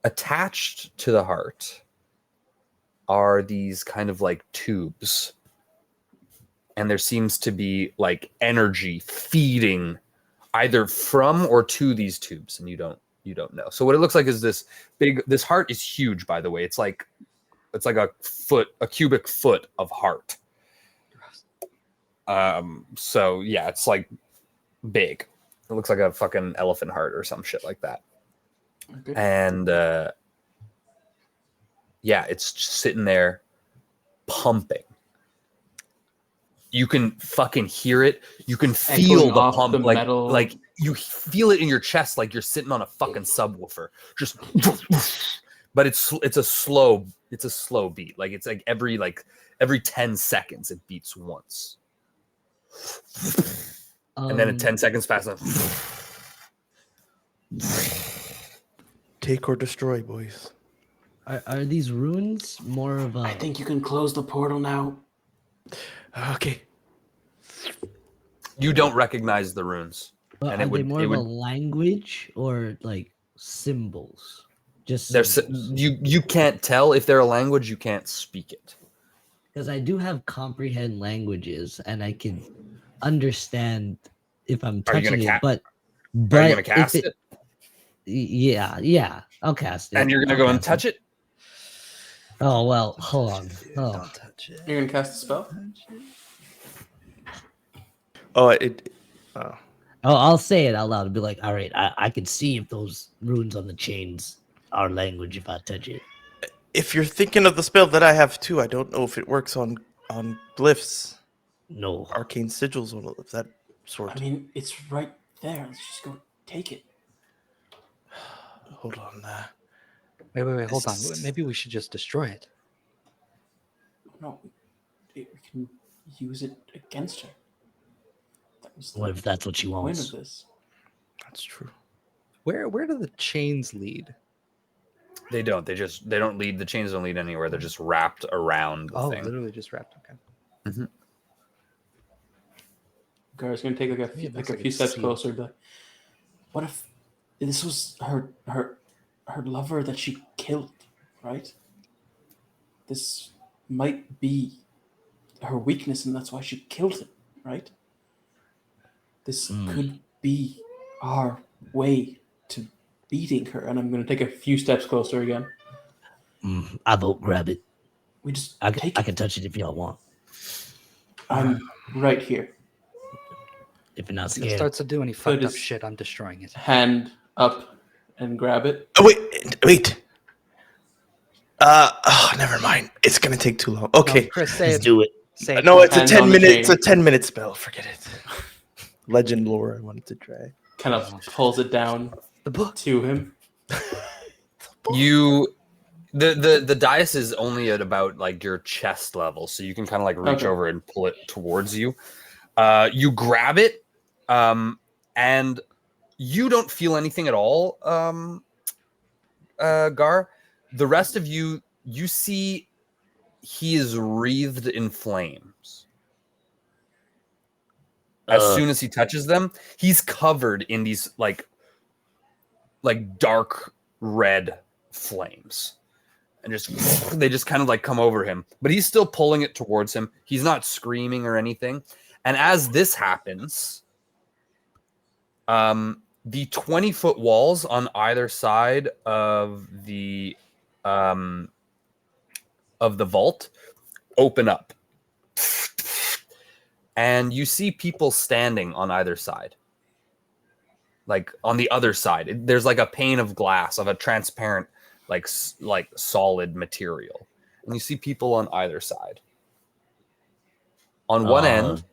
attached to the heart are these kind of like tubes. And there seems to be like energy feeding either from or to these tubes, and you don't know. So what it looks like is this heart is huge, by the way. It's like a cubic foot of heart. So yeah, it's like big. It looks like a fucking elephant heart or some shit like that. Okay. And yeah, it's just sitting there pumping. You can fucking hear it. You can feel Echoing the off pump, the like metal. like you feel it in your chest, like you're sitting on a fucking subwoofer. Just, but it's a slow beat. Like it's like every 10 seconds it beats once, and then in 10 seconds passes. Take or destroy, boys. Are these runes more of a? I think you can close the portal now. Okay. You don't recognize the runes. But and are it would- they more it of a would- language or like symbols? Just There's you can't tell if they're a language. You can't speak it. because I do have comprehend languages and I can understand if I'm Are you touching gonna it. But Are you gonna if cast it? Yeah, I'll cast it. And you're gonna I'll go and cast touch it? Oh well, hold on. Oh, Don't touch it. You're gonna cast a spell? Oh, I'll say it out loud and be like, all right, I can see if those runes on the chains are language if I touch it. if you're thinking of the spell that I have too, I don't know if it works on glyphs, No. arcane sigils, or of that sort. I mean, it's right there. Let's just go take it. Hold on. Wait, hold on. This- Maybe we should just destroy it. No, we can use it against her. That was What if that's what she the point wants? of this. That's true. Where do the chains lead? They don't. They don't lead. The chains don't lead anywhere. They're just wrapped around the Oh, thing. literally just wrapped. Okay. Gar's gonna take Yeah, a it looks few like it's steps sealed. closer. But what if this was her lover that she killed? Right. This might be her weakness, and that's why she killed him. Right. This could be our way to beating her, and I'm gonna take a few steps closer again. I vote grab it. We just I take it. can touch it if y'all want. I'm right here. If you're not If it scared. starts to do any fucked up his- shit, I'm destroying it. Hand up and grab it. Oh, wait. Never mind. It's gonna take too long. Okay. No, Chris, say Let's it. do it. Say it. No, it's a Hands 10 on the minute. It's a chain. 10-minute spell. Forget it. Legend lore. I wanted to try. Kind of pulls it down The book. to him. You the dais is only at about like your chest level, so you can kind of like reach Okay. over and pull it towards you. You grab it, and you don't feel anything at all, Gar. The rest of you see he is wreathed in flames. As soon as he touches them, he's covered in these like dark red flames. And they just kind of like come over him. But he's still pulling it towards him. He's not screaming or anything. And as this happens, the 20-foot walls on either side of the vault open up. And you see people standing on either side. Like on the other side, there's like a pane of glass of a transparent, like solid material, and you see people on either side. On one end,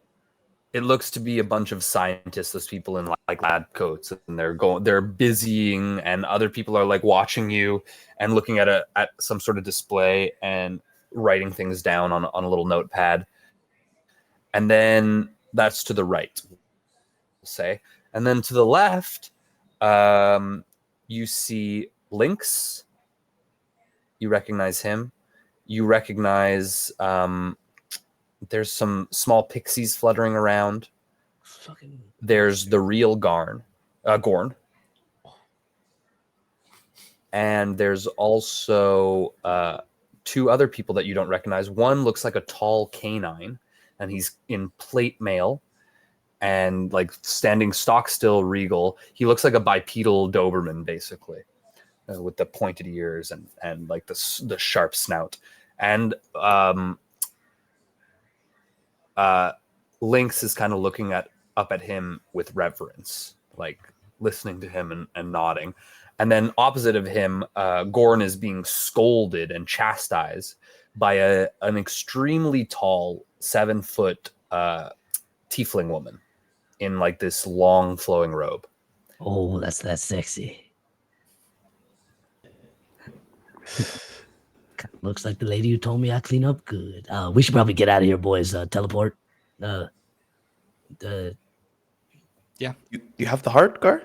it looks to be a bunch of scientists, those people in like lab coats, and they're busying, and other people are like watching you and looking at some sort of display and writing things down on a little notepad. And then that's to the right, we'll say. And then to the left, you see Lynx. You recognize him. You recognize there's some small pixies fluttering around. There's the real Gorn. And there's also two other people that you don't recognize. One looks like a tall canine, and he's in plate mail and like standing stock still regal. He looks like a bipedal Doberman, basically, with the pointed ears and like the sharp snout. And Lynx is kind of looking up at him with reverence, like listening to him and nodding. And then opposite of him, Gorn is being scolded and chastised by an extremely tall 7-foot tiefling woman in like this long flowing robe. Oh, that's sexy. Looks like the lady who told me I clean up good. We should probably get out of here, boys. Teleport. You have the heart, Gar?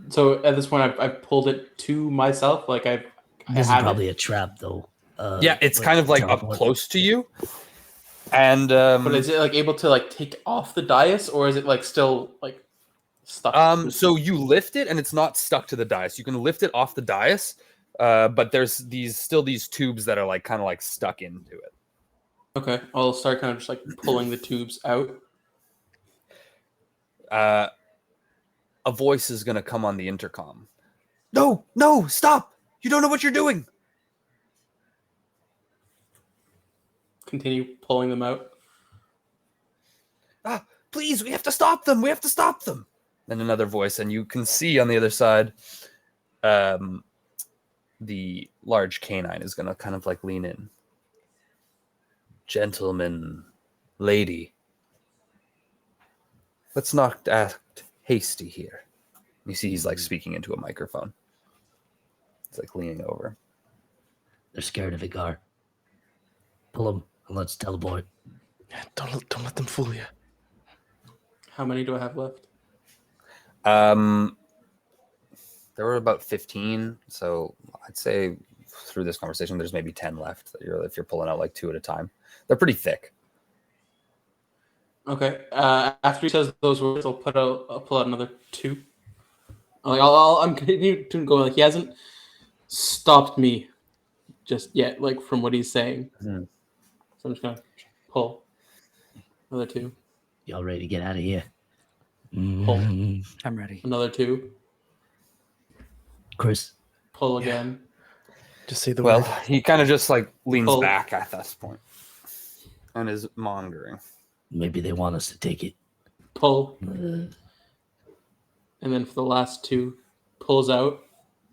So at this point, I've pulled it to myself. Like This is have probably a trap, though. Yeah, it's kind of like teleport. up close to you. And But is it like able to like take off the dais, or is it like still like stuck? so you lift it and it's not stuck to the dais. You can lift it off the dais, but there's these tubes that are like kind of like stuck into it. Okay, I'll start kind of just like pulling the tubes out. A voice is going to come on the intercom. No, stop. You don't know what you're doing. Continue pulling them out. Please, we have to stop them. And another voice, and you can see on the other side, the large canine is going to kind of like lean in. Gentleman, lady, let's not act hasty here. You see he's like speaking into a microphone. It's like leaning over. They're scared of it, Gar. Pull them and let's teleport. Don't let them fool you. How many do I have left? There were about 15, so I'd say through this conversation, there's maybe 10 left. If you're pulling out like 2 at a time, they're pretty thick. Okay. After he says those words, I'll pull out another 2. Like I'm continuing to go. Like he hasn't stopped me just yet. Like from what he's saying. Mm-hmm. So I'm just gonna pull another 2. Y'all ready to get out of here? Pull I'm ready. another 2. Chris. Pull again. Just say the Well, word. he kind of just like leans Pull. back at this point and is monitoring. Maybe they want us to take it. pull, and then for the last two, pulls out,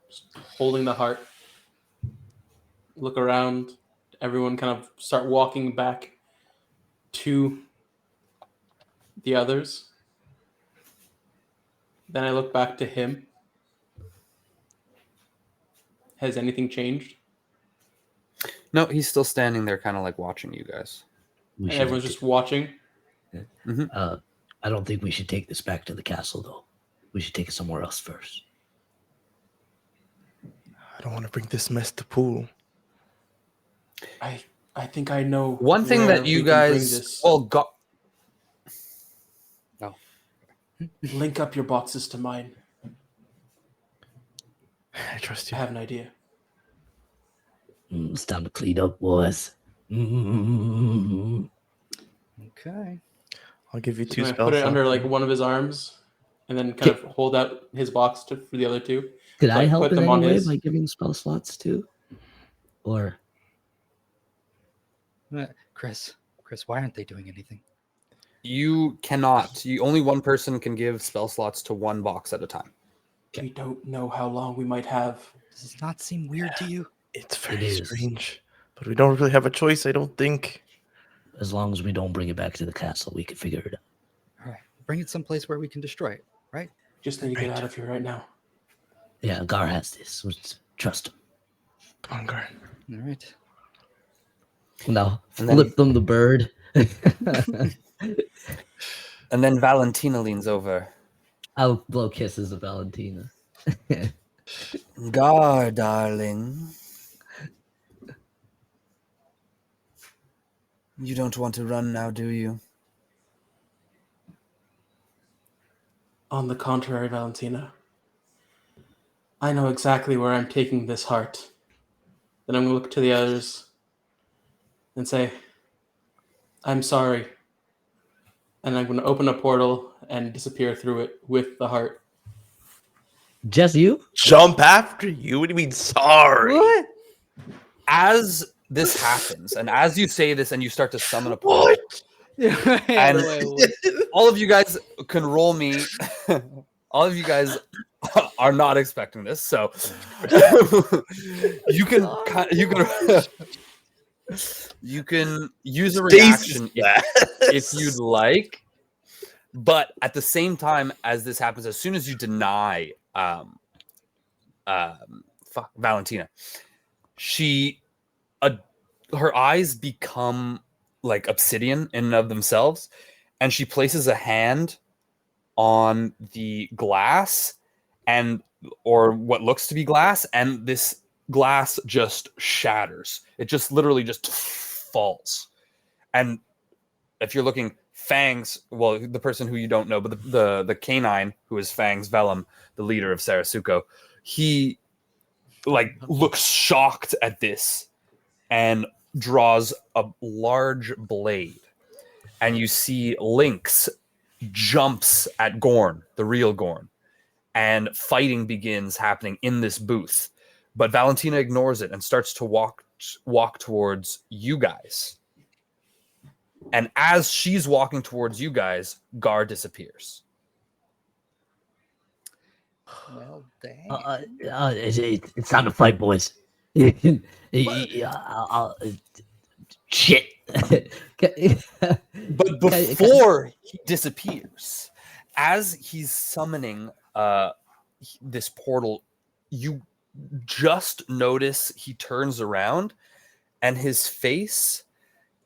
just holding the heart. Look around. Everyone kind of start walking back to the others. Then I look back to him. Has anything changed? No, he's still standing there, kind of like watching you guys. We And should everyone's just watching. I don't think we should take this back to the castle, though. We should take it somewhere else first. I don't want to bring this mess to pool. I think I know. One thing where that you we can bring guys, this. well, no, Link up your boxes to mine. I trust I you. have an idea. It's time to clean up, boys. Mm-hmm. Okay. I'll give you Just two gonna spells. put it under like one of his arms, and then kind of hold out his box for the other two. Could I Like, help put in them any on way his. by giving spell slots too? Or Chris, why aren't they doing anything? you cannot. Only one person can give spell slots to one box at a time. We don't know how long we might have. Does this not seem weird to you? It's very is. strange, but we don't really have a choice, I don't think. as long as we don't bring it back to the castle, we can figure it out. All right, bring it someplace where we can destroy it. Right? Just need to get out of here right now. Yeah, Gar has this. Let's trust him. Come on, Gar. All right. Now, And then- flip them the bird. And then Valentina leans over. I'll blow kisses of Valentina. Gar, darling. You don't want to run now, do you? On the contrary, Valentina. I know exactly where I'm taking this heart. Then I'm going to look to the others and say, I'm sorry. And I'm going to open a portal and disappear through it with the heart. Just you? Jump after you? What do you mean, sorry? What? As this happens, and as you say this and you start to summon a portal, What? And- all of you guys can roll me. All of you guys are not expecting this, so you can you can use a reaction if you'd like, but at the same time as this happens, as soon as you deny Valentina, her eyes become like obsidian in and of themselves, and she places a hand on the glass or what looks to be glass, and this glass just shatters. It just literally just falls. And if you're looking, Fangs, well, the person who you don't know, but the canine who is Fangs Vellum, the leader of Sarasuco, he like looks shocked at this and draws a large blade. And you see Lynx jumps at Gorn, the real Gorn, and fighting begins happening in this booth. But Valentina ignores it and starts to walk towards you guys. And as she's walking towards you guys, Gar disappears. Well, dang. It's time to fight, boys. Shit. But before he disappears, as he's summoning this portal, you just notice he turns around and his face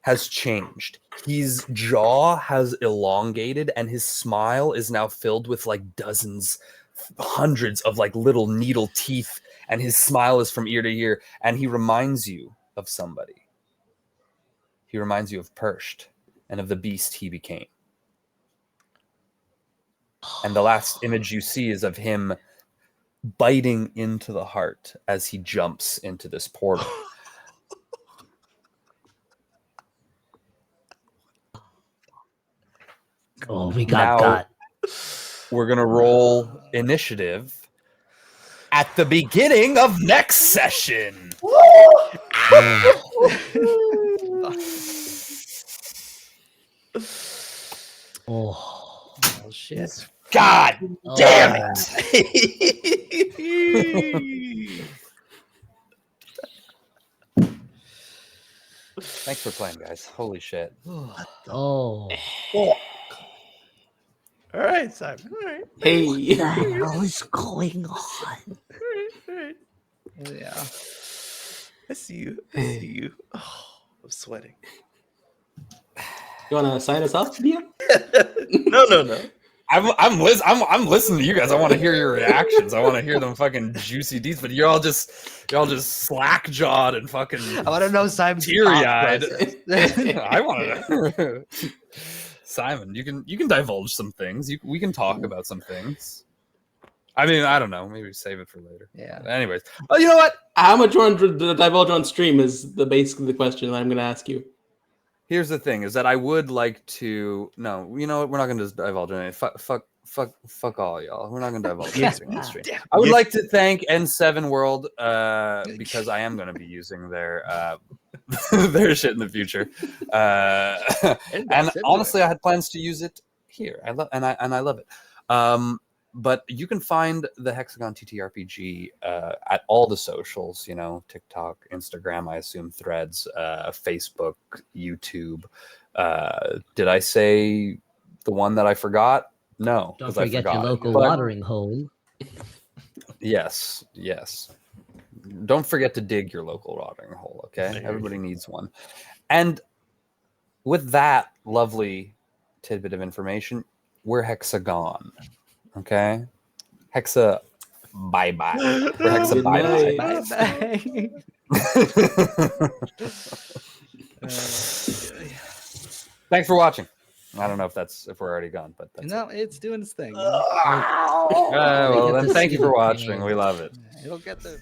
has changed. His jaw has elongated and his smile is now filled with like hundreds of like little needle teeth, and his smile is from ear to ear, and he reminds you of somebody. He reminds you of Percht and of the beast he became. And the last image you see is of him biting into the heart as he jumps into this portal. Oh, we Now- got. We're going to roll initiative at the beginning of next session. Oh, shit. God Oh, damn man. it! Thanks for playing, guys. Holy shit. Oh, All right, Simon. All right. Hey. what the hell is going on? All right. Yeah. I see you. I see you. Oh, I'm sweating. You want to sign us off, DM? No. I'm listening to you guys. I want to hear your reactions. I want to hear them fucking juicy deeds. But y'all just slack jawed and fucking I want to know Simon's teary eyed. process. I want to. Simon, you can divulge some things. We can talk about some things. I mean, I don't know. Maybe save it for later. Yeah. Anyways, oh, you know what? How much you want to divulge on stream is basically the question that I'm going to ask you. Here's the thing: is that I would like to. No, you know what? We're not going to divulge anything. Fuck all y'all. We're not going to divulge anything on stream. I would like to thank N7 World because I am going to be using their their shit in the future. And honestly, I had plans to use it here. I love it. But you can find the Hexagon TTRPG at all the socials, you know, TikTok, Instagram, I assume Threads, Facebook, YouTube. Did I say the one that I forgot? No. Don't 'cause I forget your forgot it. local But- watering hole. Yes. Don't forget to dig your local watering hole, okay? Everybody needs one. And with that lovely tidbit of information, we're Hexagon. Okay? Hexa bye-bye. We're Hexa Good night. bye-bye. Thanks for watching. I don't know if we're already gone, but that's No, it's doing its thing. well, then thank you for watching. We love it. It'll get there.